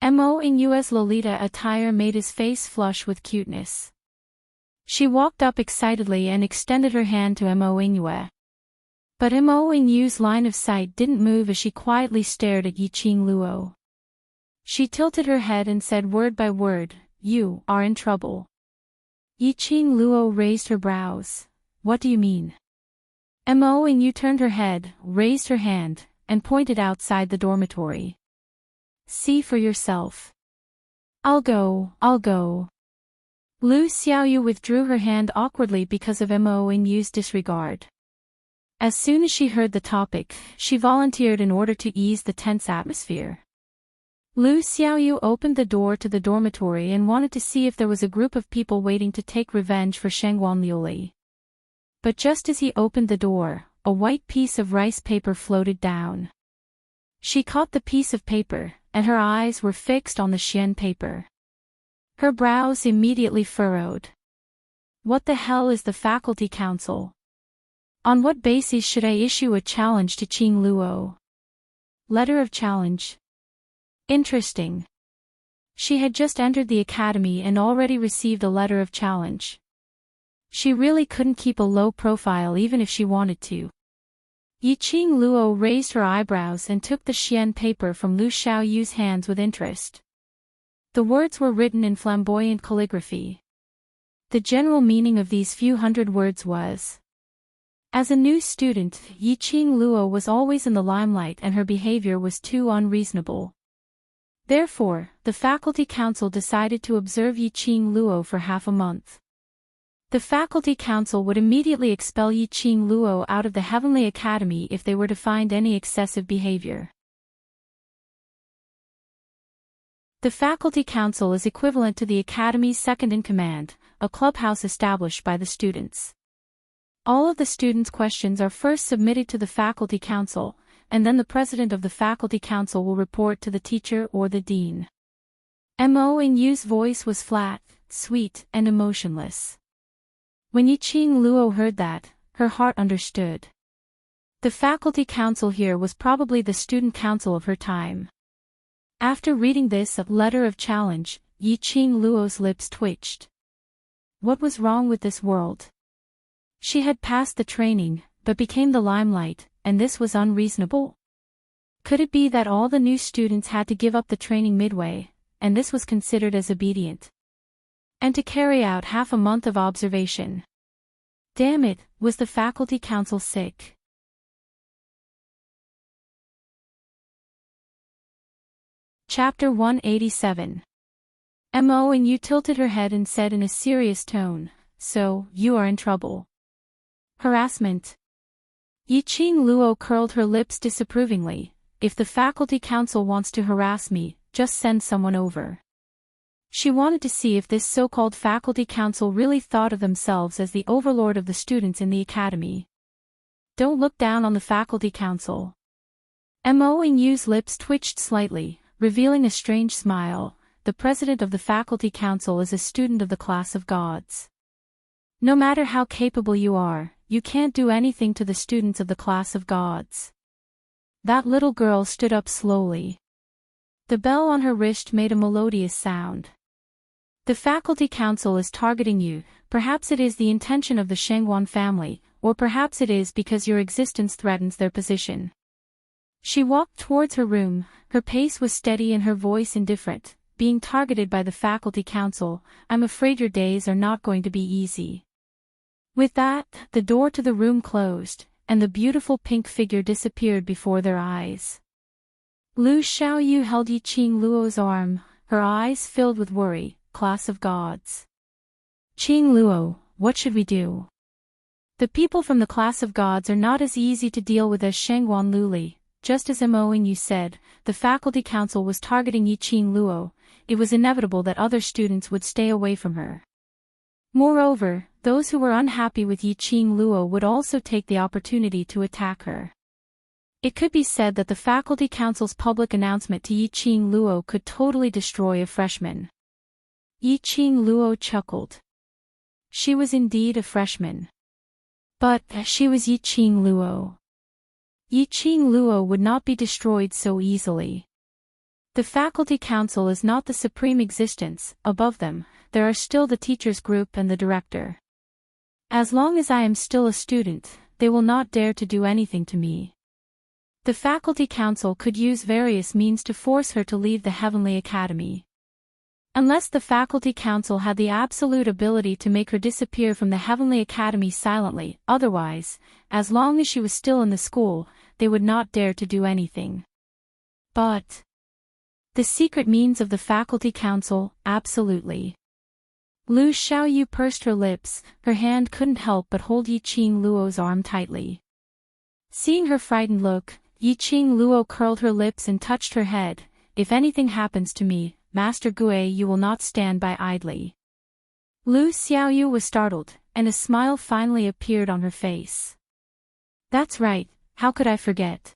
Mo Yingyu's Lolita attire made his face flush with cuteness. She walked up excitedly and extended her hand to Mo Yingyu. But Mo Yingyu's line of sight didn't move as she quietly stared at Yiqing Luo. She tilted her head and said word by word, "You are in trouble." Yiqing Luo raised her brows. What do you mean? Mo Yingyu turned her head, raised her hand, and pointed outside the dormitory. See for yourself. I'll go. Lu Xiaoyu withdrew her hand awkwardly because of Mo Yingyu's disregard. As soon as she heard the topic, she volunteered in order to ease the tense atmosphere. Lu Xiaoyu opened the door to the dormitory and wanted to see if there was a group of people waiting to take revenge for Shengguan Liuli. But just as he opened the door, a white piece of rice paper floated down. She caught the piece of paper, and her eyes were fixed on the Xian paper. Her brows immediately furrowed. What the hell is the faculty council? On what basis should I issue a challenge to Qing Luo? Letter of challenge. Interesting. She had just entered the academy and already received a letter of challenge. She really couldn't keep a low profile even if she wanted to. Yiqing Luo raised her eyebrows and took the Xian paper from Lu Xiaoyu's hands with interest. The words were written in flamboyant calligraphy. The general meaning of these few hundred words was: as a new student, Yiqing Luo was always in the limelight and her behavior was too unreasonable. Therefore, the faculty council decided to observe Yiqing Luo for half a month. The faculty council would immediately expel Yiqing Luo out of the Heavenly Academy if they were to find any excessive behavior. The faculty council is equivalent to the Academy's second-in-command, a clubhouse established by the students. All of the students' questions are first submitted to the faculty council, and then the president of the faculty council will report to the teacher or the dean. Mo Yingyu's voice was flat, sweet, and emotionless. When Yiqing Luo heard that, her heart understood. The faculty council here was probably the student council of her time. After reading this letter of challenge, Yiqing Luo's lips twitched. What was wrong with this world? She had passed the training, but became the limelight, and this was unreasonable? Could it be that all the new students had to give up the training midway, and this was considered as obedient? And to carry out half a month of observation. Damn it, was the faculty council sick? Chapter 187. Mo Yingyu tilted her head and said in a serious tone, "So, you are in trouble." Harassment. Yiqing Luo curled her lips disapprovingly. if the faculty council wants to harass me, just send someone over. She wanted to see if this so-called faculty council really thought of themselves as the overlord of the students in the academy. Don't look down on the faculty council. Mo&U's lips twitched slightly, revealing a strange smile. The president of the faculty council is a student of the class of gods. No matter how capable you are, you can't do anything to the students of the class of gods. That little girl stood up slowly. The bell on her wrist made a melodious sound. The faculty council is targeting you. Perhaps it is the intention of the Shangwan family, or perhaps it is because your existence threatens their position. She walked towards her room, her pace was steady and her voice indifferent. Being targeted by the faculty council, I'm afraid your days are not going to be easy. With that, the door to the room closed, and the beautiful pink figure disappeared before their eyes. Lu Xiaoyu held Yiqing Luo's arm, her eyes filled with worry. Class of gods. Qing Luo, what should we do? The people from the class of gods are not as easy to deal with as Shangwan Luli. Just as Mo&U said, the faculty council was targeting Yiqing Luo. It was inevitable that other students would stay away from her. Moreover, those who were unhappy with Yiqing Luo would also take the opportunity to attack her. It could be said that the faculty council's public announcement to Yiqing Luo could totally destroy a freshman. Yiqing Luo chuckled. She was indeed a freshman. But she was Yiqing Luo. Yiqing Luo would not be destroyed so easily. The faculty council is not the supreme existence. Above them, there are still the teachers group and the director. As long as I am still a student, they will not dare to do anything to me. The faculty council could use various means to force her to leave the Heavenly Academy. Unless the faculty council had the absolute ability to make her disappear from the Heavenly Academy silently, otherwise, as long as she was still in the school, they would not dare to do anything. But the secret means of the faculty council, absolutely. Lu Xiaoyu pursed her lips, her hand couldn't help but hold Yiqing Luo's arm tightly. Seeing her frightened look, Yiqing Luo curled her lips and touched her head. If anything happens to me, Master Gue, you will not stand by idly. Lu Xiaoyu was startled, and a smile finally appeared on her face. That's right, how could I forget?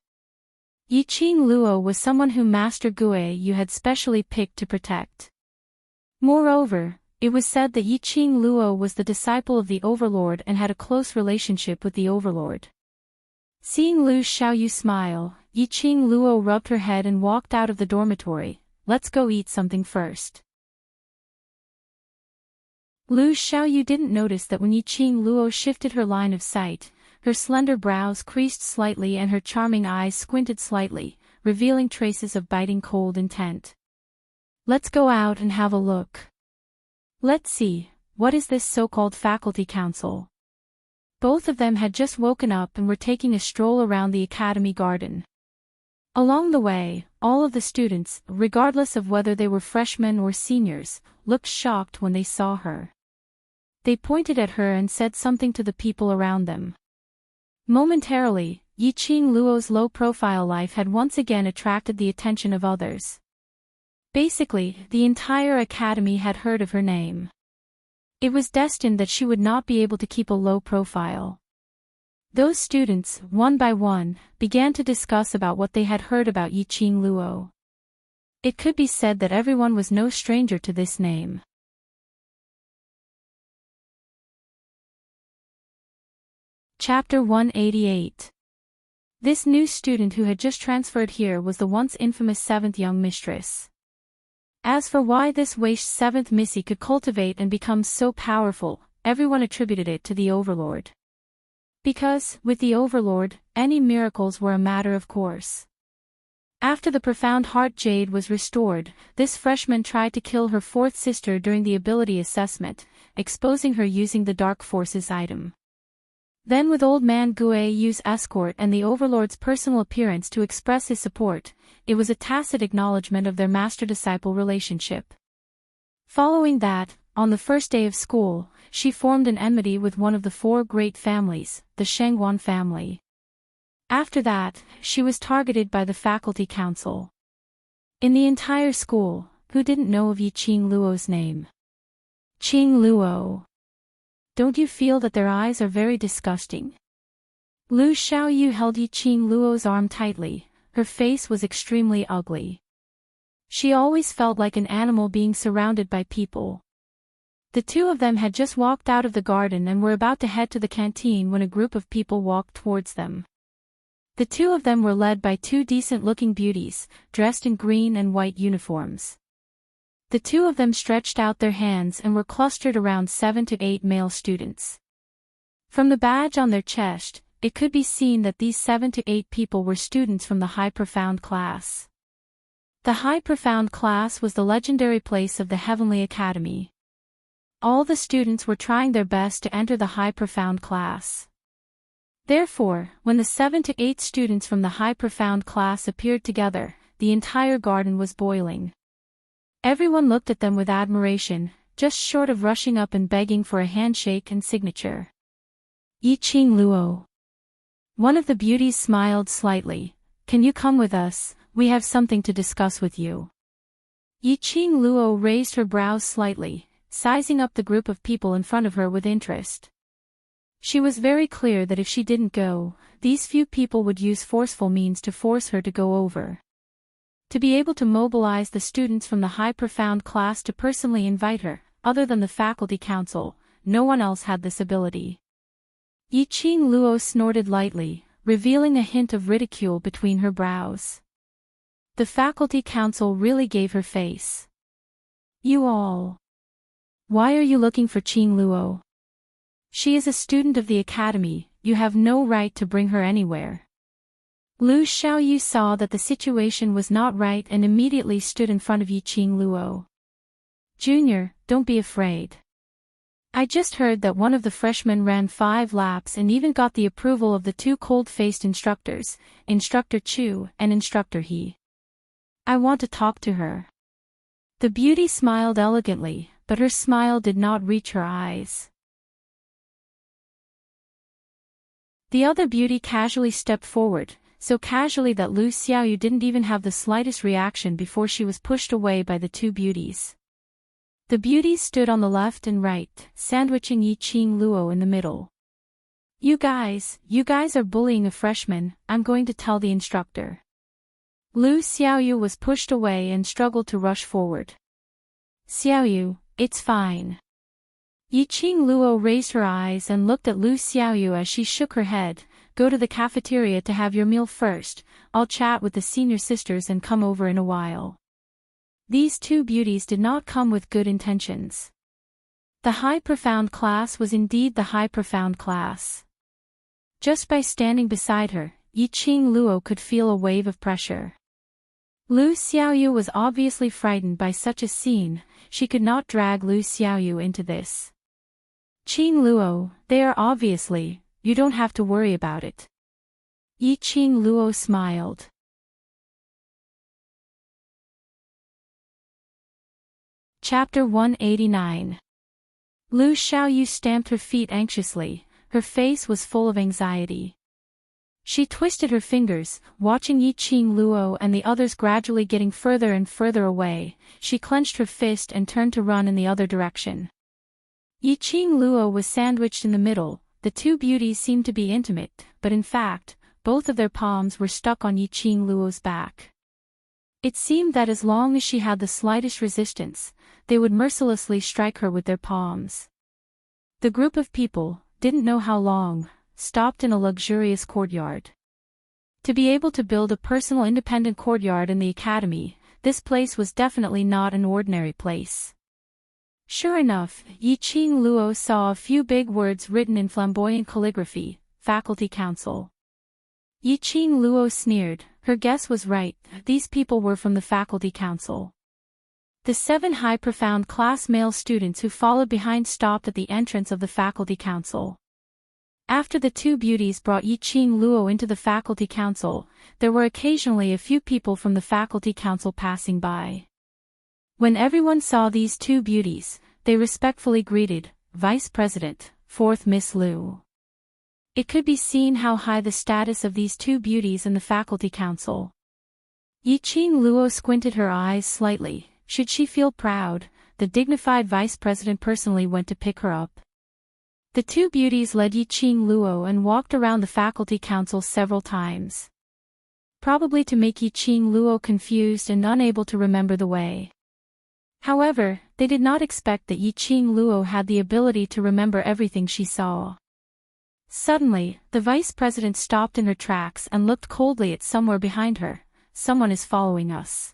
Yiqing Luo was someone whom Master Gue had specially picked to protect. Moreover, it was said that Yiqing Luo was the disciple of the Overlord and had a close relationship with the Overlord. Seeing Lu Xiaoyu smile, Yiqing Luo rubbed her head and walked out of the dormitory. Let's go eat something first. Lu Xiaoyu didn't notice that when Yiqing Luo shifted her line of sight, her slender brows creased slightly and her charming eyes squinted slightly, revealing traces of biting cold intent. Let's go out and have a look. Let's see, what is this so-called faculty council? Both of them had just woken up and were taking a stroll around the academy garden. Along the way, all of the students, regardless of whether they were freshmen or seniors, looked shocked when they saw her. They pointed at her and said something to the people around them. Momentarily, Yiqing Luo's low-profile life had once again attracted the attention of others. Basically, the entire academy had heard of her name. It was destined that she would not be able to keep a low profile. Those students, one by one, began to discuss about what they had heard about Yiqing Luo. It could be said that everyone was no stranger to this name. Chapter 188. This new student who had just transferred here was the once infamous 7th young mistress. As for why this waste 7th Missy could cultivate and become so powerful, everyone attributed it to the Overlord. Because, with the Overlord, any miracles were a matter of course. After the profound heart jade was restored, this freshman tried to kill her 4th sister during the ability assessment, exposing her using the Dark Forces item. Then with Old Man Guayu's escort and the Overlord's personal appearance to express his support, it was a tacit acknowledgement of their master-disciple relationship. Following that, on the first day of school, she formed an enmity with one of the 4 great families, the Shangwan family. After that, she was targeted by the faculty council. In the entire school, who didn't know of Yi Qing Luo's name? Qing Luo. Don't you feel that their eyes are very disgusting? Lu Xiaoyu held Yi Qing Luo's arm tightly. Her face was extremely ugly. She always felt like an animal being surrounded by people. The two of them had just walked out of the garden and were about to head to the canteen when a group of people walked towards them. The two of them were led by two decent-looking beauties, dressed in green and white uniforms. The two of them stretched out their hands and were clustered around 7 to 8 male students. From the badge on their chest, it could be seen that these 7 to 8 people were students from the High Profound class. The High Profound class was the legendary place of the Heavenly Academy. All the students were trying their best to enter the High Profound class. Therefore, when the 7 to 8 students from the High Profound class appeared together, the entire garden was boiling. Everyone looked at them with admiration, just short of rushing up and begging for a handshake and signature. Yi Qing Luo. One of the beauties smiled slightly. Can you come with us? We have something to discuss with you. Yi Qing Luo raised her brows slightly, sizing up the group of people in front of her with interest. She was very clear that if she didn't go, these few people would use forceful means to force her to go over. To be able to mobilize the students from the High Profound class to personally invite her, other than the faculty council, no one else had this ability. Yi Qing Luo snorted lightly, revealing a hint of ridicule between her brows. The faculty council really gave her face. You all. Why are you looking for Qing Luo? She is a student of the academy, you have no right to bring her anywhere. Lu Xiaoyu saw that the situation was not right and immediately stood in front of Yi Qing Luo. Junior, don't be afraid. I just heard that one of the freshmen ran 5 laps and even got the approval of the 2 cold-faced instructors, Instructor Chu and Instructor He. I want to talk to her. The beauty smiled elegantly, but her smile did not reach her eyes. The other beauty casually stepped forward, so casually that Lu Xiaoyu didn't even have the slightest reaction before she was pushed away by the 2 beauties. The beauties stood on the left and right, sandwiching Yi Qing Luo in the middle. You guys are bullying a freshman, I'm going to tell the instructor. Lu Xiaoyu was pushed away and struggled to rush forward. Xiaoyu, it's fine. Yi Qing Luo raised her eyes and looked at Lu Xiaoyu as she shook her head. Go to the cafeteria to have your meal first, I'll chat with the senior sisters and come over in a while. These 2 beauties did not come with good intentions. The High Profound class was indeed the High Profound class. Just by standing beside her, Yi Qing Luo could feel a wave of pressure. Lu Xiaoyu was obviously frightened by such a scene, she could not drag Lu Xiaoyu into this. Qing Luo, they are obviously, you don't have to worry about it. Yi Qing Luo smiled. Chapter 189. Lu Xiaoyu stamped her feet anxiously, her face was full of anxiety. She twisted her fingers, watching Yi Qing Luo and the others gradually getting further and further away. She clenched her fist and turned to run in the other direction. Yi Qing Luo was sandwiched in the middle. The 2 beauties seemed to be intimate, but in fact, both of their palms were stuck on Yi Qing Luo's back. It seemed that as long as she had the slightest resistance, they would mercilessly strike her with their palms. The group of people, didn't know how long, stopped in a luxurious courtyard. To be able to build a personal independent courtyard in the academy, this place was definitely not an ordinary place. Sure enough, Yi Qing Luo saw a few big words written in flamboyant calligraphy, Faculty Council. Yi Qing Luo sneered, her guess was right, these people were from the Faculty Council. The 7 High Profound class male students who followed behind stopped at the entrance of the Faculty Council. After the 2 beauties brought Yi Qing Luo into the Faculty Council, there were occasionally a few people from the Faculty Council passing by. When everyone saw these 2 beauties, they respectfully greeted, Vice President, 4th Miss Lu. It could be seen how high the status of these two beauties in the faculty council. Yiqing Luo squinted her eyes slightly. Should she feel proud, the dignified vice president personally went to pick her up. The two beauties led Yiqing Luo and walked around the faculty council several times. Probably to make Yiqing Luo confused and unable to remember the way. However, they did not expect that Yiqing Luo had the ability to remember everything she saw. Suddenly, the vice president stopped in her tracks and looked coldly at somewhere behind her. Someone is following us.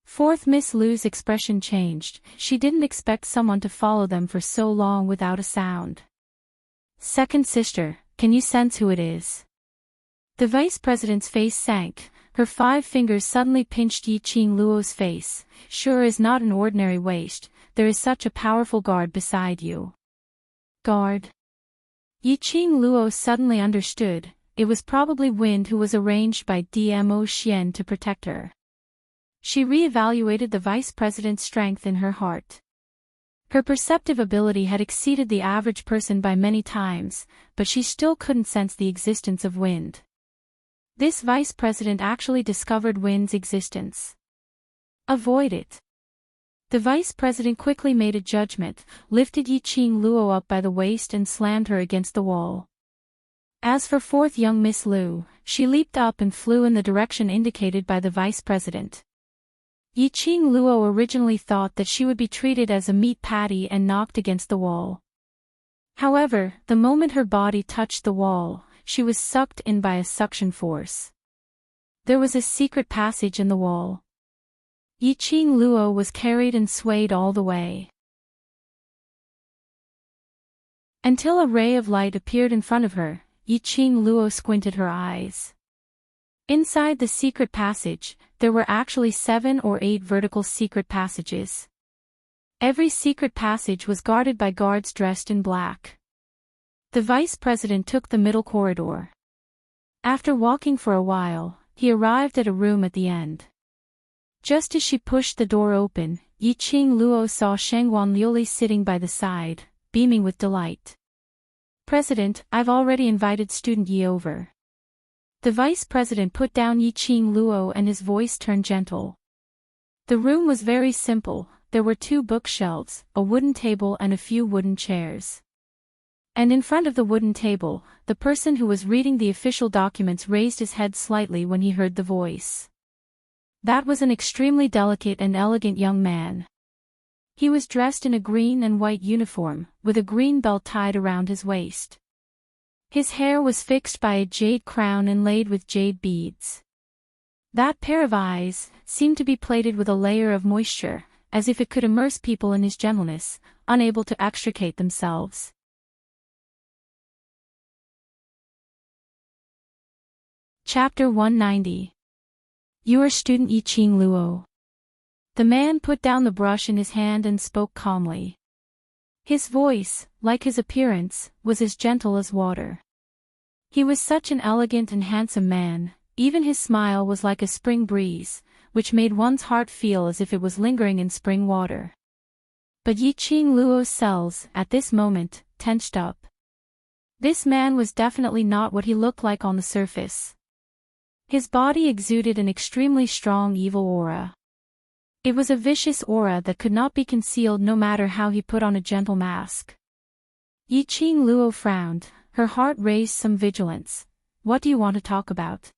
Fourth Miss Lu's expression changed. She didn't expect someone to follow them for so long without a sound. Second sister, can you sense who it is? The vice president's face sank. Her 5 fingers suddenly pinched Yiqing Luo's face. Sure is not an ordinary waist, there is such a powerful guard beside you. Guard? Yiqing Luo suddenly understood. It was probably Wind who was arranged by Dmo Xian to protect her. She re-evaluated the vice president's strength in her heart. Her perceptive ability had exceeded the average person by many times, but she still couldn't sense the existence of Wind. This vice president actually discovered Wind's existence. Avoid it. The vice president quickly made a judgment, lifted Yiqing Luo up by the waist and slammed her against the wall. As for fourth young Miss Lu, she leaped up and flew in the direction indicated by the vice president. Yiqing Luo originally thought that she would be treated as a meat patty and knocked against the wall. However, the moment her body touched the wall, she was sucked in by a suction force. There was a secret passage in the wall. Yiqing Luo was carried and swayed all the way, until a ray of light appeared in front of her. Yiqing Luo squinted her eyes. Inside the secret passage, there were actually 7 or 8 vertical secret passages. Every secret passage was guarded by guards dressed in black. The vice president took the middle corridor. After walking for a while, he arrived at a room at the end. Just as she pushed the door open, Yiqing Luo saw Shengguan Liuli sitting by the side, beaming with delight. President, I've already invited student Yi over. The vice president put down Yiqing Luo and his voice turned gentle. The room was very simple. There were 2 bookshelves, a wooden table and a few wooden chairs. And in front of the wooden table, the person who was reading the official documents raised his head slightly when he heard the voice. That was an extremely delicate and elegant young man. He was dressed in a green and white uniform, with a green belt tied around his waist. His hair was fixed by a jade crown inlaid with jade beads. That pair of eyes seemed to be plated with a layer of moisture, as if it could immerse people in his gentleness, unable to extricate themselves. Chapter 190. You are student Yiqing Luo. The man put down the brush in his hand and spoke calmly. His voice, like his appearance, was as gentle as water. He was such an elegant and handsome man, even his smile was like a spring breeze, which made one's heart feel as if it was lingering in spring water. But Yiqing Luo's cells, at this moment, tensed up. This man was definitely not what he looked like on the surface. His body exuded an extremely strong evil aura. It was a vicious aura that could not be concealed no matter how he put on a gentle mask. Yiqing Luo frowned, her heart raised some vigilance. What do you want to talk about?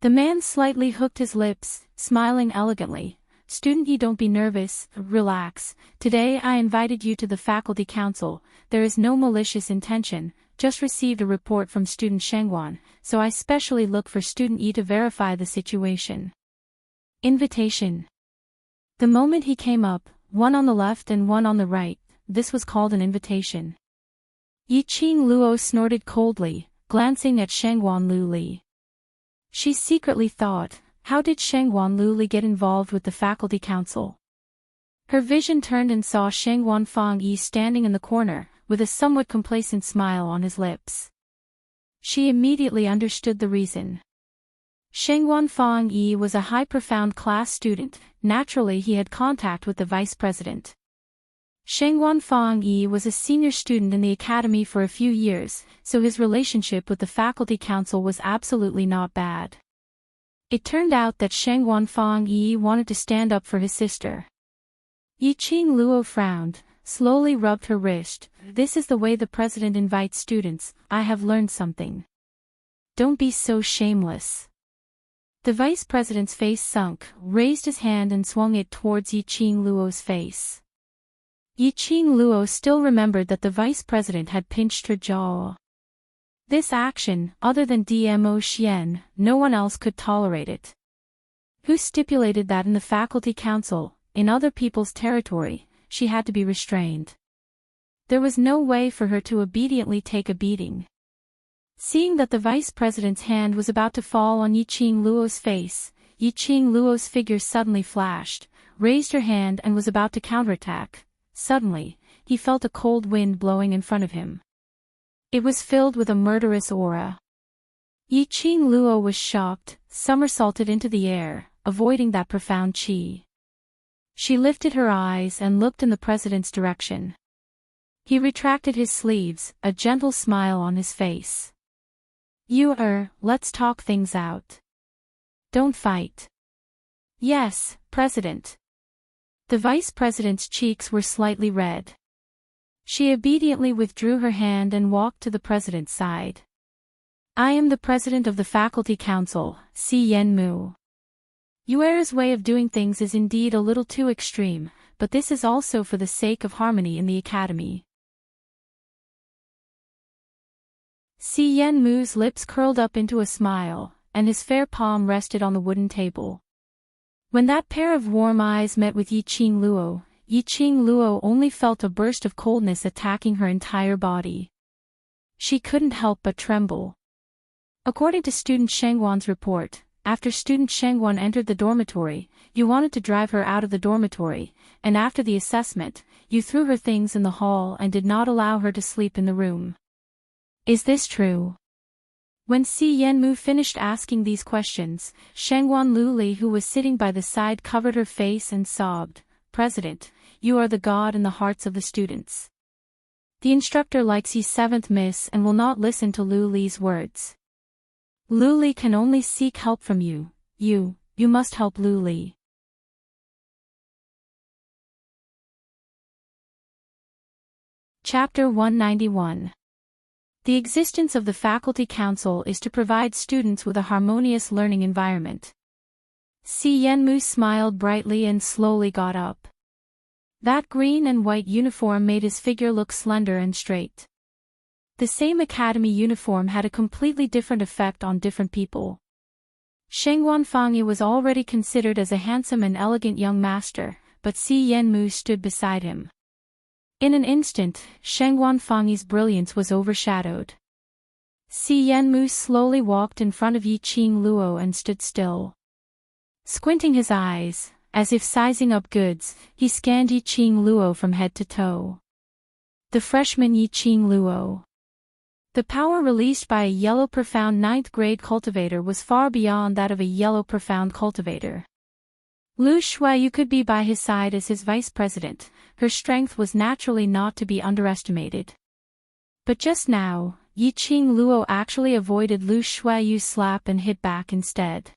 The man slightly hooked his lips, smiling elegantly. Student Yi, don't be nervous, relax. Today I invited you to the faculty council. There is no malicious intention, just received a report from student Shengguan, so I specially look for student Yi to verify the situation. Invitation. The moment he came up, one on the left and one on the right, this was called an invitation. Yiqing Luo snorted coldly, glancing at Shengguan Luli. She secretly thought, how did Shengguan Luli get involved with the faculty council? Her vision turned and saw Shengguan Fangyi standing in the corner, with a somewhat complacent smile on his lips. She immediately understood the reason. Shengguan Fangyi was a high profound class student. Naturally he had contact with the vice president. Shengguan Fang Yi was a senior student in the academy for a few years, so his relationship with the faculty council was absolutely not bad. It turned out that Shengguan Fang Yi wanted to stand up for his sister. Yiqing Luo frowned, slowly rubbed her wrist. This is the way the president invites students. I have learned something. Don't be so shameless. The vice president's face sunk, raised his hand and swung it towards Yiqing Luo's face. Yiqing Luo still remembered that the vice president had pinched her jaw. This action, other than Dmo Xian, no one else could tolerate it. Who stipulated that in the faculty council, in other people's territory, she had to be restrained? There was no way for her to obediently take a beating. Seeing that the vice president's hand was about to fall on Yiqing Luo's face, Yiqing Luo's figure suddenly flashed, raised her hand and was about to counterattack. Suddenly, he felt a cold wind blowing in front of him. It was filled with a murderous aura. Yiqing Luo was shocked, somersaulted into the air, avoiding that profound qi. She lifted her eyes and looked in the president's direction. He retracted his sleeves, a gentle smile on his face. Let's talk things out. Don't fight. Yes, President. The vice president's cheeks were slightly red. She obediently withdrew her hand and walked to the president's side. I am the president of the faculty council, Si Yenmu. Yuer's way of doing things is indeed a little too extreme, but this is also for the sake of harmony in the academy. Si Yenmu's lips curled up into a smile, and his fair palm rested on the wooden table. When that pair of warm eyes met with Yiqing Luo only felt a burst of coldness attacking her entire body. She couldn't help but tremble. According to student Shengguan's report, after student Shengguan entered the dormitory, you wanted to drive her out of the dormitory, and after the assessment, you threw her things in the hall and did not allow her to sleep in the room. Is this true? When Si Yenmu finished asking these questions, Shengguan Luli, who was sitting by the side, covered her face and sobbed, President, you are the god in the hearts of the students. The instructor likes you 7th Miss and will not listen to Luli's words. Luli can only seek help from you. You must help Luli. Chapter 191. The existence of the Faculty Council is to provide students with a harmonious learning environment. Si Yenmu smiled brightly and slowly got up. That green and white uniform made his figure look slender and straight. The same academy uniform had a completely different effect on different people. Shengguan Fangyi was already considered as a handsome and elegant young master, but Si Yenmu stood beside him. In an instant, Shengguan Fangyi's brilliance was overshadowed. Si Yenmu slowly walked in front of Yiqing Luo and stood still. Squinting his eyes, as if sizing up goods, he scanned Yiqing Luo from head to toe. The freshman Yiqing Luo. The power released by a yellow profound 9th grade cultivator was far beyond that of a yellow profound cultivator. Lu Shuayu could be by his side as his vice president. Her strength was naturally not to be underestimated. But just now, Yiqing Luo actually avoided Lu Shuayu's slap and hit back instead.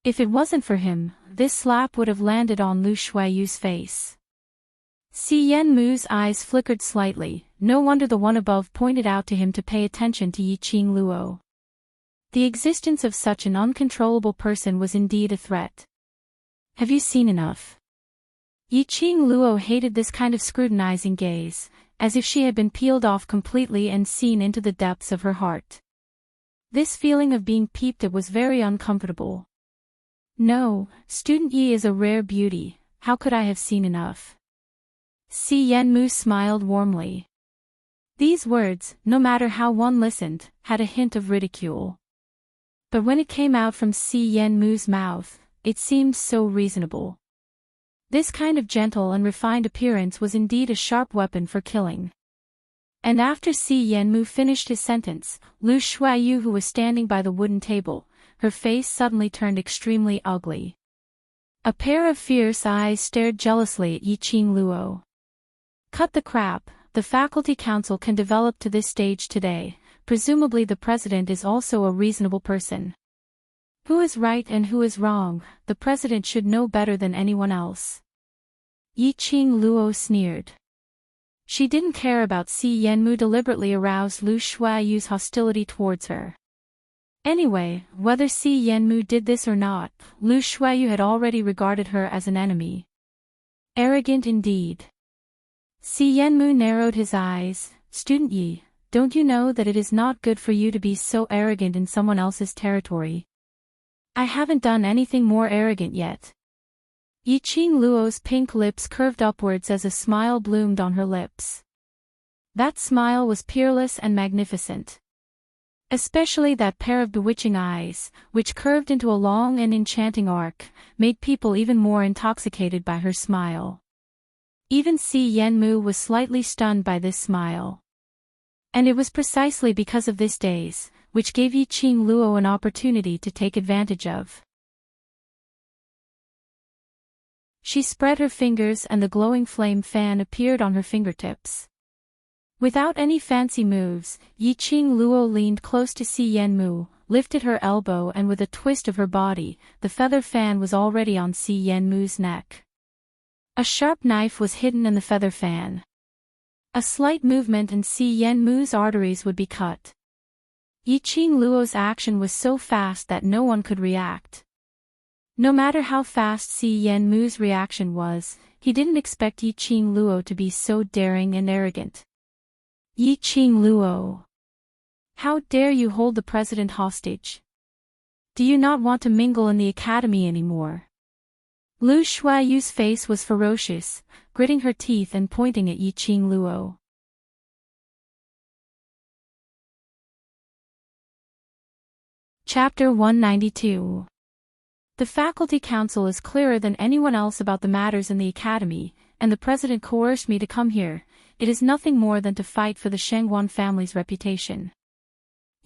If it wasn't for him, this slap would have landed on Lu Shuayu's face. Si Yenmu's eyes flickered slightly. No wonder the one above pointed out to him to pay attention to Yiqing Luo. The existence of such an uncontrollable person was indeed a threat. Have you seen enough? Yiqing Luo hated this kind of scrutinizing gaze, as if she had been peeled off completely and seen into the depths of her heart. This feeling of being peeped at was very uncomfortable. No, student Yi is a rare beauty, how could I have seen enough? Si Yenmu smiled warmly. These words, no matter how one listened, had a hint of ridicule. But when it came out from Si Yenmu's mouth, it seemed so reasonable. This kind of gentle and refined appearance was indeed a sharp weapon for killing. And after Si Yenmu finished his sentence, Lu Shuayu, who was standing by the wooden table, her face suddenly turned extremely ugly. A pair of fierce eyes stared jealously at Yiqing Luo. Cut the crap, the faculty council can develop to this stage today, presumably the president is also a reasonable person. Who is right and who is wrong, the president should know better than anyone else. Yiqing Luo sneered. She didn't care about Si Yenmu deliberately aroused Lu Shuaiyu's hostility towards her. Anyway, whether Si Yenmu did this or not, Lu Shuaiyu had already regarded her as an enemy. Arrogant indeed. Si Yenmu narrowed his eyes. Student Yi, don't you know that it is not good for you to be so arrogant in someone else's territory? I haven't done anything more arrogant yet. Yiqing Luo's pink lips curved upwards as a smile bloomed on her lips. That smile was peerless and magnificent. Especially that pair of bewitching eyes, which curved into a long and enchanting arc, made people even more intoxicated by her smile. Even Si Yenmu was slightly stunned by this smile. And it was precisely because of this daze, which gave Yiqing Luo an opportunity to take advantage of. She spread her fingers and the glowing flame fan appeared on her fingertips. Without any fancy moves, Yiqing Luo leaned close to Si Yenmu, lifted her elbow and with a twist of her body, the feather fan was already on Si Yenmu's neck. A sharp knife was hidden in the feather fan. A slight movement and Si Yenmu's arteries would be cut. Yiqing Luo's action was so fast that no one could react. No matter how fast Si Yenmu's reaction was, he didn't expect Yiqing Luo to be so daring and arrogant. Yiqing Luo. How dare you hold the president hostage? Do you not want to mingle in the academy anymore? Lu Shuaiyu's face was ferocious, gritting her teeth and pointing at Yiqing Luo. Chapter 192. The faculty council is clearer than anyone else about the matters in the academy, and the president coerced me to come here. It is nothing more than to fight for the Shengguan family's reputation.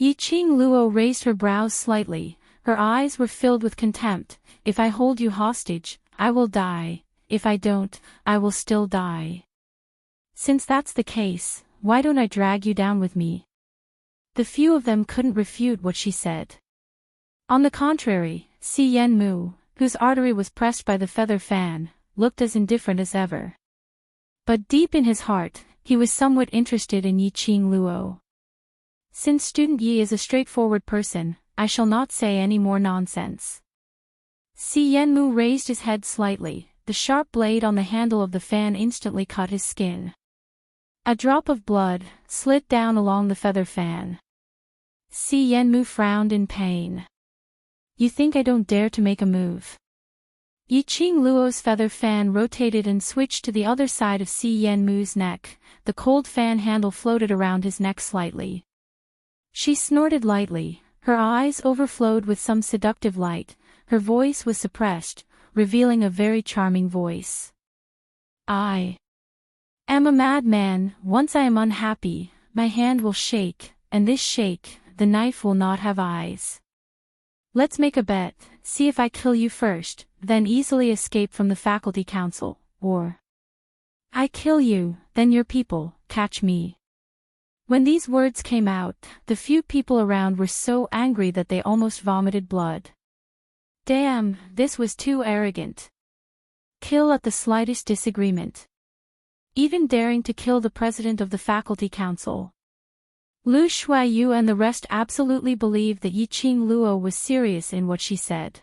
Yiqing Luo raised her brows slightly, her eyes were filled with contempt. If I hold you hostage, I will die. If I don't, I will still die. Since that's the case, why don't I drag you down with me? The few of them couldn't refute what she said. On the contrary, Si Yenmu, whose artery was pressed by the feather fan, looked as indifferent as ever. But deep in his heart, he was somewhat interested in Yiqing Luo. Since Student Yi is a straightforward person, I shall not say any more nonsense. Si Yenmu raised his head slightly, the sharp blade on the handle of the fan instantly cut his skin. A drop of blood slid down along the feather fan. Si Yenmu frowned in pain. You think I don't dare to make a move? Yiqing Luo's feather fan rotated and switched to the other side of Si Yenmu's neck. The cold fan handle floated around his neck slightly. She snorted lightly, her eyes overflowed with some seductive light, her voice was suppressed, revealing a very charming voice. I am a madman. Once I am unhappy, my hand will shake, and this shake, the knife will not have eyes. Let's make a bet, see if I kill you first, then easily escape from the faculty council, or I kill you, then your people catch me. When these words came out, the few people around were so angry that they almost vomited blood. Damn, this was too arrogant. Kill at the slightest disagreement. Even daring to kill the president of the faculty council. Lu Shuaiyu and the rest absolutely believed that Yiqing Luo was serious in what she said.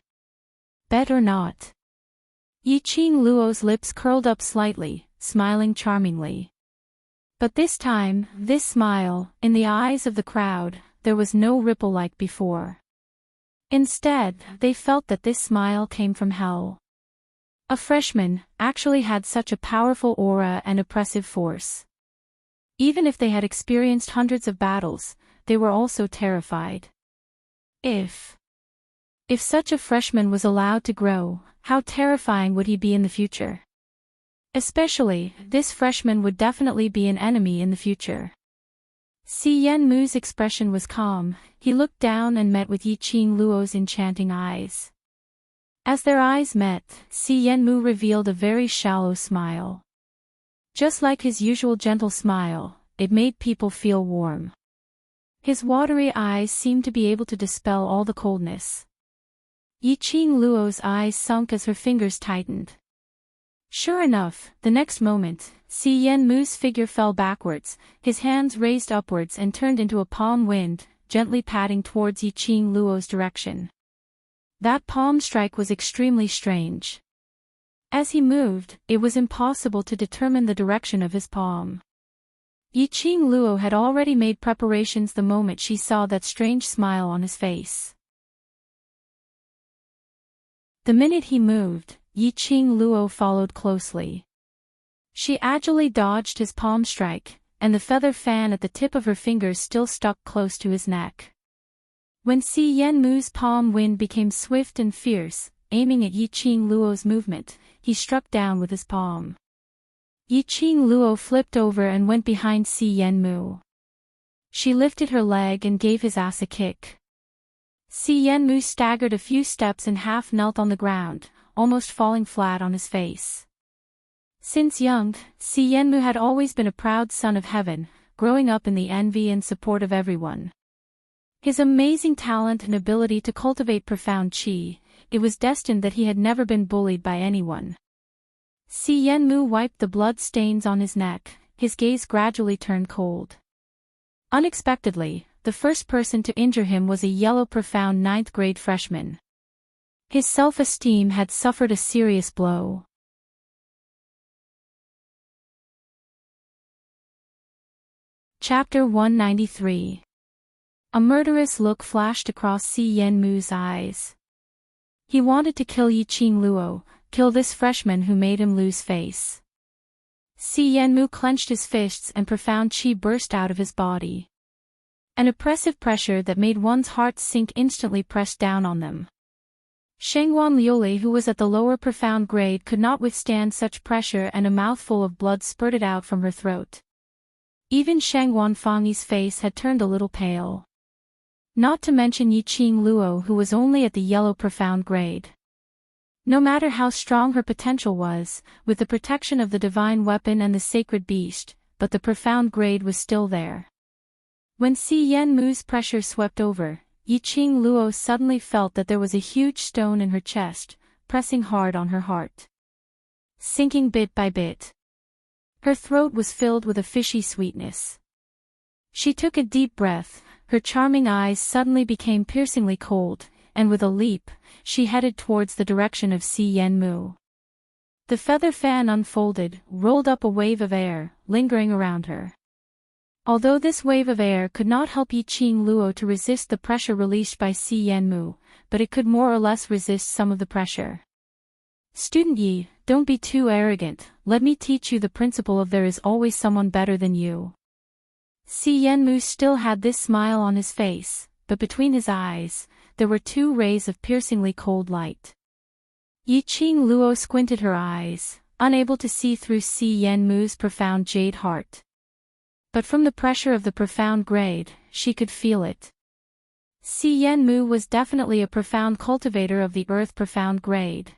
Bet or not. Yiqing Luo's lips curled up slightly, smiling charmingly. But this time, this smile, in the eyes of the crowd, there was no ripple like before. Instead, they felt that this smile came from hell. A freshman actually had such a powerful aura and oppressive force. Even if they had experienced hundreds of battles, they were also terrified. If such a freshman was allowed to grow, how terrifying would he be in the future? Especially, this freshman would definitely be an enemy in the future. Si Yenmu's expression was calm, he looked down and met with Yiqing Luo's enchanting eyes. As their eyes met, Si Yenmu revealed a very shallow smile. Just like his usual gentle smile, it made people feel warm. His watery eyes seemed to be able to dispel all the coldness. Yiqing Luo's eyes sunk as her fingers tightened. Sure enough, the next moment, Si Yenmu's figure fell backwards, his hands raised upwards and turned into a palm wind, gently patting towards Yiqing Luo's direction. That palm strike was extremely strange. As he moved, it was impossible to determine the direction of his palm. Yiqing Luo had already made preparations the moment she saw that strange smile on his face. The minute he moved, Yiqing Luo followed closely. She agilely dodged his palm strike, and the feather fan at the tip of her fingers still stuck close to his neck. When Si Yenmu's palm wind became swift and fierce, aiming at Yiqing Luo's movement, he struck down with his palm. Yiqing Luo flipped over and went behind Si Yenmu. She lifted her leg and gave his ass a kick. Si Yenmu staggered a few steps and half knelt on the ground, almost falling flat on his face. Since young, Si Yenmu had always been a proud son of heaven, growing up in the envy and support of everyone. His amazing talent and ability to cultivate profound qi, it was destined that he had never been bullied by anyone. Si Yenmu wiped the blood stains on his neck, his gaze gradually turned cold. Unexpectedly, the first person to injure him was a yellow profound 9th grade freshman. His self-esteem had suffered a serious blow. Chapter 193. A murderous look flashed across Si Yenmu's eyes. He wanted to kill Yiqing Luo, kill this freshman who made him lose face. Si Yenmu clenched his fists and profound qi burst out of his body. An oppressive pressure that made one's heart sink instantly pressed down on them. Shengwan Liuli, who was at the lower profound grade, could not withstand such pressure, and a mouthful of blood spurted out from her throat. Even Shengwan Fangyi's face had turned a little pale. Not to mention Yiqing Luo, who was only at the yellow profound grade. No matter how strong her potential was, with the protection of the divine weapon and the sacred beast, but the profound grade was still there. When Si Yenmu's pressure swept over, Yiqing Luo suddenly felt that there was a huge stone in her chest, pressing hard on her heart. Sinking bit by bit. Her throat was filled with a fishy sweetness. She took a deep breath, her charming eyes suddenly became piercingly cold, and with a leap, she headed towards the direction of Si Yenmu. The feather fan unfolded, rolled up a wave of air, lingering around her. Although this wave of air could not help Yiqing Luo to resist the pressure released by Si Yenmu, but it could more or less resist some of the pressure. Student Yi, don't be too arrogant, let me teach you the principle of there is always someone better than you. Si Yenmu still had this smile on his face, but between his eyes, there were two rays of piercingly cold light. Yiqing Luo squinted her eyes, unable to see through Si Yenmu's profound jade heart. But from the pressure of the profound grade, she could feel it. Si Yenmu was definitely a profound cultivator of the Earth profound grade.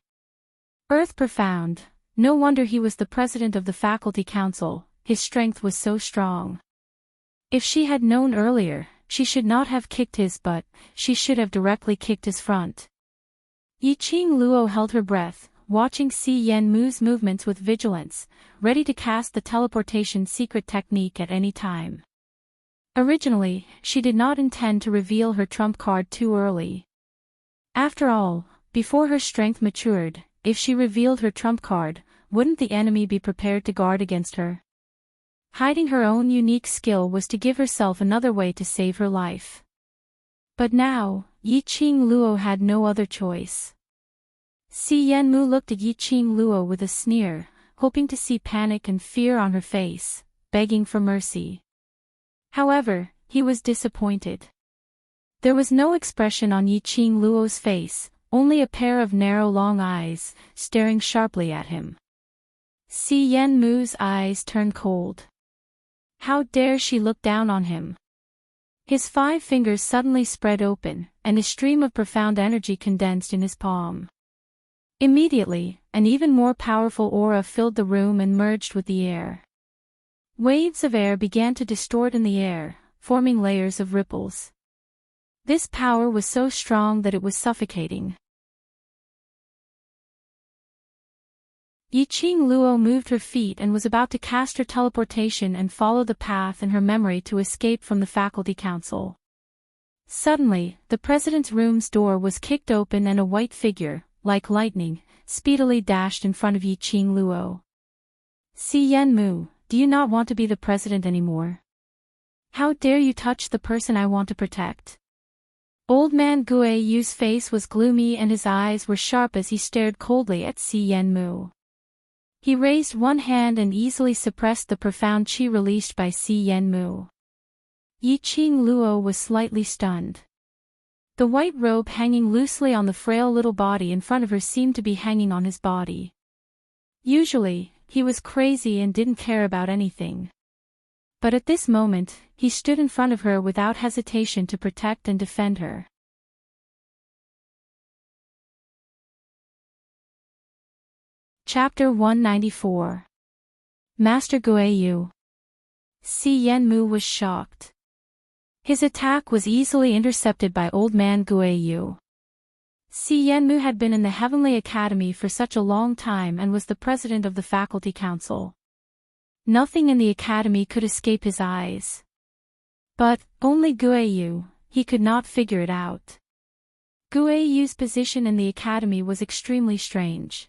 Earth profound, no wonder he was the president of the faculty council, his strength was so strong. If she had known earlier, she should not have kicked his butt, she should have directly kicked his front. Yiqing Luo held her breath, watching Si Yenmu's movements with vigilance, ready to cast the teleportation secret technique at any time. Originally, she did not intend to reveal her trump card too early. After all, before her strength matured, if she revealed her trump card, wouldn't the enemy be prepared to guard against her? Hiding her own unique skill was to give herself another way to save her life. But now, Yiqing Luo had no other choice. Si Yenmu looked at Yiqing Luo with a sneer, hoping to see panic and fear on her face, begging for mercy. However, he was disappointed. There was no expression on Yiqing Luo's face, only a pair of narrow long eyes, staring sharply at him. Si Yenmu's eyes turned cold. How dare she look down on him? His 5 fingers suddenly spread open, and a stream of profound energy condensed in his palm. Immediately, an even more powerful aura filled the room and merged with the air. Waves of air began to distort in the air, forming layers of ripples. This power was so strong that it was suffocating. Yiqing Luo moved her feet and was about to cast her teleportation and follow the path in her memory to escape from the faculty council. Suddenly, the president's room's door was kicked open and a white figure, like lightning, speedily dashed in front of Yiqing Luo. "Si Yenmu, do you not want to be the president anymore? How dare you touch the person I want to protect?" Old man Gue Yu's face was gloomy and his eyes were sharp as he stared coldly at Si Yenmu. He raised one hand and easily suppressed the profound qi released by Si Yenmu. Yiqing Luo was slightly stunned. The white robe hanging loosely on the frail little body in front of her seemed to be hanging on his body. Usually, he was crazy and didn't care about anything. But at this moment, he stood in front of her without hesitation to protect and defend her. Chapter 194. Master Guiyu. Si Yenmu was shocked. His attack was easily intercepted by old man Guiyu. Si Yenmu had been in the Heavenly Academy for such a long time and was the president of the faculty council. Nothing in the academy could escape his eyes. But, only Guiyu, he could not figure it out. Guiyu's position in the academy was extremely strange.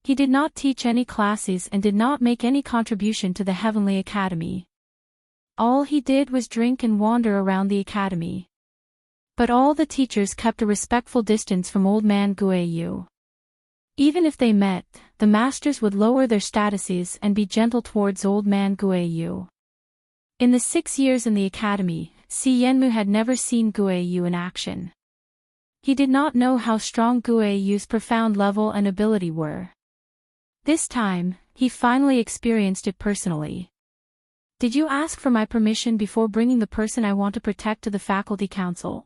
He did not teach any classes and did not make any contribution to the Heavenly Academy. All he did was drink and wander around the academy. But all the teachers kept a respectful distance from old man Guiyu. Even if they met, the masters would lower their statuses and be gentle towards old man Guiyu. In the 6 years in the academy, Si Yenmu had never seen Guiyu in action. He did not know how strong Guiyu's profound level and ability were. This time, he finally experienced it personally. "Did you ask for my permission before bringing the person I want to protect to the faculty council?"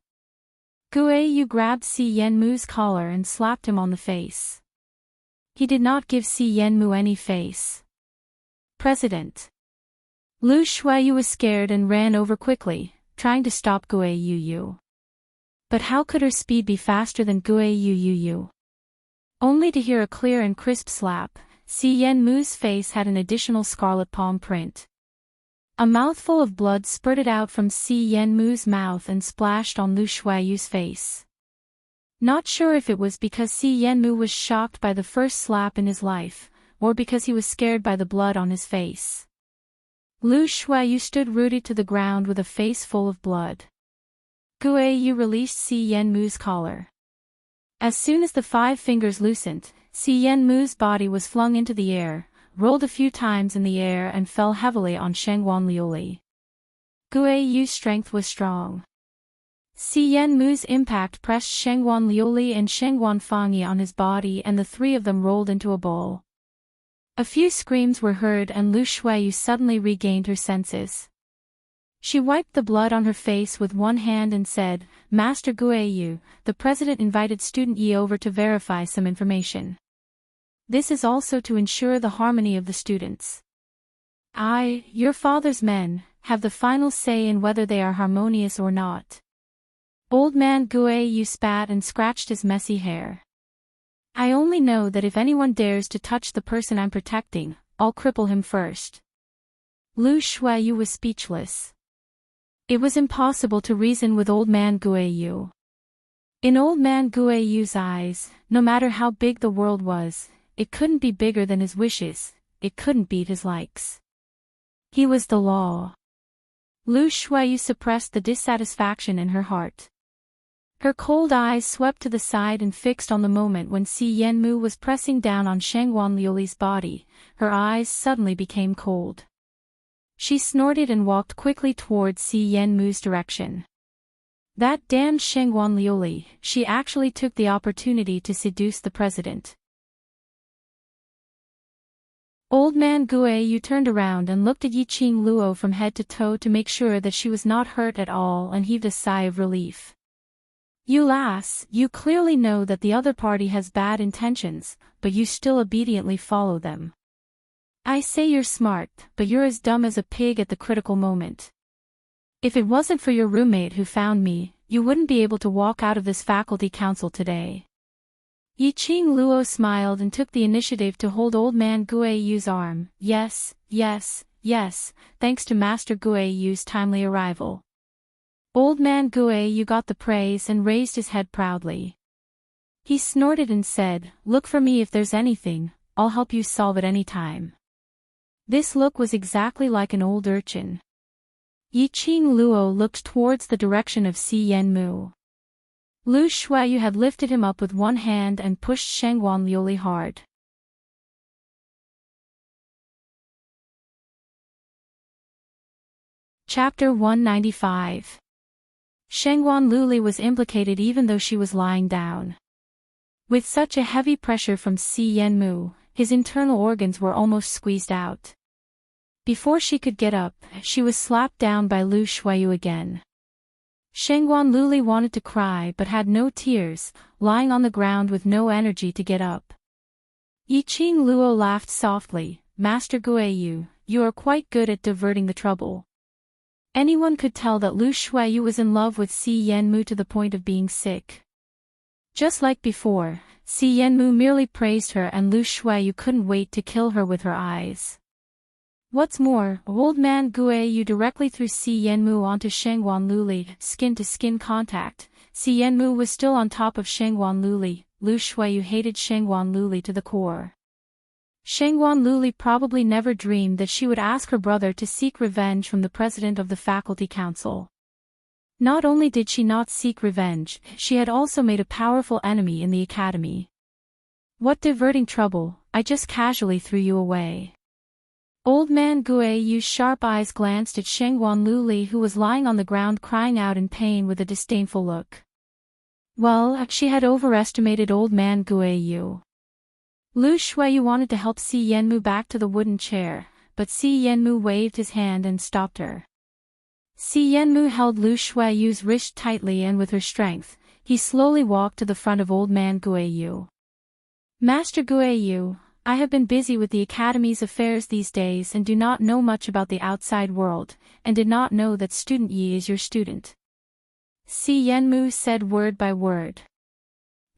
Guiyu grabbed Si Yenmu's collar and slapped him on the face. He did not give Si Yenmu any face. "President." Lu Shuiyu was scared and ran over quickly, trying to stop Guiyu. But how could her speed be faster than Guiyu? Only to hear a clear and crisp slap, Si Yenmu's face had an additional scarlet palm print. A mouthful of blood spurted out from Si Yenmu's mouth and splashed on Lu Shuiyu's face. Not sure if it was because Si Yenmu was shocked by the first slap in his life, or because he was scared by the blood on his face. Lu Shuiyu stood rooted to the ground with a face full of blood. Guiyu released Si Yenmu's collar. As soon as the 5 fingers loosened, Si Yenmu's body was flung into the air, rolled a few times in the air and fell heavily on Shengguan Liuli. Guiyu's strength was strong. Si Yenmu's impact pressed Shengguan Liuli and Shengguan Fangyi on his body and the 3 of them rolled into a ball. A few screams were heard and Lu Shuiyu suddenly regained her senses. She wiped the blood on her face with one hand and said, "Master Guiyu, the president invited student Yi over to verify some information. This is also to ensure the harmony of the students. I, your father's men, have the final say in whether they are harmonious or not." Old man Guiyu spat and scratched his messy hair. "I only know that if anyone dares to touch the person I'm protecting, I'll cripple him first." Lu Shuiyu was speechless. It was impossible to reason with old man Guiyu. In old man Guiyu's eyes, no matter how big the world was, it couldn't be bigger than his wishes, it couldn't beat his likes. He was the law. Lu Shuiyu suppressed the dissatisfaction in her heart. Her cold eyes swept to the side and fixed on the moment when Si Yenmu was pressing down on Shengguan Liuli's body, her eyes suddenly became cold. She snorted and walked quickly towards Si Yenmu's direction. That damned Shengguan Liuli, she actually took the opportunity to seduce the president. Old man Guiyu turned around and looked at Yiqing Luo from head to toe to make sure that she was not hurt at all and heaved a sigh of relief. You lass, you clearly know that the other party has bad intentions, but you still obediently follow them. I say you're smart, but you're as dumb as a pig at the critical moment. If it wasn't for your roommate who found me, you wouldn't be able to walk out of this faculty council today. Yiqing Luo smiled and took the initiative to hold Old Man Guiyu's arm. Yes, yes, yes, thanks to Master Guiyu's timely arrival. Old Man Guiyu got the praise and raised his head proudly. He snorted and said, "Look for me if there's anything, I'll help you solve it any time." This look was exactly like an old urchin. Yiqing Luo looked towards the direction of Si Yanmu. Lu Shuayu had lifted him up with one hand and pushed Shangguan Liuli hard. Chapter 195. Shangguan Liuli was implicated even though she was lying down. With such a heavy pressure from Si Yanmu, his internal organs were almost squeezed out. Before she could get up, she was slapped down by Lu Shuayu again. Shangguan Liuli wanted to cry but had no tears, lying on the ground with no energy to get up. Yiqing Luo laughed softly. "Master Guiyu, you are quite good at diverting the trouble." Anyone could tell that Lu Shuayu was in love with Si Yanmu to the point of being sick. Just like before, Si Yanmu merely praised her and Lu Shuayu couldn't wait to kill her with her eyes. What's more, Old Man Guiyu directly threw Si Yanmu onto Shangguan Liuli, skin-to-skin contact. Si Yanmu was still on top of Shangguan Liuli. Lu Shuayu hated Shangguan Liuli to the core. Shangguan Liuli probably never dreamed that she would ask her brother to seek revenge from the president of the faculty council. Not only did she not seek revenge, she had also made a powerful enemy in the academy. "What diverting trouble, I just casually threw you away." Old Man Guiyu's sharp eyes glanced at Shangguan Liuli, who was lying on the ground crying out in pain with a disdainful look. Well, she had overestimated Old Man Guiyu. Lu Shuayu wanted to help Si Yanmu back to the wooden chair, but Si Yanmu waved his hand and stopped her. Si Yanmu held Lu Shuayu's wrist tightly and with her strength, he slowly walked to the front of Old Man Guiyu. "Master Guiyu, I have been busy with the Academy's affairs these days and do not know much about the outside world, and did not know that student Yi is your student." Si Yanmu said word by word.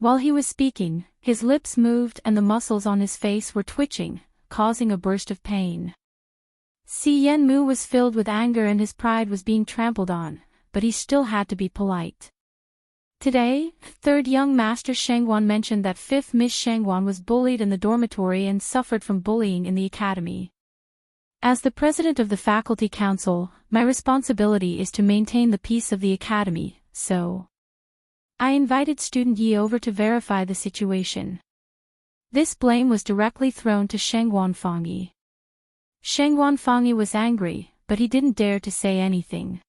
While he was speaking, his lips moved and the muscles on his face were twitching, causing a burst of pain. Si Yanmu was filled with anger and his pride was being trampled on, but he still had to be polite. Today, 3rd young Master Shangguan mentioned that 5th Miss Shangguan was bullied in the dormitory and suffered from bullying in the academy. As the president of the faculty council, my responsibility is to maintain the peace of the academy, so I invited student Yi over to verify the situation. This blame was directly thrown to Shangguan Fangyi. Shangguan Fangyi was angry, but he didn't dare to say anything.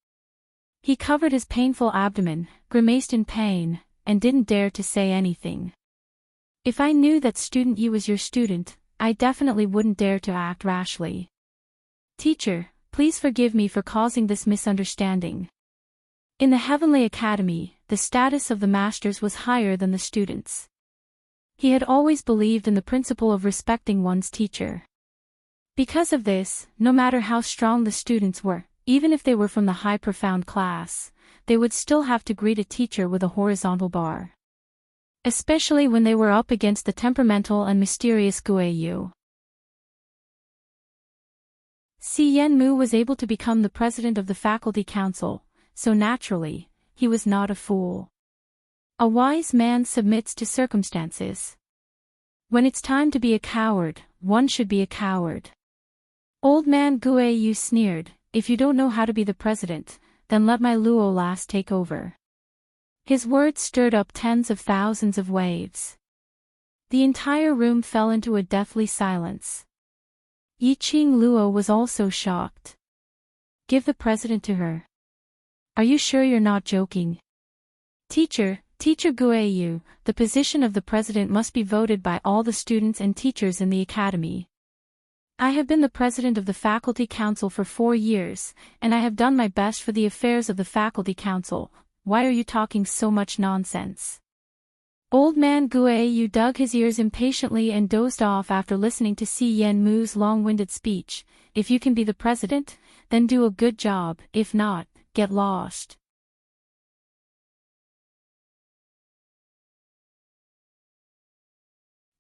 He covered his painful abdomen, grimaced in pain, and didn't dare to say anything. "If I knew that student Yi was your student, I definitely wouldn't dare to act rashly. Teacher, please forgive me for causing this misunderstanding." In the Heavenly Academy, the status of the masters was higher than the students. He had always believed in the principle of respecting one's teacher. Because of this, no matter how strong the students were, even if they were from the high profound class, they would still have to greet a teacher with a horizontal bar. Especially when they were up against the temperamental and mysterious Guiyu. Si Yanmu was able to become the president of the faculty council, so naturally, he was not a fool. A wise man submits to circumstances. When it's time to be a coward, one should be a coward. Old Man Guiyu sneered, "If you don't know how to be the president, then let my Luo lass take over." His words stirred up tens of thousands of waves. The entire room fell into a deathly silence. Yiqing Luo was also shocked. "Give the president to her. Are you sure you're not joking?" Teacher Guiyu, the position of the president must be voted by all the students and teachers in the academy. I have been the president of the faculty council for 4 years, and I have done my best for the affairs of the faculty council, why are you talking so much nonsense? Old man Guiyu dug his ears impatiently and dozed off after listening to Si Yenmu's long-winded speech. If you can be the president, then do a good job, if not, get lost.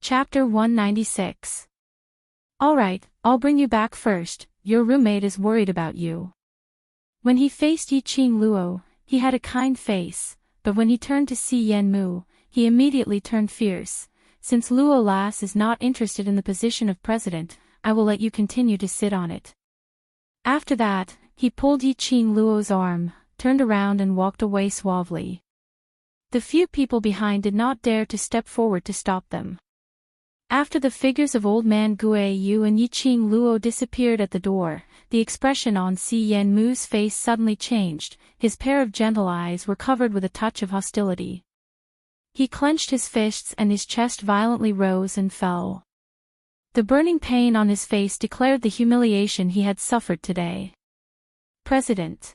Chapter 196. Alright, I'll bring you back first, your roommate is worried about you. When he faced Yiqing Luo, he had a kind face, but when he turned to Si Yenmu, he immediately turned fierce. Since Luo Lass is not interested in the position of president, I will let you continue to sit on it. After that, he pulled Yiqing Luo's arm, turned around and walked away suavely. The few people behind did not dare to step forward to stop them. After the figures of Old Man Guiyu and Yiqing Luo disappeared at the door, the expression on Si Yenmu's face suddenly changed. His pair of gentle eyes were covered with a touch of hostility. He clenched his fists and his chest violently rose and fell. The burning pain on his face declared the humiliation he had suffered today. President.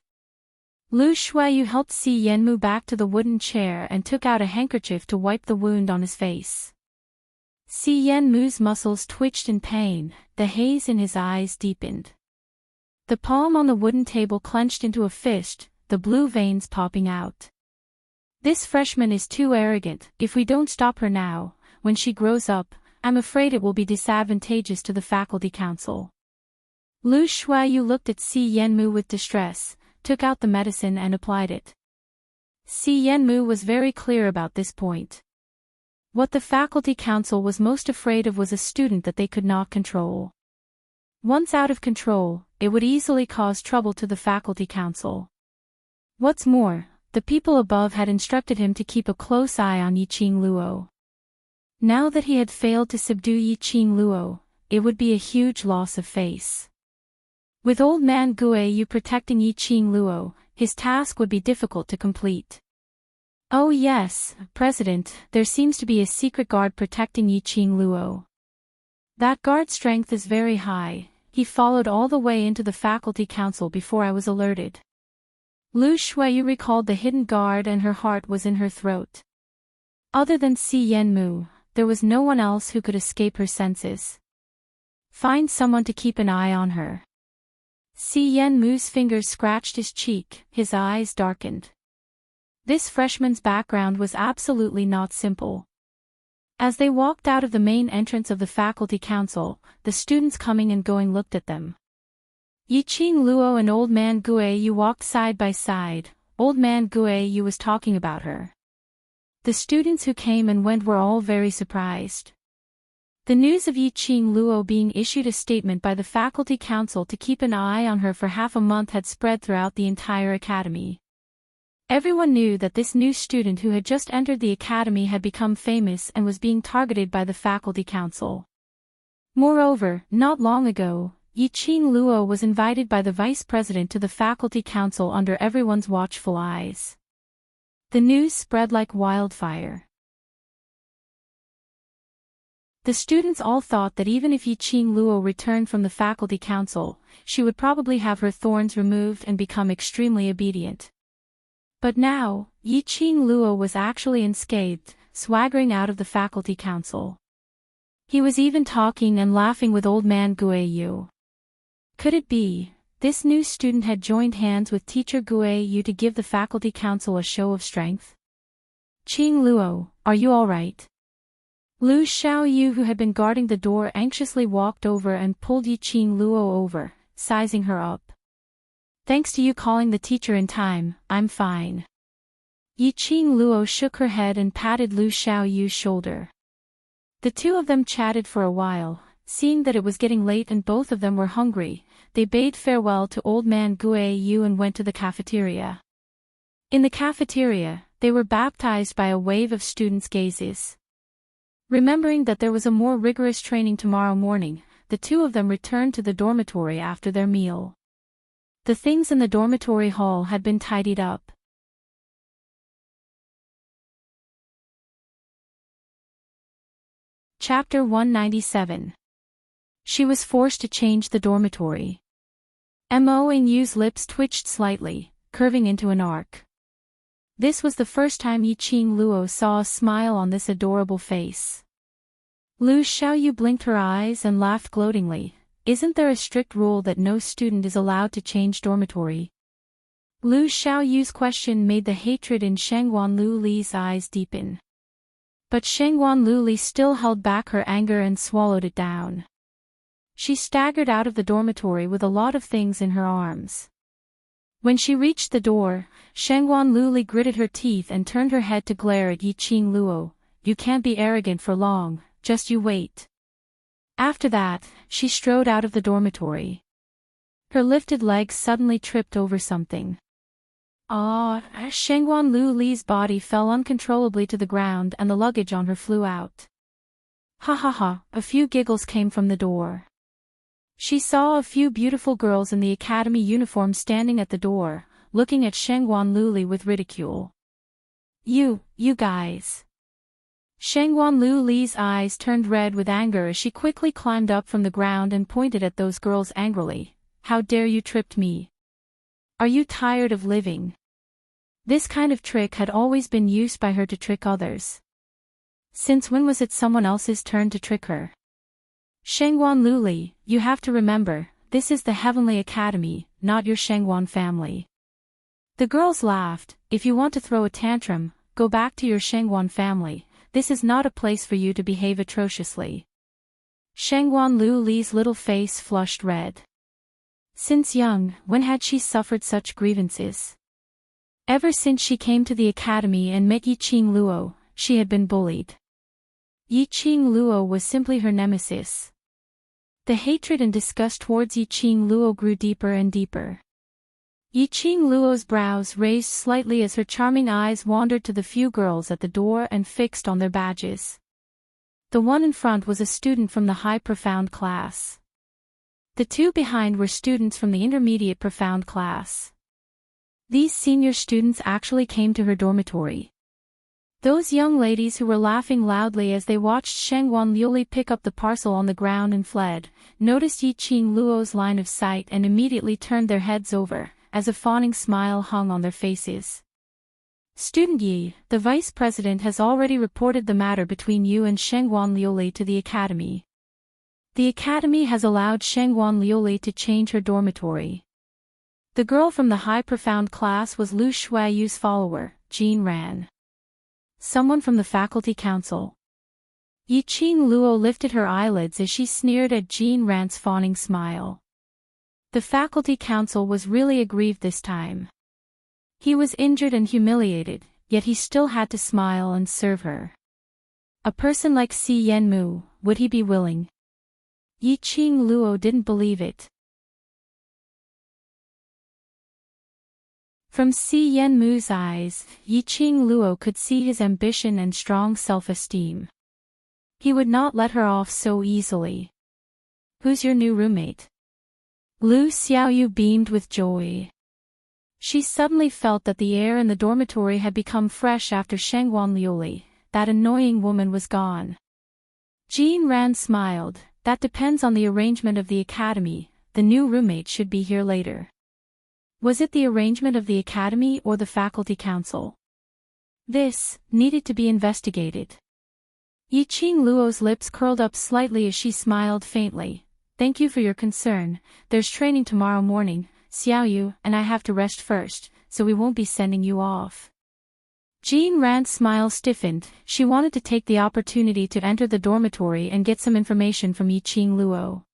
Lu Shuiyu helped Si Yenmu back to the wooden chair and took out a handkerchief to wipe the wound on his face. Si Yenmu's muscles twitched in pain, the haze in his eyes deepened. The palm on the wooden table clenched into a fist, the blue veins popping out. This freshman is too arrogant. If we don't stop her now, when she grows up, I'm afraid it will be disadvantageous to the faculty council. Lu Shuiyu looked at Si Yenmu with distress, took out the medicine and applied it. Si Yenmu was very clear about this point. What the faculty council was most afraid of was a student that they could not control. Once out of control, it would easily cause trouble to the faculty council. What's more, the people above had instructed him to keep a close eye on Yiqing Luo. Now that he had failed to subdue Yiqing Luo, it would be a huge loss of face. With Old Man Guiyu protecting Yiqing Luo, his task would be difficult to complete. Oh yes, President, there seems to be a secret guard protecting Yiqing Luo. That guard's strength is very high. He followed all the way into the faculty council before I was alerted. Lu Shuiyu recalled the hidden guard and her heart was in her throat. Other than Si Yenmu, there was no one else who could escape her senses. Find someone to keep an eye on her. Si Yenmu's fingers scratched his cheek, his eyes darkened. This freshman's background was absolutely not simple. As they walked out of the main entrance of the faculty council, the students coming and going looked at them. Yiqing Luo and Old Man Guiyu walked side by side. Old Man Guiyu was talking about her. The students who came and went were all very surprised. The news of Yiqing Luo being issued a statement by the faculty council to keep an eye on her for half a month had spread throughout the entire academy. Everyone knew that this new student who had just entered the academy had become famous and was being targeted by the faculty council. Moreover, not long ago, Yiqing Luo was invited by the vice president to the faculty council under everyone's watchful eyes. The news spread like wildfire. The students all thought that even if Yiqing Luo returned from the faculty council, she would probably have her thorns removed and become extremely obedient. But now, Yiqing Luo was actually unscathed, swaggering out of the faculty council. He was even talking and laughing with Old Man Guiyu. Could it be, this new student had joined hands with Teacher Guiyu to give the faculty council a show of strength? Qing Luo, are you alright? Lu Xiaoyu, who had been guarding the door, anxiously walked over and pulled Yiqing Luo over, sizing her up. Thanks to you calling the teacher in time, I'm fine. Yiqing Luo shook her head and patted Lu Xiaoyu's shoulder. The two of them chatted for a while. Seeing that it was getting late and both of them were hungry, they bade farewell to Old Man Guiyu and went to the cafeteria. In the cafeteria, they were baptized by a wave of students' gazes. Remembering that there was a more rigorous training tomorrow morning, the two of them returned to the dormitory after their meal. The things in the dormitory hall had been tidied up. Chapter 197. She was forced to change the dormitory. Mo Yu's lips twitched slightly, curving into an arc. This was the first time Yiqing Luo saw a smile on this adorable face. Lu Xiaoyu blinked her eyes and laughed gloatingly. Isn't there a strict rule that no student is allowed to change dormitory? Lu Xiaoyu's question made the hatred in Shangguan Lu Li's eyes deepen. But Shangguan Lu Li still held back her anger and swallowed it down. She staggered out of the dormitory with a lot of things in her arms. When she reached the door, Shangguan Lu Li gritted her teeth and turned her head to glare at Yiqing Luo. You can't be arrogant for long, just you wait. After that, she strode out of the dormitory. Her lifted legs suddenly tripped over something. Shangguan Lu Li's body fell uncontrollably to the ground and the luggage on her flew out. Ha ha ha, a few giggles came from the door. She saw a few beautiful girls in the academy uniform standing at the door, looking at Shangguan Lu Li with ridicule. You guys. Shangguan Lu Li's eyes turned red with anger as she quickly climbed up from the ground and pointed at those girls angrily. How dare you trip me? Are you tired of living? This kind of trick had always been used by her to trick others. Since when was it someone else's turn to trick her? Shangguan Lu Li, you have to remember, this is the Heavenly Academy, not your Shangguan family. The girls laughed. If you want to throw a tantrum, go back to your Shangguan family. This is not a place for you to behave atrociously. Shangguan Lu Li's little face flushed red. Since young, when had she suffered such grievances? Ever since she came to the academy and met Yiqing Luo, she had been bullied. Yiqing Luo was simply her nemesis. The hatred and disgust towards Yiqing Luo grew deeper and deeper. Yiqing Luo's brows raised slightly as her charming eyes wandered to the few girls at the door and fixed on their badges. The one in front was a student from the high profound class. The two behind were students from the intermediate profound class. These senior students actually came to her dormitory. Those young ladies who were laughing loudly as they watched Shangguan Lu Li pick up the parcel on the ground and fled, noticed Yiqing Luo's line of sight and immediately turned their heads over, as a fawning smile hung on their faces. Student Yi, the vice president has already reported the matter between you and Shangguan Lu Li to the academy. The academy has allowed Shangguan Lu Li to change her dormitory. The girl from the high profound class was Lu Shuaiyu's follower, Jean Ran. Someone from the faculty council. Yiqing Luo lifted her eyelids as she sneered at Jean Ran's fawning smile. The faculty council was really aggrieved this time. He was injured and humiliated, yet he still had to smile and serve her. A person like Si Yanmu, would he be willing? Yiqing Luo didn't believe it. From Si Yanmu's eyes, Yiqing Luo could see his ambition and strong self-esteem. He would not let her off so easily. Who's your new roommate? Lu Xiaoyu beamed with joy. She suddenly felt that the air in the dormitory had become fresh after Shangguan Lu Li. That annoying woman was gone. Jean Ran smiled. That depends on the arrangement of the academy. The new roommate should be here later. Was it the arrangement of the academy or the faculty council? This needed to be investigated. Yiqing Luo's lips curled up slightly as she smiled faintly. Thank you for your concern. There's training tomorrow morning, Xiaoyu and I have to rest first, so we won't be sending you off. Jean Ran's smile stiffened. She wanted to take the opportunity to enter the dormitory and get some information from Yiqing Luo.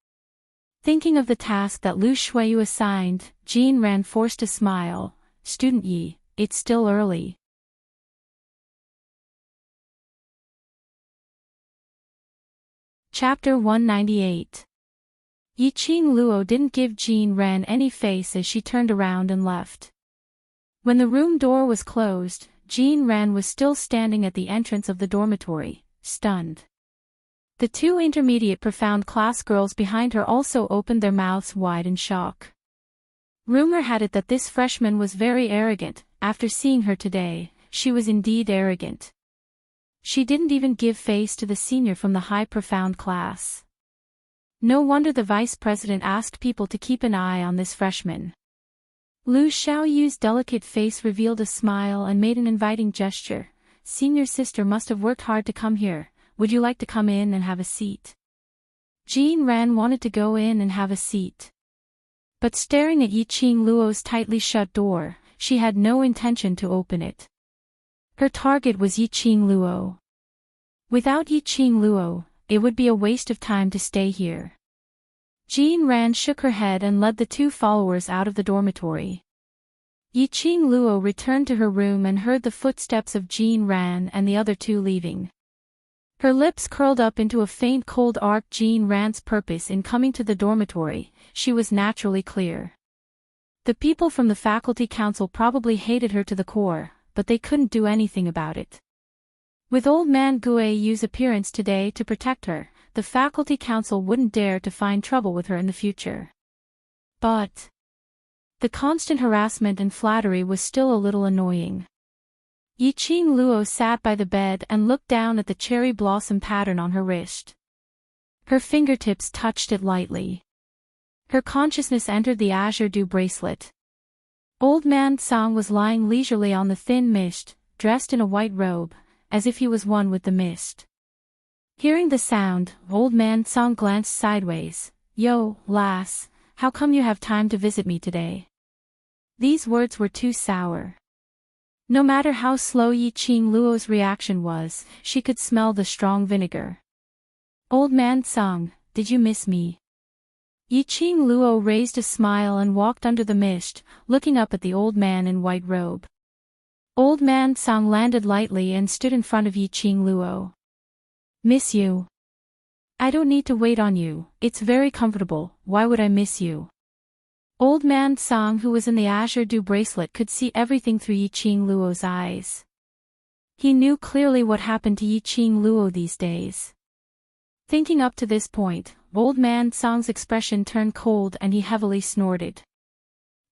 Thinking of the task that Lu Shuayu assigned, Jean Ran forced a smile. Student Yi, it's still early. Chapter 198. Yiqing Luo didn't give Jean Ran any face as she turned around and left. When the room door was closed, Jean Ran was still standing at the entrance of the dormitory, stunned. The two intermediate profound class girls behind her also opened their mouths wide in shock. Rumor had it that this freshman was very arrogant. After seeing her today, she was indeed arrogant. She didn't even give face to the senior from the high profound class. No wonder the vice president asked people to keep an eye on this freshman. Lu Xiaoyu's delicate face revealed a smile and made an inviting gesture. Senior sister must have worked hard to come here. Would you like to come in and have a seat? Jean Ran wanted to go in and have a seat. But staring at Yiqing Luo's tightly shut door, she had no intention to open it. Her target was Yiqing Luo. Without Yiqing Luo, it would be a waste of time to stay here. Jean Ran shook her head and led the two followers out of the dormitory. Yiqing Luo returned to her room and heard the footsteps of Jean Ran and the other two leaving. Her lips curled up into a faint cold arc. Jean Ran's purpose in coming to the dormitory, she was naturally clear. The people from the faculty council probably hated her to the core, but they couldn't do anything about it. With old man Guiyu's appearance today to protect her, the faculty council wouldn't dare to find trouble with her in the future. But the constant harassment and flattery was still a little annoying. Yiqing Luo sat by the bed and looked down at the cherry blossom pattern on her wrist. Her fingertips touched it lightly. Her consciousness entered the azure dew bracelet. Old man Song was lying leisurely on the thin mist, dressed in a white robe, as if he was one with the mist. Hearing the sound, old man Song glanced sideways. "Yo, lass, how come you have time to visit me today?" These words were too sour. No matter how slow Yiqing Luo's reaction was, she could smell the strong vinegar. "Old man Song, did you miss me?" Yiqing Luo raised a smile and walked under the mist, looking up at the old man in white robe. Old man Song landed lightly and stood in front of Yiqing Luo. "Miss you? I don't need to wait on you, it's very comfortable, why would I miss you?" Old man Song, who was in the azure dew bracelet, could see everything through Yiqing Luo's eyes. He knew clearly what happened to Yiqing Luo these days. Thinking up to this point, old man Song's expression turned cold and he heavily snorted.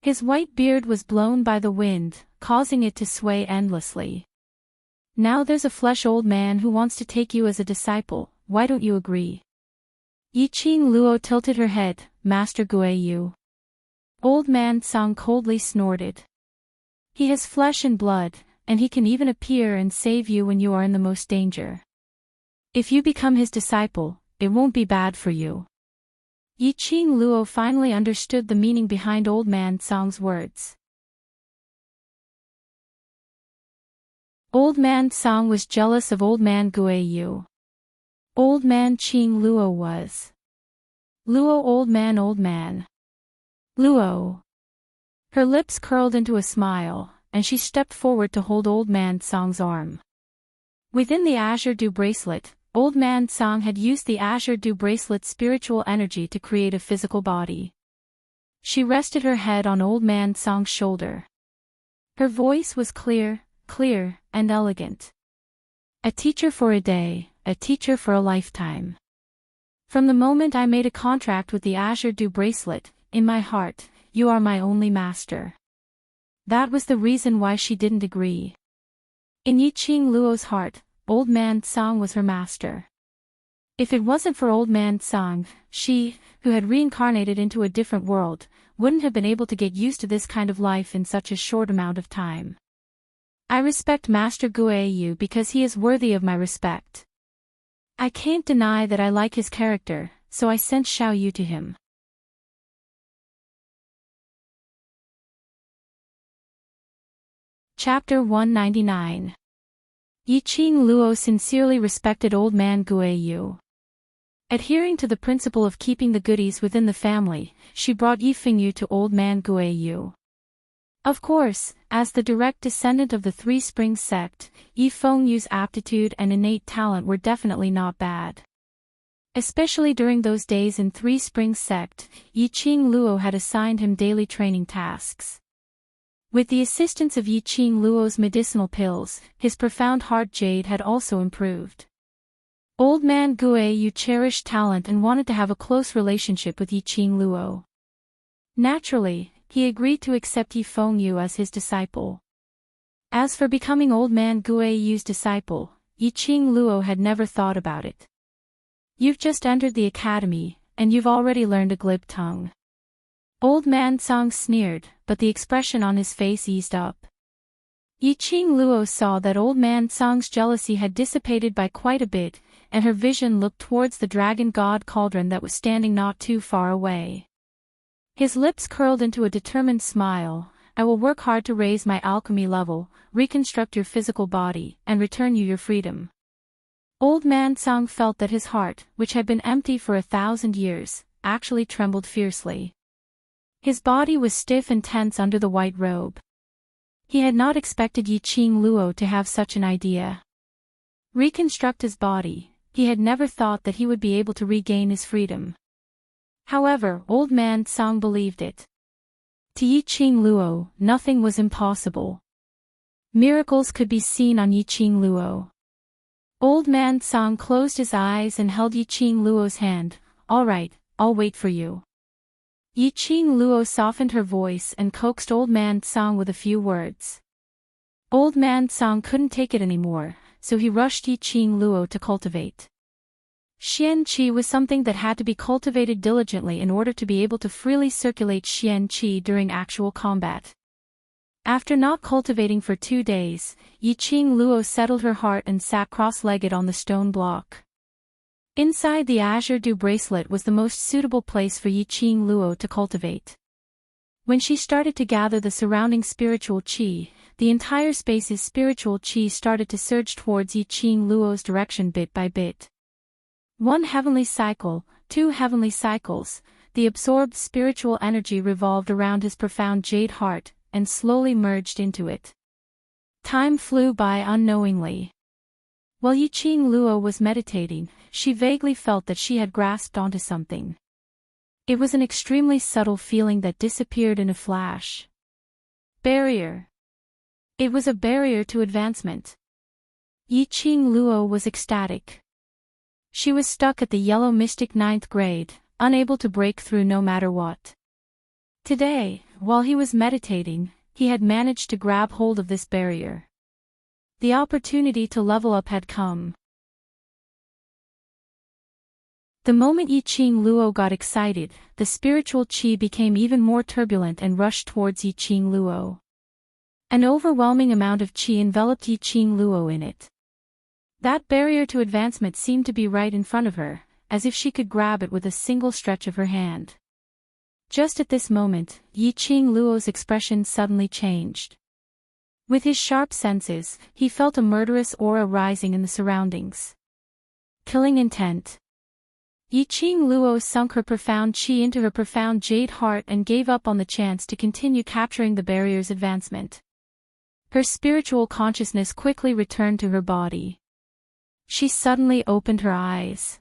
His white beard was blown by the wind, causing it to sway endlessly. "Now there's a flesh old man who wants to take you as a disciple, why don't you agree?" Yiqing Luo tilted her head. "Master Guiyu." Old man Song coldly snorted. "He has flesh and blood, and he can even appear and save you when you are in the most danger. If you become his disciple, it won't be bad for you." Yiqing Luo finally understood the meaning behind old man Song's words. Old man Song was jealous of old man Guiyu. Old man Qing Luo was. Luo old man. Luo. Her lips curled into a smile, and she stepped forward to hold old man Song's arm. Within the azure dew bracelet, old man Song had used the azure dew bracelet's spiritual energy to create a physical body. She rested her head on old man Song's shoulder. Her voice was clear, and elegant. "A teacher for a day, a teacher for a lifetime. From the moment I made a contract with the azure dew bracelet, in my heart, you are my only master." That was the reason why she didn't agree. In Yiqing Luo's heart, old man Song was her master. If it wasn't for old man Song, she, who had reincarnated into a different world, wouldn't have been able to get used to this kind of life in such a short amount of time. I respect Master Guiyu because he is worthy of my respect. I can't deny that I like his character, so I sent Xiaoyu to him. Chapter 199. Yiqing Luo sincerely respected old man Guiyu. Adhering to the principle of keeping the goodies within the family, she brought Yifengyu to old man Guiyu. Of course, as the direct descendant of the Three Springs sect, Yifengyu's aptitude and innate talent were definitely not bad. Especially during those days in Three Springs sect, Yiqing Luo had assigned him daily training tasks. With the assistance of Yiqing Luo's medicinal pills, his profound heart jade had also improved. Old man Guiyu cherished talent and wanted to have a close relationship with Yiqing Luo. Naturally, he agreed to accept Yifengyu as his disciple. As for becoming old man Guiyu's disciple, Yiqing Luo had never thought about it. "You've just entered the academy, and you've already learned a glib tongue." Old man Song sneered, but the expression on his face eased up. Yiqing Luo saw that old man Song's jealousy had dissipated by quite a bit, and her vision looked towards the dragon god cauldron that was standing not too far away. His lips curled into a determined smile. I will work hard to raise my alchemy level, reconstruct your physical body, and return you your freedom. Old man Song felt that his heart, which had been empty for 1,000 years, actually trembled fiercely. His body was stiff and tense under the white robe. He had not expected Yiqing Luo to have such an idea. Reconstruct his body, he had never thought that he would be able to regain his freedom. However, old man Song believed it. To Yiqing Luo, nothing was impossible. Miracles could be seen on Yiqing Luo. Old man Song closed his eyes and held Yiqing Luo's hand. All right, I'll wait for you. Yiqing Luo softened her voice and coaxed old man Song with a few words. Old man Song couldn't take it anymore, so he rushed Yiqing Luo to cultivate. Xian Qi was something that had to be cultivated diligently in order to be able to freely circulate Xian Qi during actual combat. After not cultivating for 2 days, Yiqing Luo settled her heart and sat cross-legged on the stone block. Inside the azure dew bracelet was the most suitable place for Yiqing Luo to cultivate. When she started to gather the surrounding spiritual qi, the entire space's spiritual qi started to surge towards Yiqing Luo's direction bit by bit. 1 heavenly cycle, 2 heavenly cycles, the absorbed spiritual energy revolved around his profound jade heart, and slowly merged into it. Time flew by unknowingly. While Yiqing Luo was meditating, she vaguely felt that she had grasped onto something. It was an extremely subtle feeling that disappeared in a flash. Barrier. It was a barrier to advancement. Yiqing Luo was ecstatic. She was stuck at the yellow mystic 9th grade, unable to break through no matter what. Today, while he was meditating, he had managed to grab hold of this barrier. The opportunity to level up had come. The moment Yiqing Luo got excited, the spiritual qi became even more turbulent and rushed towards Yiqing Luo. An overwhelming amount of qi enveloped Yiqing Luo in it. That barrier to advancement seemed to be right in front of her, as if she could grab it with a single stretch of her hand. Just at this moment, Yiqing Luo's expression suddenly changed. With his sharp senses, he felt a murderous aura rising in the surroundings. Killing intent. Yiqing Luo sunk her profound qi into her profound jade heart and gave up on the chance to continue capturing the barrier's advancement. Her spiritual consciousness quickly returned to her body. She suddenly opened her eyes.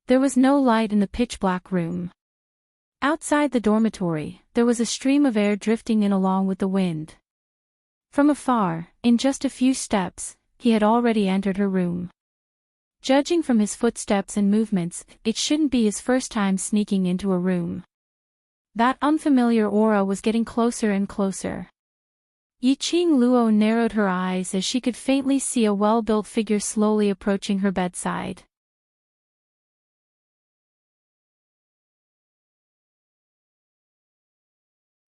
There was no light in the pitch-black room. Outside the dormitory, there was a stream of air drifting in along with the wind. From afar, in just a few steps, he had already entered her room. Judging from his footsteps and movements, it shouldn't be his first time sneaking into a room. That unfamiliar aura was getting closer and closer. Yiqing Luo narrowed her eyes as she could faintly see a well-built figure slowly approaching her bedside.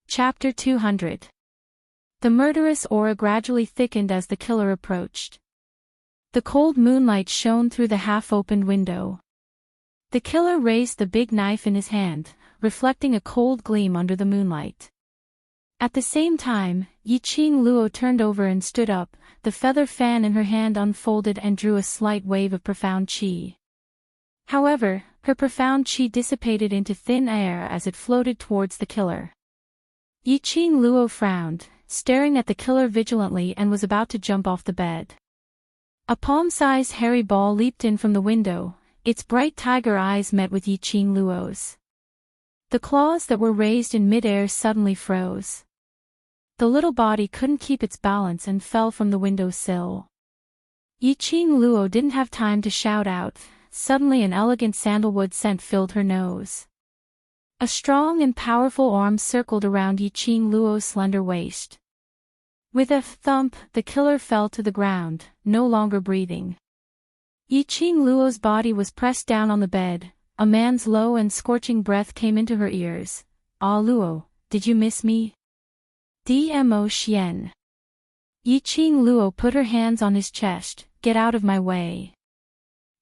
Chapter 200. The murderous aura gradually thickened as the killer approached. The cold moonlight shone through the half-opened window. The killer raised the big knife in his hand, reflecting a cold gleam under the moonlight. At the same time, Yiqing Luo turned over and stood up, the feather fan in her hand unfolded and drew a slight wave of profound qi. However, her profound qi dissipated into thin air as it floated towards the killer. Yiqing Luo frowned, staring at the killer vigilantly, and was about to jump off the bed. A palm-sized hairy ball leaped in from the window, its bright tiger eyes met with Yiqing Luo's. The claws that were raised in mid-air suddenly froze. The little body couldn't keep its balance and fell from the window sill. Yiqing Luo didn't have time to shout out. Suddenly an elegant sandalwood scent filled her nose. A strong and powerful arm circled around Yiqing Luo's slender waist. With a thump, the killer fell to the ground, no longer breathing. Yiqing Luo's body was pressed down on the bed. A man's low and scorching breath came into her ears. "Ah, Luo, did you miss me?" Dmo Xian. Yiqing Luo put her hands on his chest. Get out of my way.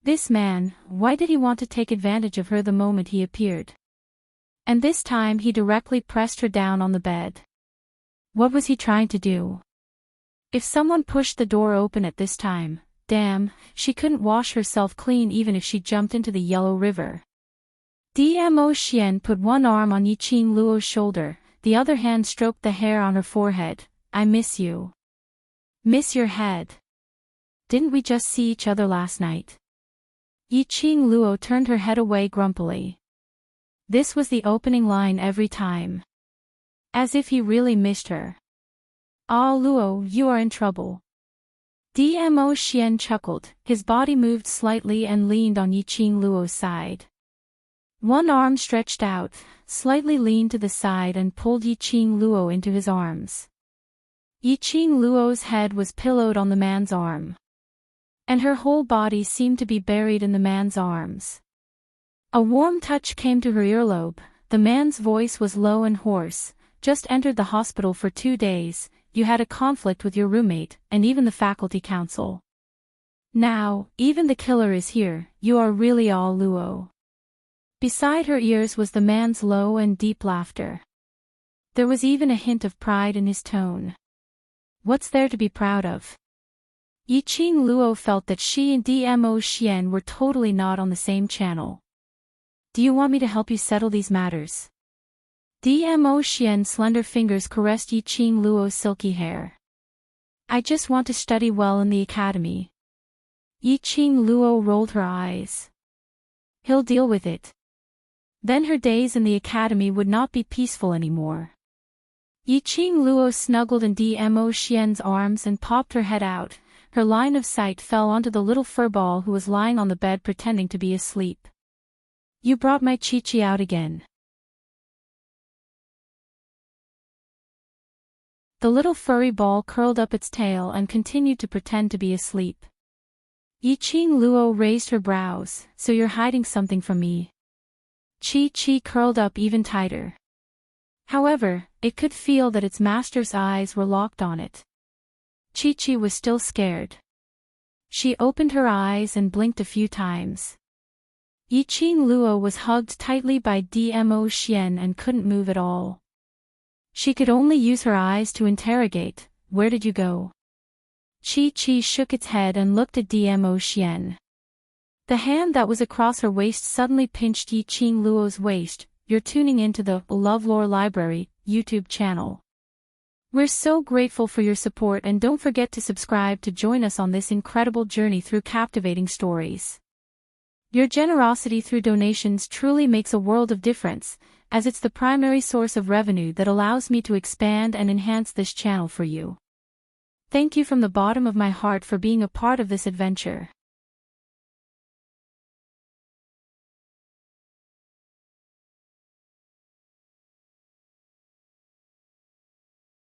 This man, why did he want to take advantage of her the moment he appeared? And this time he directly pressed her down on the bed. What was he trying to do? If someone pushed the door open at this time, damn, she couldn't wash herself clean even if she jumped into the Yellow River. Dmo Xian put one arm on Yiqing Luo's shoulder, the other hand stroked the hair on her forehead. I miss you. Miss your head. Didn't we just see each other last night? Yiqing Luo turned her head away grumpily. This was the opening line every time. As if he really missed her. Ah, Luo, you are in trouble. Dmo Xian chuckled, his body moved slightly and leaned on Yiqing Luo's side. One arm stretched out, slightly leaned to the side and pulled Yiqing Luo into his arms. Yiqing Luo's head was pillowed on the man's arm. And her whole body seemed to be buried in the man's arms. A warm touch came to her earlobe, the man's voice was low and hoarse. Just entered the hospital for 2 days, you had a conflict with your roommate, and even the faculty council. Now, even the killer is here, you are really all Luo. Beside her ears was the man's low and deep laughter. There was even a hint of pride in his tone. What's there to be proud of? Yiqing Luo felt that she and Dmo Xian were totally not on the same channel. Do you want me to help you settle these matters? Dmo Xian's slender fingers caressed Yiqing Luo's silky hair. I just want to study well in the academy. Yiqing Luo rolled her eyes. He'll deal with it. Then her days in the academy would not be peaceful anymore. Yiqing Luo snuggled in Dmo Xian's arms and popped her head out. Her line of sight fell onto the little furball who was lying on the bed pretending to be asleep. You brought my Chi-Chi out again. The little furry ball curled up its tail and continued to pretend to be asleep. Yiqing Luo raised her brows. So you're hiding something from me? Chi-Chi curled up even tighter. However, it could feel that its master's eyes were locked on it. Chi-Chi was still scared. She opened her eyes and blinked a few times. Yiqing Luo was hugged tightly by Dmo Xian and couldn't move at all. She could only use her eyes to interrogate, where did you go? Chi-Chi shook its head and looked at Dmo Xian. The hand that was across her waist suddenly pinched Yiqing Luo's waist. You're tuning into the LoveLore Library YouTube channel. We're so grateful for your support and don't forget to subscribe to join us on this incredible journey through captivating stories. Your generosity through donations truly makes a world of difference, as it's the primary source of revenue that allows me to expand and enhance this channel for you. Thank you from the bottom of my heart for being a part of this adventure.